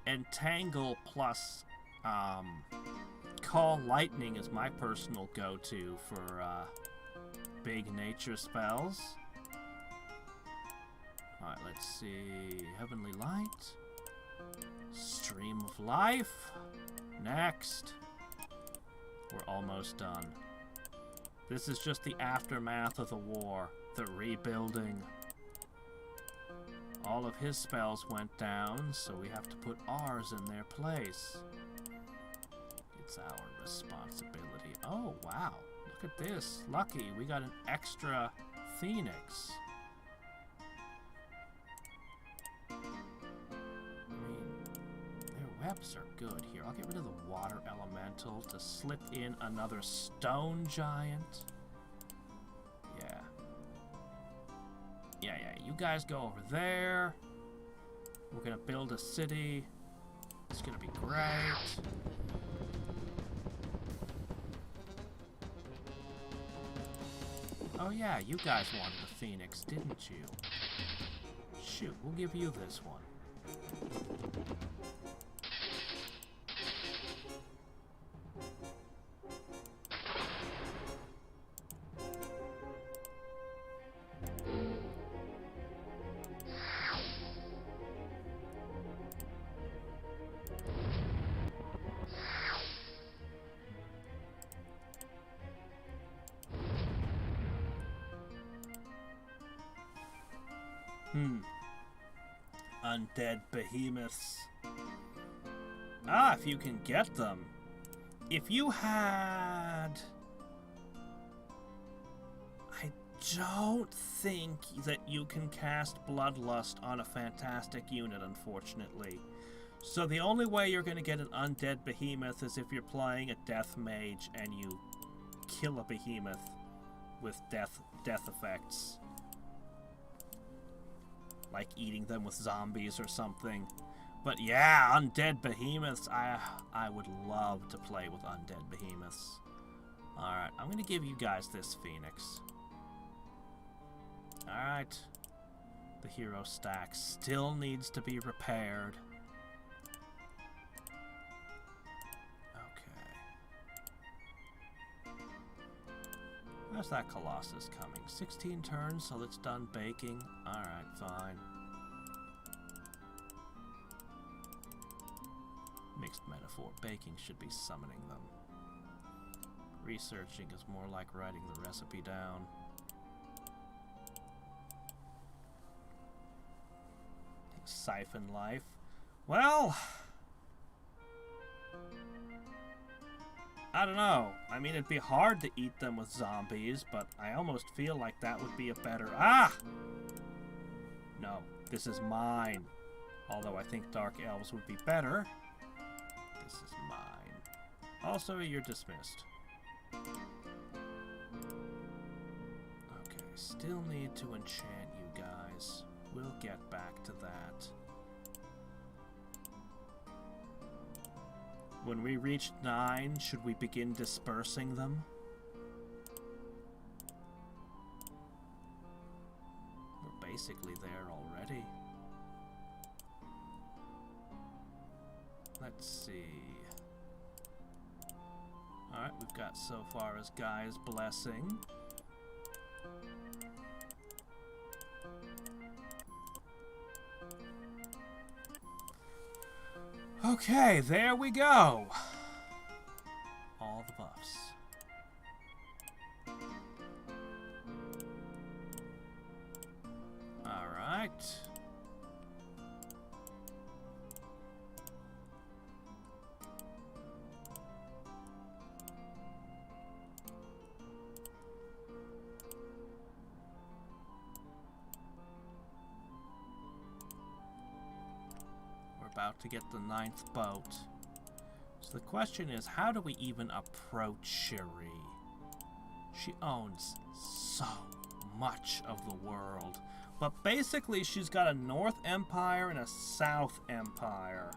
Entangle plus Call Lightning is my personal go-to for big nature spells. Alright, let's see. Heavenly Light. Stream of Life. Next. We're almost done. This is just the aftermath of the war. The rebuilding. All of his spells went down, so we have to put ours in their place. It's our responsibility. Oh, wow. Look at this. Lucky, we got an extra Phoenix. Webs are good here. I'll get rid of the water elemental to slip in another stone giant. Yeah. Yeah. You guys go over there. We're gonna build a city. It's gonna be great. Oh yeah, you guys wanted a phoenix, didn't you? Shoot, we'll give you this one. Undead behemoths. Ah, if you can get them. If you had... I don't think that you can cast Bloodlust on a fantastic unit, unfortunately. So the only way you're going to get an undead behemoth is if you're playing a death mage and you kill a behemoth with death effects. Like eating them with zombies or something. But yeah, undead behemoths. I would love to play with undead behemoths. Alright, I'm going to give you guys this phoenix. Alright. The hero stack still needs to be repaired. Okay. How's that Colossus coming? 16 turns, so it's done baking. Alright, fine. Mixed metaphor. Baking should be summoning them. Researching is more like writing the recipe down. Siphon life. Well, I don't know. I mean, it'd be hard to eat them with zombies, but I almost feel like that would be a better... Ah! No, this is mine. Although I think Dark Elves would be better. This is mine. Also, you're dismissed. Okay, still need to enchant you guys. We'll get back to that. When we reach 9, should we begin dispersing them? We're basically there already. Let's see. Alright, we've got so far as Guy's Blessing. Okay, there we go. All the buffs. All right. About to get the 9th boat. So the question is, how do we even approach Cherie? She owns so much of the world. But basically she's got a North Empire and a South Empire.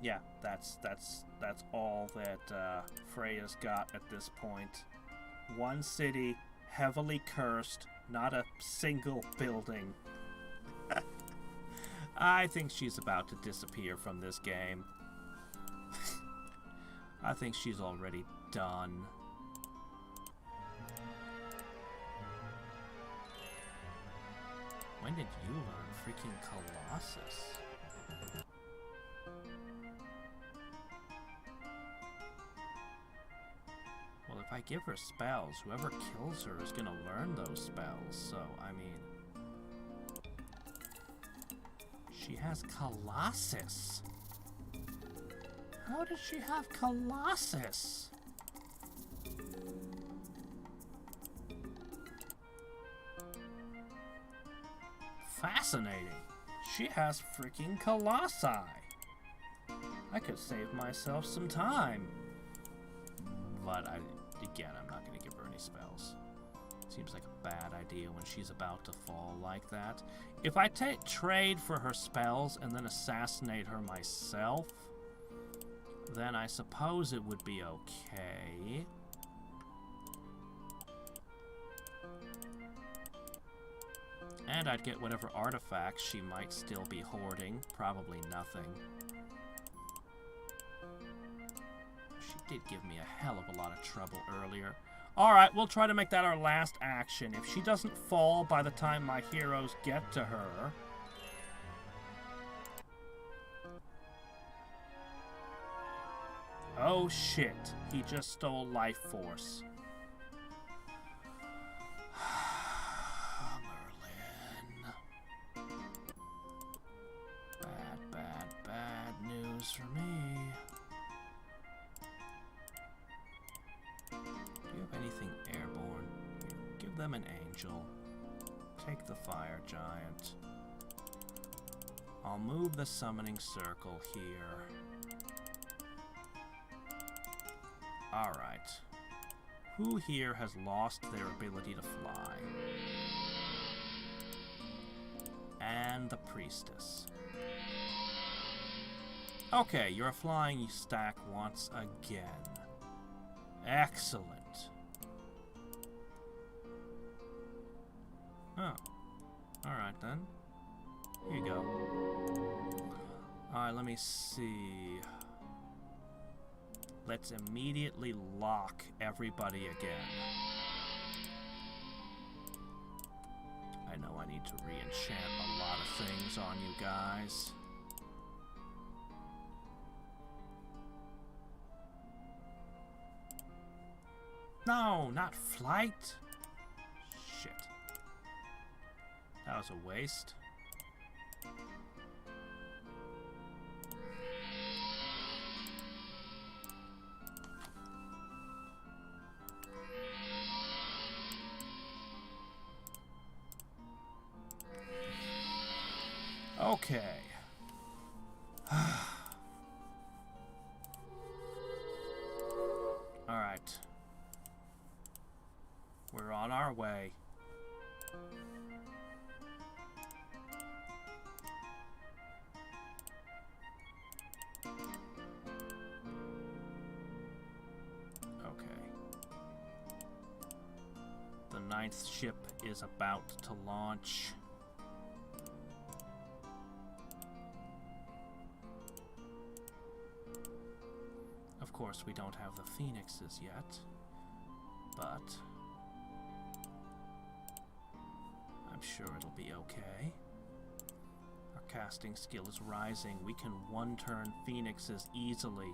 Yeah, that's all that Freya's got at this point. One city, heavily cursed, not a single building. I think she's about to disappear from this game. I think she's already done. When did you learn freaking Colossus? Well, if I give her spells, whoever kills her is gonna learn those spells, so, I mean... She has Colossus. How does she have Colossus? Fascinating. She has freaking Colossi. I could save myself some time. But again, I'm not going to give her any spells. Seems like a bad idea when she's about to fall like that. If I trade for her spells and then assassinate her myself, then I suppose it would be okay. And I'd get whatever artifacts she might still be hoarding. Probably nothing. She did give me a hell of a lot of trouble earlier. Alright, we'll try to make that our last action. If she doesn't fall by the time my heroes get to her... Oh shit, he just stole life force. Merlin. Bad news for me. Do you have anything airborne? Here, give them an angel. Take the fire giant. I'll move the summoning circle here. Alright. Who here has lost their ability to fly? And the priestess. Okay, your flying stack once again. Excellent. Oh. Alright then. Here you go. Alright, let me see. Let's immediately lock everybody again. I know I need to re-enchant a lot of things on you guys. No, not flight. Shit. That was a waste. Okay. All right. We're on our way. Okay. The 9th ship is about to launch. Of course, we don't have the Phoenixes yet, but I'm sure it'll be okay. Our casting skill is rising. We can one-turn Phoenixes easily.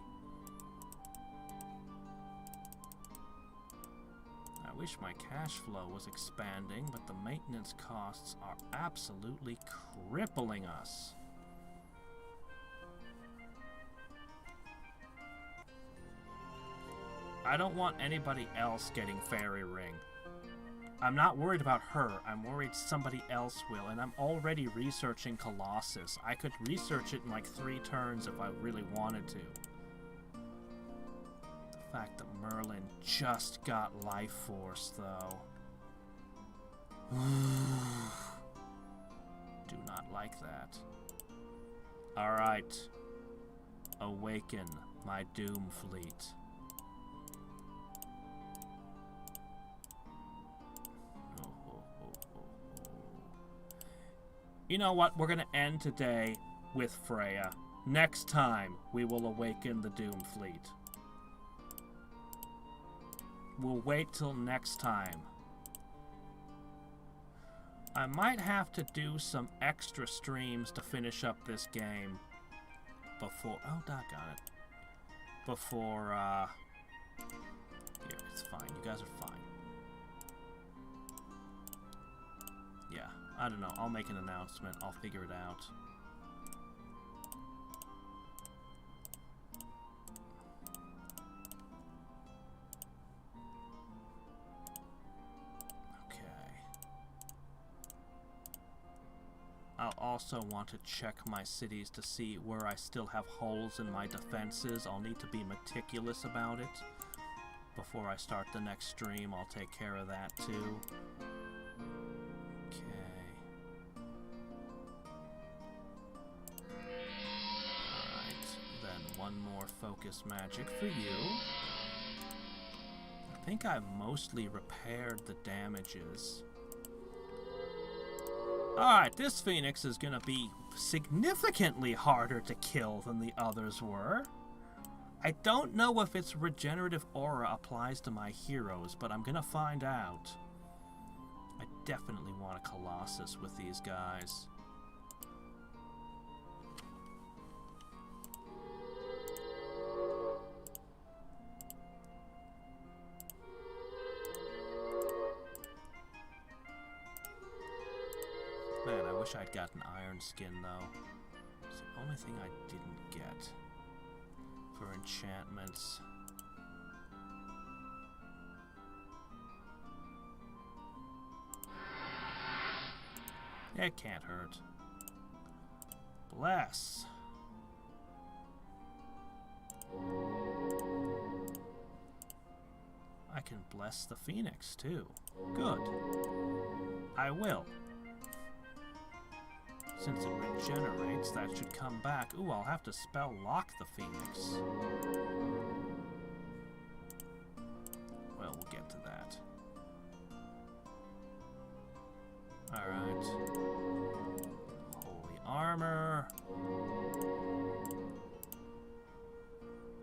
I wish my cash flow was expanding, but the maintenance costs are absolutely crippling us. I don't want anybody else getting Fairy Ring. I'm not worried about her. I'm worried somebody else will, and I'm already researching Colossus. I could research it in like 3 turns if I really wanted to. The fact that Merlin just got Life Force, though. Do not like that. Alright. Awaken my Doom Fleet. You know what? We're going to end today with Freya. Next time, we will awaken the Doom Fleet. We'll wait till next time. I might have to do some extra streams to finish up this game before... Oh, doggone it. Before, Here, it's fine. You guys are fine. Yeah, I don't know. I'll make an announcement. I'll figure it out. I'll also want to check my cities to see where I still have holes in my defenses. I'll need to be meticulous about it. Before I start the next stream, I'll take care of that too. Okay. Alright, then one more focus magic for you. I think I've mostly repaired the damages. Alright, this Phoenix is gonna be significantly harder to kill than the others were. I don't know if its regenerative aura applies to my heroes, but I'm gonna find out. I definitely want a Colossus with these guys. Man, I wish I'd gotten Iron Skin, though. It's the only thing I didn't get for enchantments. It can't hurt. Bless. I can bless the Phoenix, too. Good. I will. Since it regenerates, that should come back. Ooh, I'll have to spell lock the Phoenix. Well, we'll get to that. Alright. Holy armor.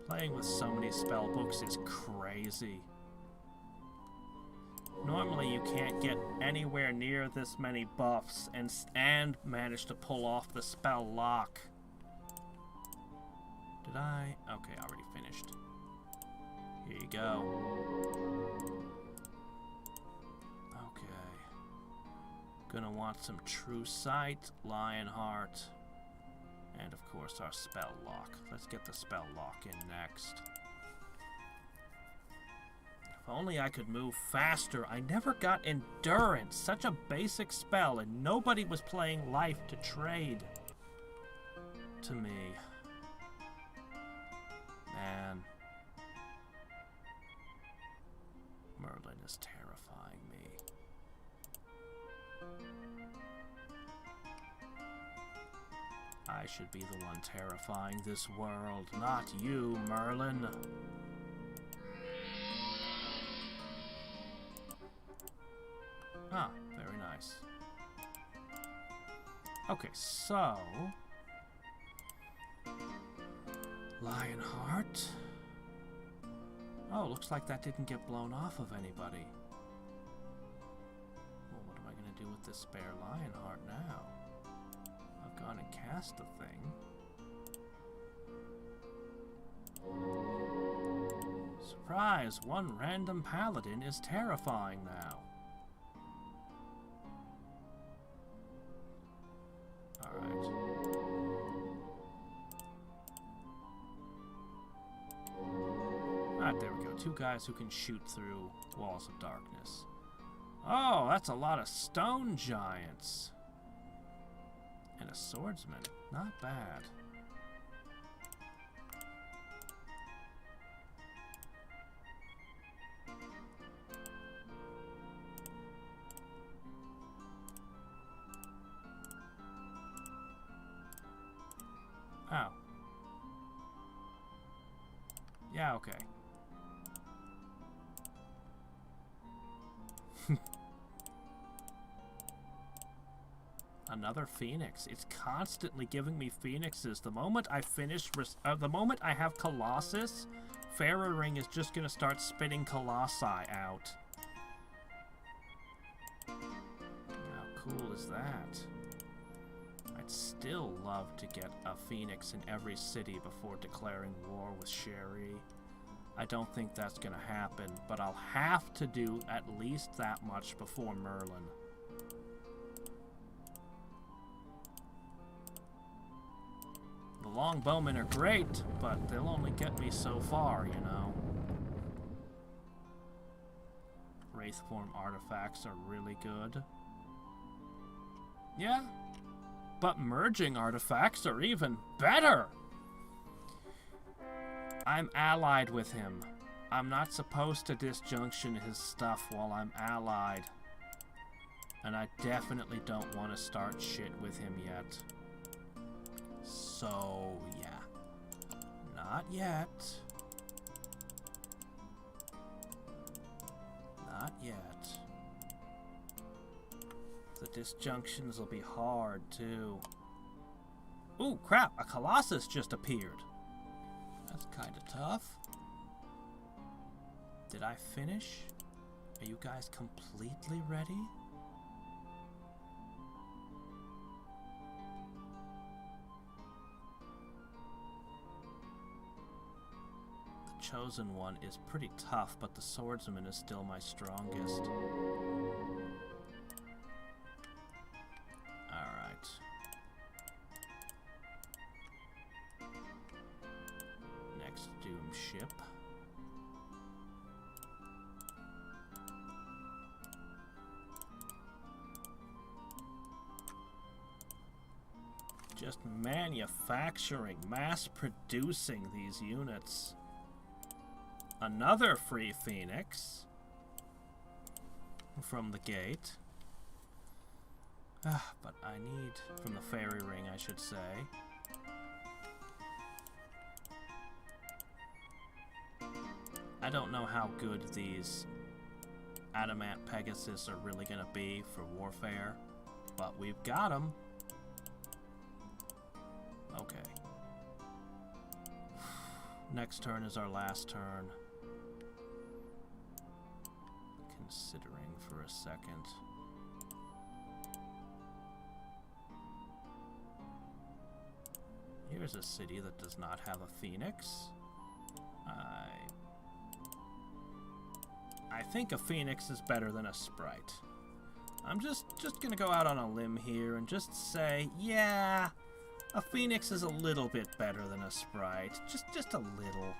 Playing with so many spell books is crazy. Normally you can't get anywhere near this many buffs and manage to pull off the spell lock. Did I? Okay, already finished. Here you go. Okay. Gonna want some True Sight, Lionheart, and of course our spell lock. Let's get the spell lock in next. If only I could move faster. I never got Endurance. Such a basic spell, and nobody was playing Life to trade to me. Man. Merlin is terrifying me. I should be the one terrifying this world, not you, Merlin. Ah, very nice. Okay, so... Lionheart. Oh, looks like that didn't get blown off of anybody. Well, what am I going to do with this spare Lionheart now? I've gone and cast the thing. Surprise! One random paladin is terrifying now. Alright. Alright, there we go. Two guys who can shoot through walls of darkness. Oh, that's a lot of stone giants. And a swordsman. Not bad. Oh. Yeah, okay. Another phoenix. It's constantly giving me phoenixes. The moment I finish, the moment I have Colossus, Fairy Ring is just gonna start spitting Colossi out. How cool is that? I'd still love to get a phoenix in every city before declaring war with Sherry. I don't think that's gonna happen, but I'll have to do at least that much before Merlin. The longbowmen are great, but they'll only get me so far, you know. Wraithform artifacts are really good. Yeah, but merging artifacts are even better! I'm allied with him. I'm not supposed to disjunction his stuff while I'm allied. And I definitely don't want to start shit with him yet. So, yeah. Not yet. Not yet. The disjunctions will be hard, too. Ooh, crap! A Colossus just appeared. That's kind of tough. Did I finish? Are you guys completely ready? The Chosen One is pretty tough, but the Swordsman is still my strongest. Alright. Next Doom Ship. Just manufacturing, mass producing these units. Another free Phoenix from the gate. But I need, from the Fairy Ring, I should say. I don't know how good these Adamant Pegasus are really going to be for warfare, but we've got them. Okay. Next turn is our last turn. Considering for a second. Here's a city that does not have a phoenix. I think a phoenix is better than a sprite. I'm just gonna go out on a limb here and just say, yeah, a phoenix is a little bit better than a sprite. Just a little.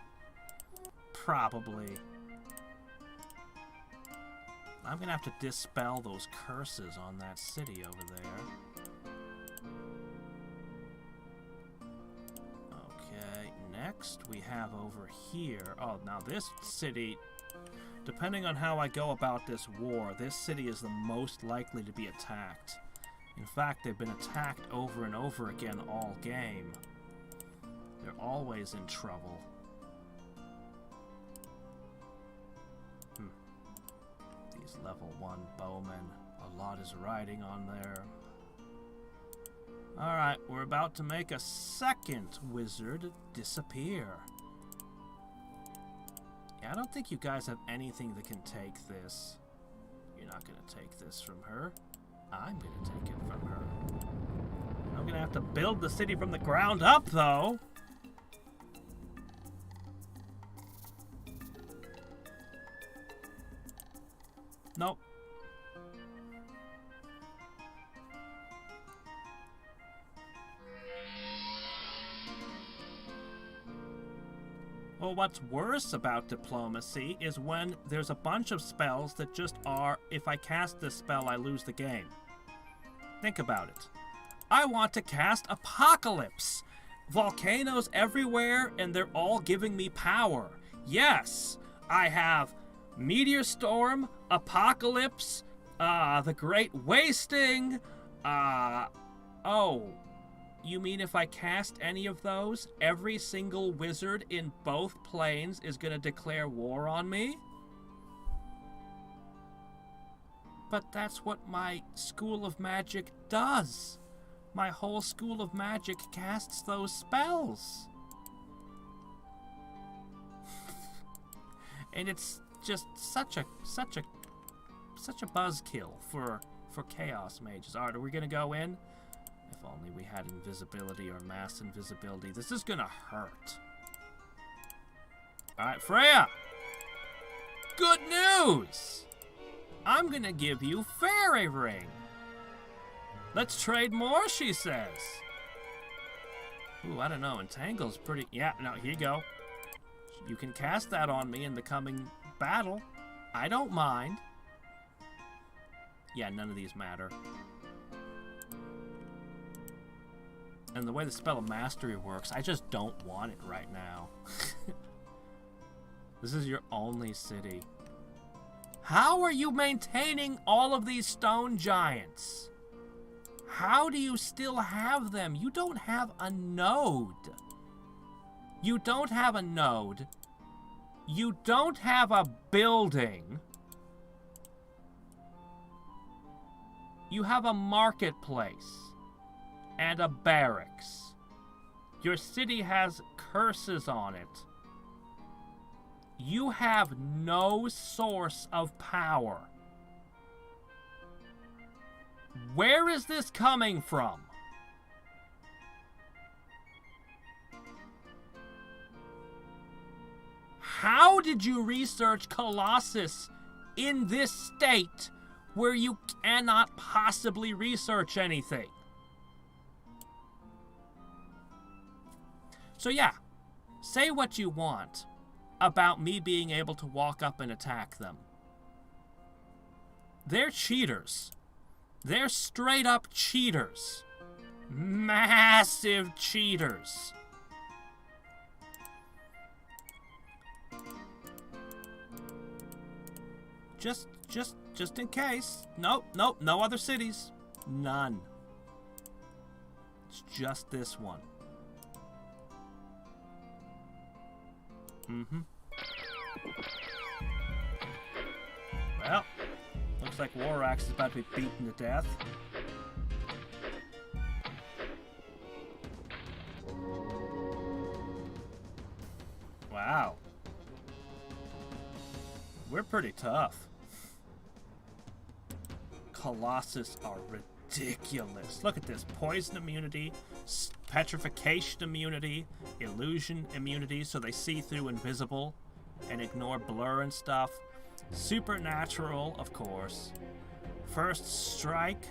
Probably. I'm gonna have to dispel those curses on that city over there. Okay, next we have over here. Oh, now this city, depending on how I go about this war, this city is the most likely to be attacked. In fact, they've been attacked over and over again all game. They're always in trouble. These level 1 bowmen. A lot is riding on there. Alright, we're about to make a second wizard disappear. Yeah, I don't think you guys have anything that can take this. You're not going to take this from her. I'm going to take it from her. I'm going to have to build the city from the ground up, though. Nope. Well, what's worse about diplomacy is when there's a bunch of spells that just are, if I cast this spell, I lose the game. Think about it. I want to cast Apocalypse. Volcanoes everywhere, and they're all giving me power. Yes, I have Meteor Storm, Apocalypse, the Great Wasting, oh, you mean if I cast any of those, every single wizard in both planes is going to declare war on me? But that's what my School of Magic does. My whole School of Magic casts those spells. And it's just such a buzzkill for chaos mages. Alright, are we gonna go in? If only we had invisibility or mass invisibility. This is gonna hurt. Alright, Freya! Good news! I'm gonna give you Fairy Ring. Let's trade more, she says. Ooh, I don't know. Entangle's pretty... Yeah, no, here you go. You can cast that on me in the coming battle. I don't mind. Yeah, none of these matter. And the way the Spell of Mastery works, I just don't want it right now. This is your only city. How are you maintaining all of these stone giants? How do you still have them? You don't have a node. You don't have a node. You don't have a building. You have a marketplace and a barracks. Your city has curses on it. You have no source of power. Where is this coming from? How did you research Colossus in this state where you cannot possibly research anything? So yeah, say what you want about me being able to walk up and attack them. They're cheaters. They're straight up cheaters. Massive cheaters. Just in case. Nope, no other cities. None. It's just this one. Well, looks like Warax is about to be beaten to death. Wow. We're pretty tough. Colossus are ridiculous. Look at this. Poison immunity, petrification immunity, illusion immunity, so they see through invisible and ignore blur and stuff. Supernatural, of course. First strike.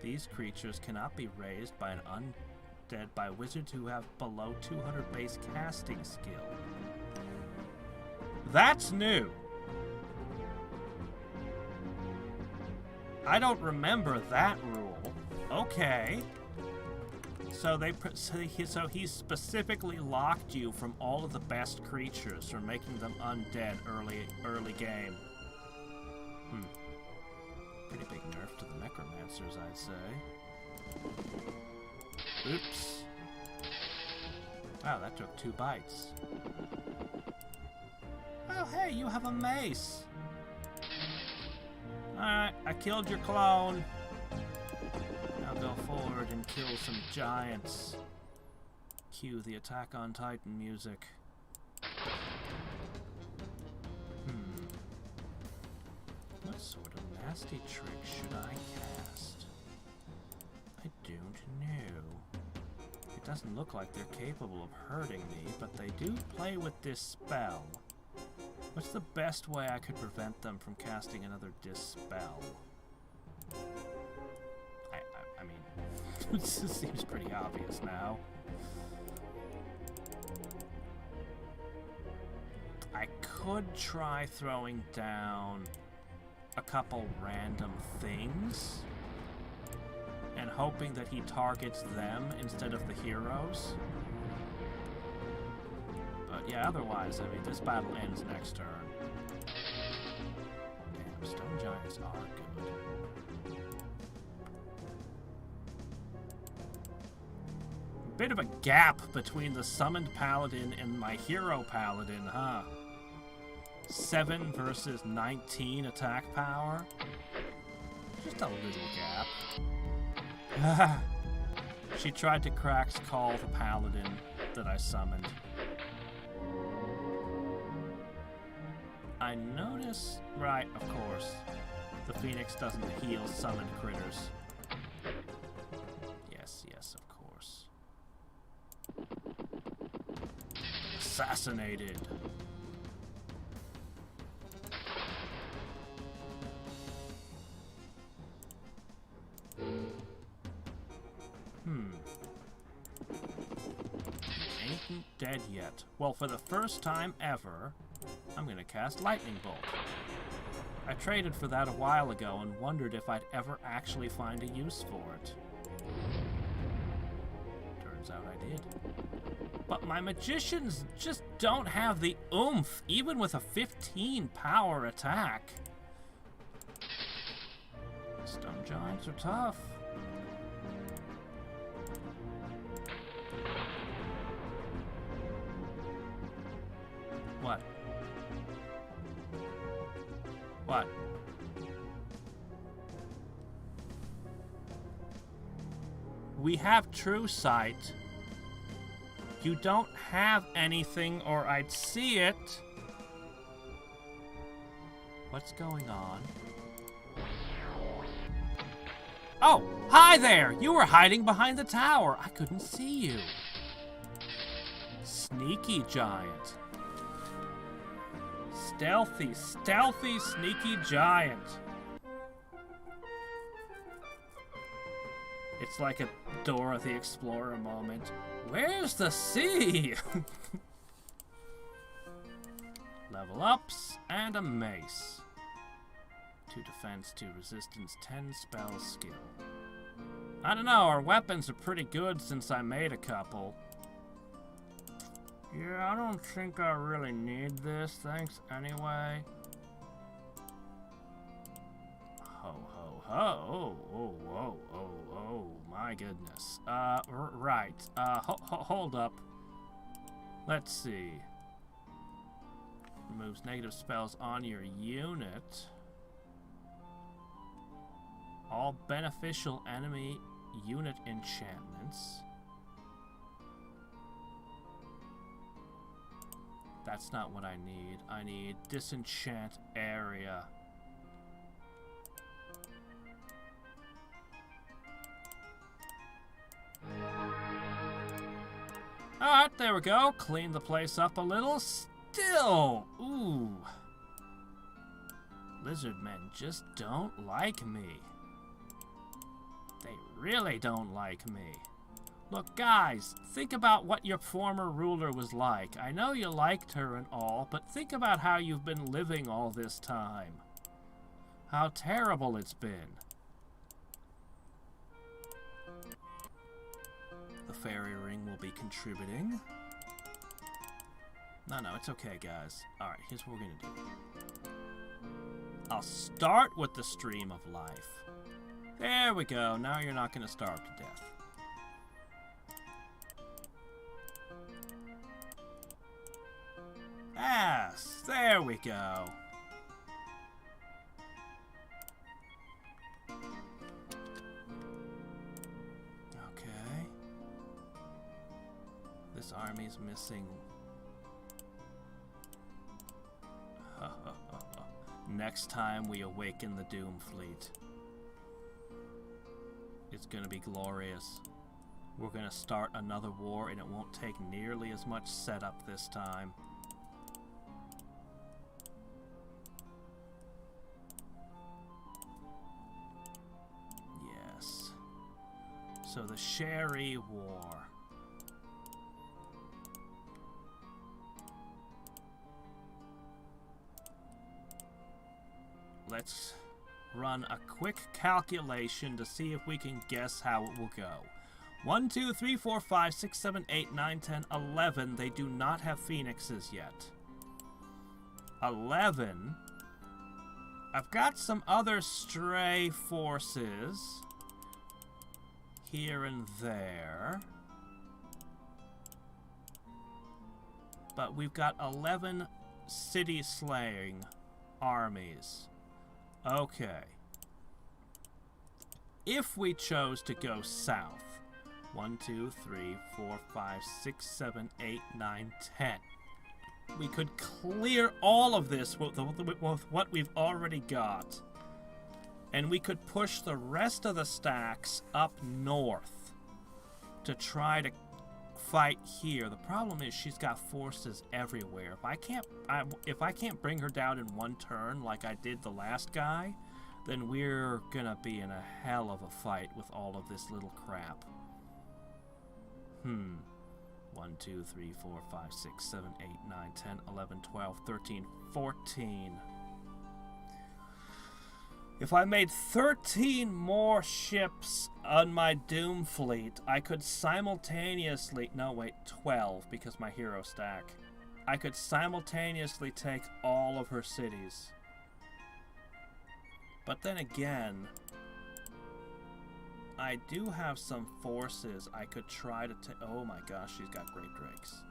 These creatures cannot be raised by an undead by wizards who have below 200 base casting skill. That's new. I don't remember that rule. Okay. So he specifically locked you from all of the best creatures from making them undead early game. Pretty big nerf to the necromancers, I'd say. Oops. Wow, that took 2 bites. Oh, hey, you have a mace. Alright, I killed your clone. Now go forward and kill some giants. Cue the Attack on Titan music. What sort of nasty trick should I cast? I don't know. It doesn't look like they're capable of hurting me, but they do play with this spell. What's the best way I could prevent them from casting another dispel? I mean, this seems pretty obvious now. I could try throwing down a couple random things and hoping that he targets them instead of the heroes. But yeah, otherwise, I mean, this battle ends next turn. Damn, stone giants are good. Bit of a gap between the summoned paladin and my hero paladin, huh? 7 versus 19 attack power. Just a little gap. She tried to crack call the paladin that I summoned. I notice, right, of course, the Phoenix doesn't heal summoned critters. Yes, of course. Assassinated. Ain't dead yet. Well, for the first time ever, I'm gonna cast Lightning Bolt. I traded for that a while ago and wondered if I'd ever actually find a use for it. Turns out I did. But my magicians just don't have the oomph, even with a 15 power attack. Stone giants are tough. What? What? We have true sight. You don't have anything or I'd see it. What's going on? Oh, hi there! You were hiding behind the tower. I couldn't see you. Sneaky giant. Stealthy, sneaky giant. It's like a Dora the Explorer moment. Where's the sea? Level ups and a mace. 2 defense, 2 resistance, 10 spell skill. I don't know, our weapons are pretty good since I made a couple. Yeah, I don't think I really need this, thanks anyway. Ho, ho, ho. Oh, my goodness. Right. Hold up. Let's see. Removes negative spells on your unit. All beneficial enemy unit enchantments. That's not what I need. I need disenchant area. Alright, there we go. Clean the place up a little. Still, ooh. Lizard men just don't like me. They really don't like me. Look, guys, think about what your former ruler was like. I know you liked her and all, but think about how you've been living all this time. How terrible it's been. The fairy ring will be contributing. No, it's okay, guys. Alright, here's what we're gonna do. I'll start with the stream of life. There we go. Now you're not gonna starve to death. Yes, there we go. Okay. This army's missing. Next time we awaken the Doom Fleet, it's gonna be glorious. We're gonna start another war and it won't take nearly as much setup this time. Yes. So the Sherry War. Let's run a quick calculation to see if we can guess how it will go. 1, 2, 3, 4, 5, 6, 7, 8, 9, 10, 11. They do not have phoenixes yet. 11. I've got some other stray forces here and there. But we've got 11 city-slaying armies. Okay. If we chose to go south, 1, 2, 3, 4, 5, 6, 7, 8, 9, 10. We could clear all of this with what we've already got. And we could push the rest of the stacks up north to try to fight here. The problem is she's got forces everywhere. If I can't bring her down in one turn like I did the last guy, then we're gonna be in a hell of a fight with all of this little crap. 1, 2, 3, 4, 5, 6, 7, 8, 9, 10, 11, 12, 13, 14. If I made 13 more ships on my Doom Fleet, I could simultaneously... No, wait, 12, because my hero stack. I could simultaneously take all of her cities. But then again, I do have some forces I could try to take... Oh my gosh, she's got Great Drakes.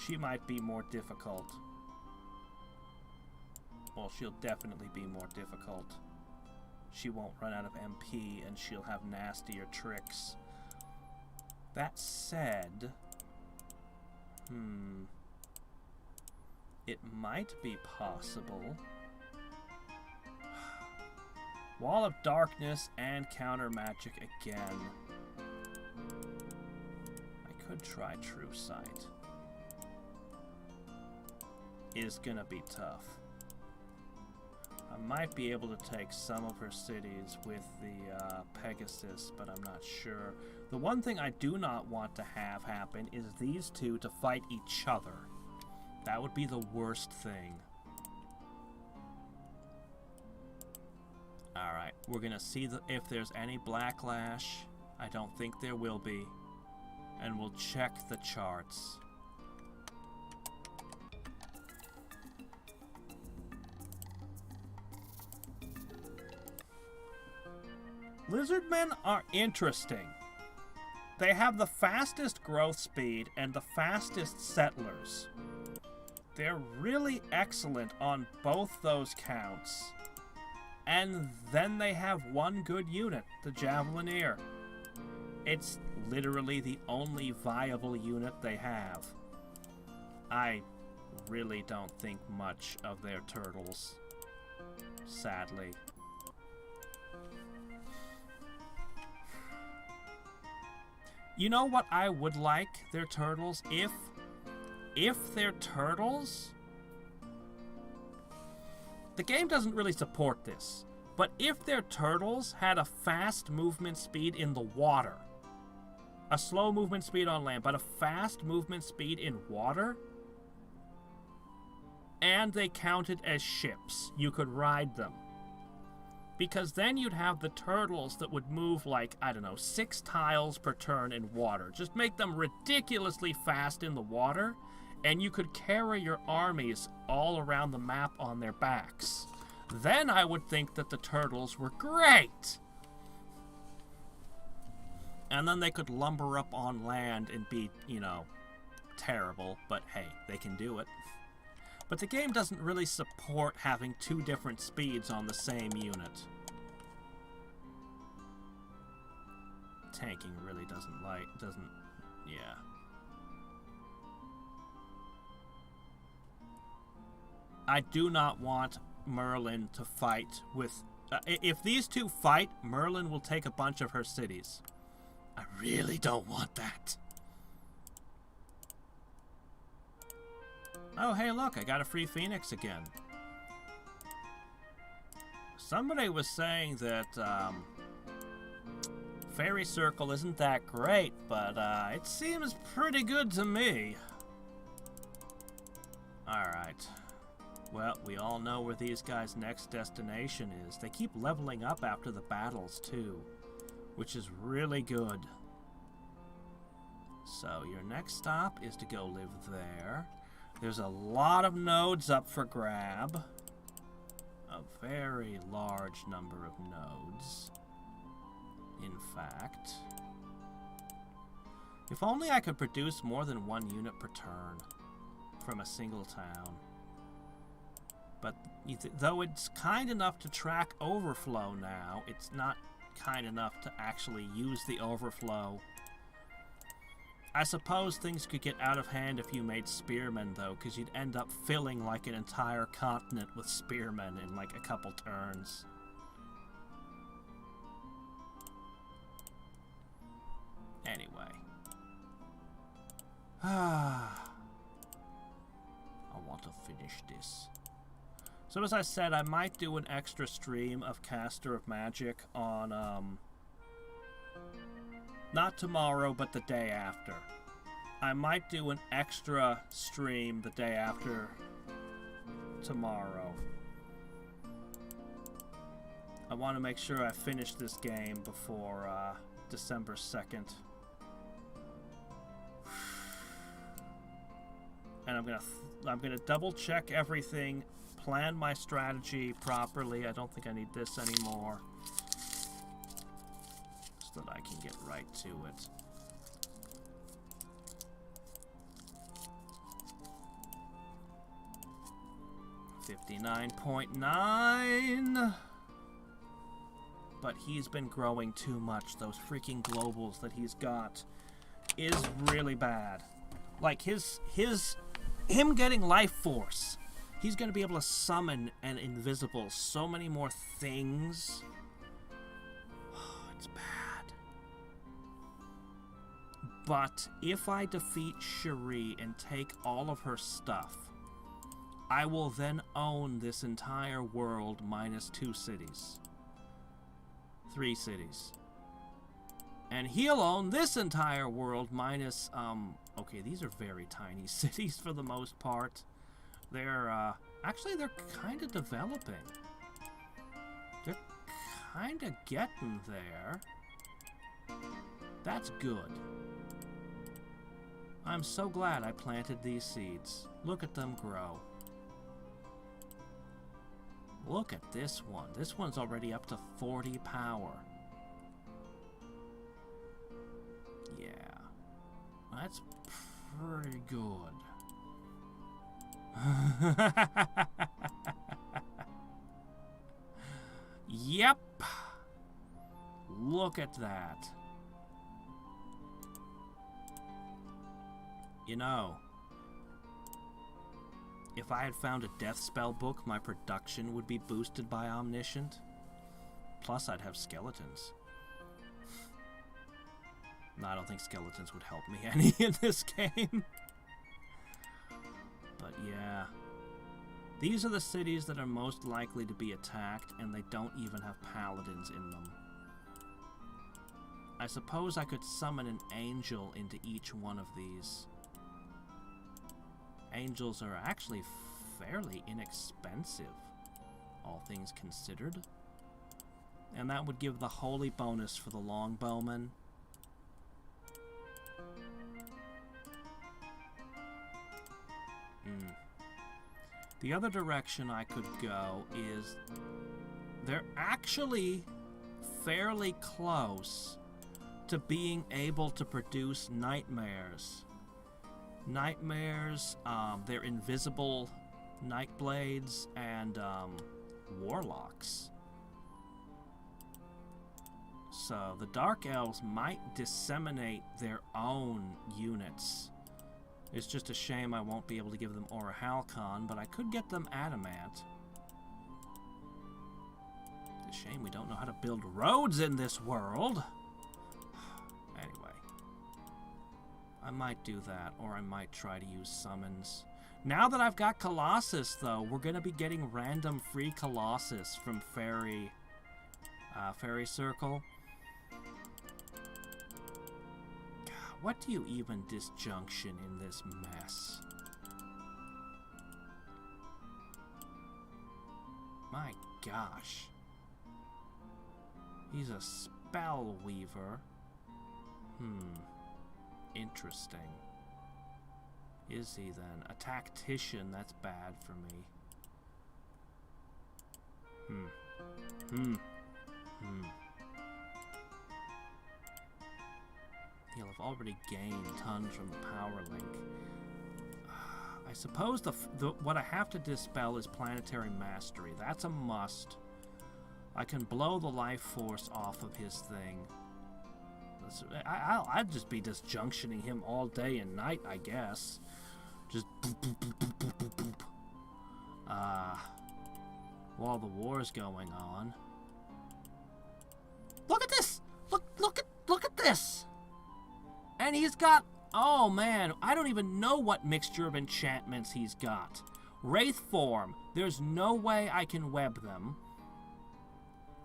She might be more difficult. Well, she'll definitely be more difficult. She won't run out of MP, and she'll have nastier tricks. That said... It might be possible. Wall of Darkness and Counter Magic again. I could try True Sight. Is gonna be tough. I might be able to take some of her cities with the Pegasus, but I'm not sure. The one thing I do not want to have happen is these two to fight each other. That would be the worst thing. Alright, we're gonna see if there's any backlash. I don't think there will be. And we'll check the charts. Lizardmen are interesting. They have the fastest growth speed and the fastest settlers. They're really excellent on both those counts. And then they have one good unit, the Javelineer. It's literally the only viable unit they have. I really don't think much of their turtles, sadly. You know what I would like their turtles? If their turtles... The game doesn't really support this, but if their turtles had a fast movement speed in the water, a slow movement speed on land, but a fast movement speed in water, and they counted as ships, you could ride them. Because then you'd have the turtles that would move like, I don't know, 6 tiles per turn in water. Just make them ridiculously fast in the water, and you could carry your armies all around the map on their backs. Then I would think that the turtles were great! And then they could lumber up on land and be, you know, terrible, but hey, they can do it. But the game doesn't really support having 2 different speeds on the same unit. Tanking really doesn't, yeah. I do not want Merlin to fight with... if these 2 fight, Merlin will take a bunch of her cities. I really don't want that. Oh, hey, look, I got a free Phoenix again. Somebody was saying that, Fairy Circle isn't that great, but, it seems pretty good to me. Alright. Well, we all know where these guys' next destination is. They keep leveling up after the battles, too, which is really good. So, your next stop is to go live there. There's a lot of nodes up for grab. A very large number of nodes, in fact. If only I could produce more than 1 unit per turn from a single town. But though it's kind enough to track overflow now, it's not kind enough to actually use the overflow. I suppose things could get out of hand if you made spearmen, though, because you'd end up filling like an entire continent with spearmen in like a couple turns. Anyway. I want to finish this. So as I said, I might do an extra stream of Caster of Magic on, not tomorrow, but the day after. I might do an extra stream the day after tomorrow. I want to make sure I finish this game before December 2nd. And I'm gonna double check everything, plan my strategy properly. I don't think I need this anymore, so that I can get right to it. $59.9. But he's been growing too much. Those freaking globals that he's got is really bad. Like him getting life force, he's gonna be able to summon an invisible so many more things. Oh, it's bad. But if I defeat Cherie and take all of her stuff, I will then own this entire world minus 2 cities. 3 cities. And he'll own this entire world minus, okay, these are very tiny cities for the most part. They're, actually they're kind of developing. They're kind of getting there. That's good. I'm so glad I planted these seeds. Look at them grow. Look at this one. This one's already up to 40 power. Yeah. That's pretty good. Yep. Look at that. You know, if I had found a death spell book, my production would be boosted by Omniscient. Plus, I'd have skeletons. No, I don't think skeletons would help me any in this game. But yeah. These are the cities that are most likely to be attacked, and they don't even have paladins in them. I suppose I could summon an angel into each one of these. Angels are actually fairly inexpensive, all things considered. And that would give the holy bonus for the longbowman. The other direction I could go is they're actually fairly close to being able to produce nightmares. Nightmares, they're invisible nightblades, and warlocks. So the Dark Elves might disseminate their own units. It's just a shame I won't be able to give them Aura Halcon, but I could get them Adamant. It's a shame we don't know how to build roads in this world. Anyway. I might do that, or I might try to use summons. Now that I've got Colossus, though, we're going to be getting random free Colossus from Fairy Circle. What do you even disjunction in this mess? My gosh. He's a spell weaver. Interesting. Is he then? A tactician, that's bad for me. He'll have already gained tons from the power link. I suppose what I have to dispel is planetary mastery. That's a must. I can blow the life force off of his thing. I'd just be disjunctioning him all day and night, I guess. Just boop, boop, boop, boop, boop, boop, boop. While the war's going on. Look at this! Look at this! And he's got, oh man, I don't even know what mixture of enchantments he's got. Wraith form, there's no way I can web them.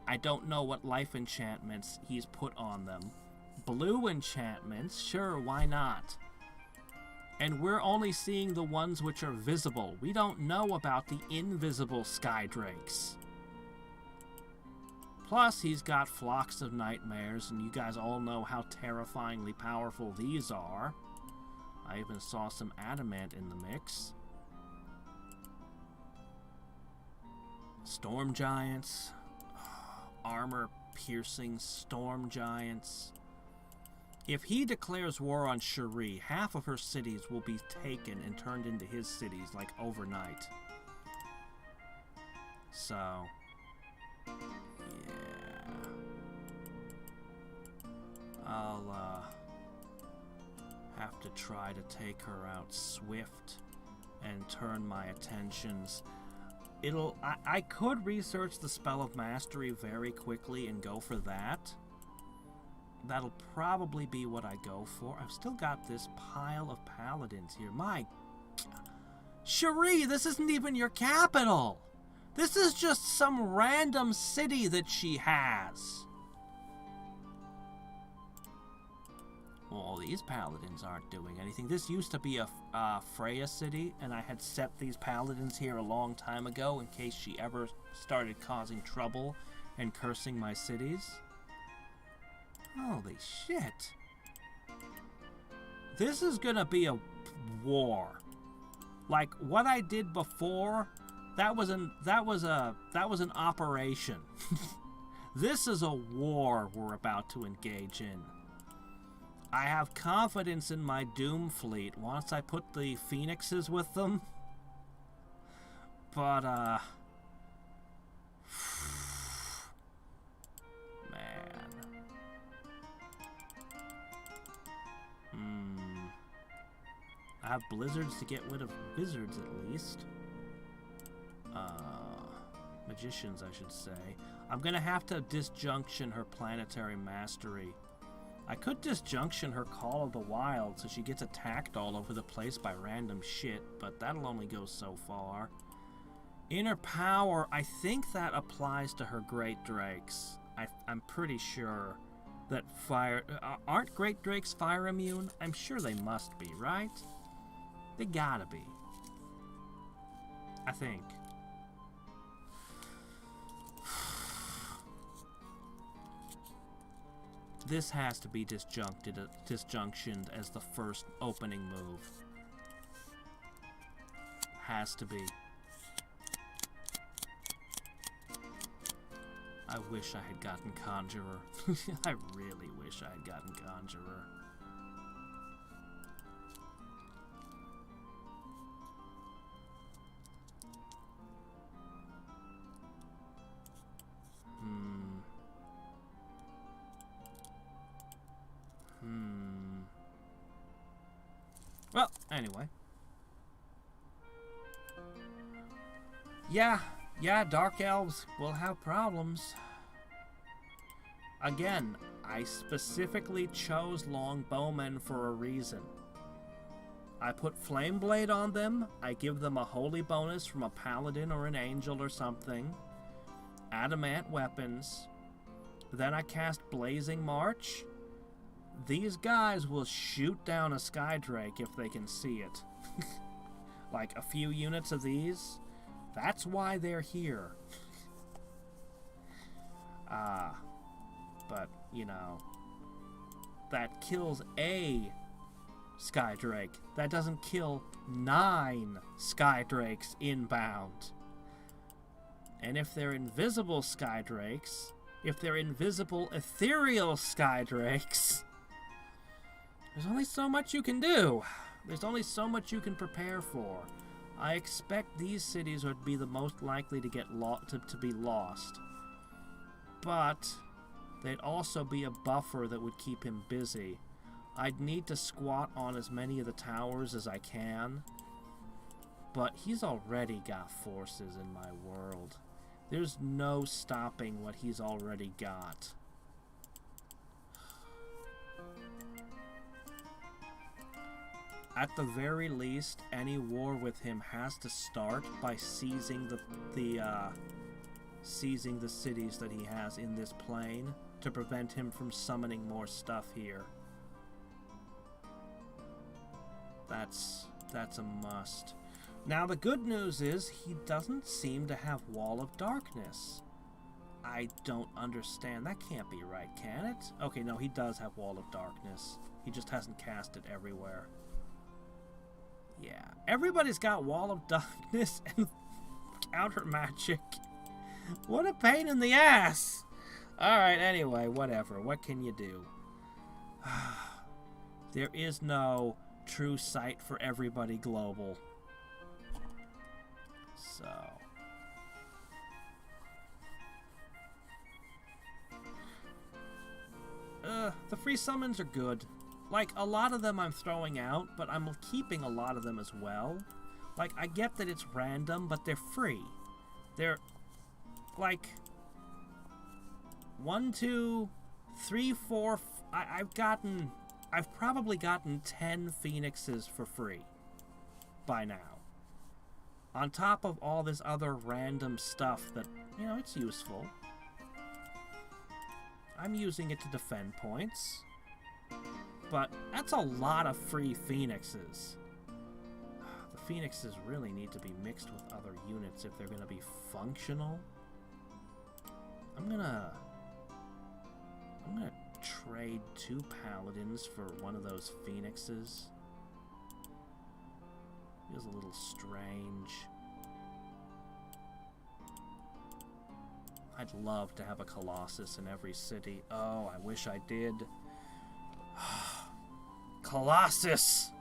I don't know what life enchantments he's put on them. Blue enchantments, sure, why not? And we're only seeing the ones which are visible. We don't know about the invisible Skydrakes. Plus, he's got flocks of nightmares, and you guys all know how terrifyingly powerful these are. I even saw some adamant in the mix. Storm giants. Armor-piercing storm giants. If he declares war on Cherie, half of her cities will be taken and turned into his cities, like, overnight. So... I'll have to try to take her out swift and turn my attentions. I could research the Spell of Mastery very quickly and go for that. That'll probably be what I go for. I've still got this pile of paladins here. My God. Cherie, this isn't even your capital! This is just some random city that she has. Well, these paladins aren't doing anything. This used to be a Freya city, and I had set these paladins here a long time ago in case she ever started causing trouble and cursing my cities. Holy shit. This is gonna be a war. Like what I did before, that was an operation. This is a war we're about to engage in. I have confidence in my Doom fleet once I put the Phoenixes with them. But, man. I have blizzards to get rid of wizards, at least. magicians, I should say. I'm gonna have to disjunction her planetary mastery. I could disjunction her Call of the Wild so she gets attacked all over the place by random shit, but that'll only go so far. Inner Power, I think that applies to her Great Drakes. I'm pretty sure that fire... aren't Great Drakes fire immune? I'm sure they must be, right? They gotta be. I think. This has to be disjunctioned as the first opening move. Has to be. I wish I had gotten Conjurer. I really wish I had gotten Conjurer. Well, anyway. Yeah, Dark Elves will have problems. Again, I specifically chose Longbowmen for a reason. I put Flameblade on them, I give them a holy bonus from a paladin or an angel or something, adamant weapons, then I cast Blazing March. These guys will shoot down a Skydrake if they can see it. Like a few units of these. That's why they're here. But, you know, that kills a Skydrake. That doesn't kill 9 Skydrakes inbound. And if they're invisible Skydrakes, if they're invisible ethereal Skydrakes, there's only so much you can do. There's only so much you can prepare for. I expect these cities would be the most likely to get to be lost. But they'd also be a buffer that would keep him busy. I'd need to squat on as many of the towers as I can. But he's already got forces in my world. There's no stopping what he's already got. At the very least, any war with him has to start by seizing seizing the cities that he has in this plane to prevent him from summoning more stuff here. That's a must. Now the good news is he doesn't seem to have Wall of Darkness. I don't understand. That can't be right, can it? Okay, no, he does have Wall of Darkness. He just hasn't cast it everywhere. Yeah, everybody's got Wall of Darkness and counter magic. What a pain in the ass! Alright, anyway, whatever. What can you do? There is no true sight for everybody global. So... the free summons are good. Like, a lot of them I'm throwing out, but I'm keeping a lot of them as well. Like, I get that it's random, but they're free. They're, like, 1, 2, 3, 4... I've probably gotten 10 Phoenixes for free by now. On top of all this other random stuff that, you know, it's useful. I'm using it to defend points. But that's a lot of free Phoenixes. The Phoenixes really need to be mixed with other units if they're going to be functional. I'm gonna trade 2 Paladins for one of those Phoenixes. Feels a little strange. I'd love to have a Colossus in every city. Oh, I wish I did. Colossus!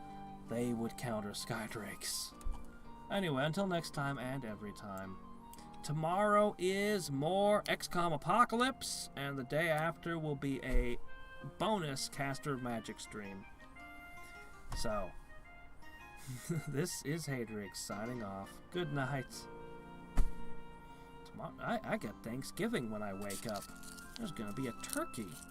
They would counter Skydrakes. Anyway, until next time and every time. Tomorrow is more XCOM Apocalypse, and the day after will be a bonus Caster of Magic stream. So, this is Hadriex signing off. Good night. I get Thanksgiving when I wake up. There's gonna be a turkey.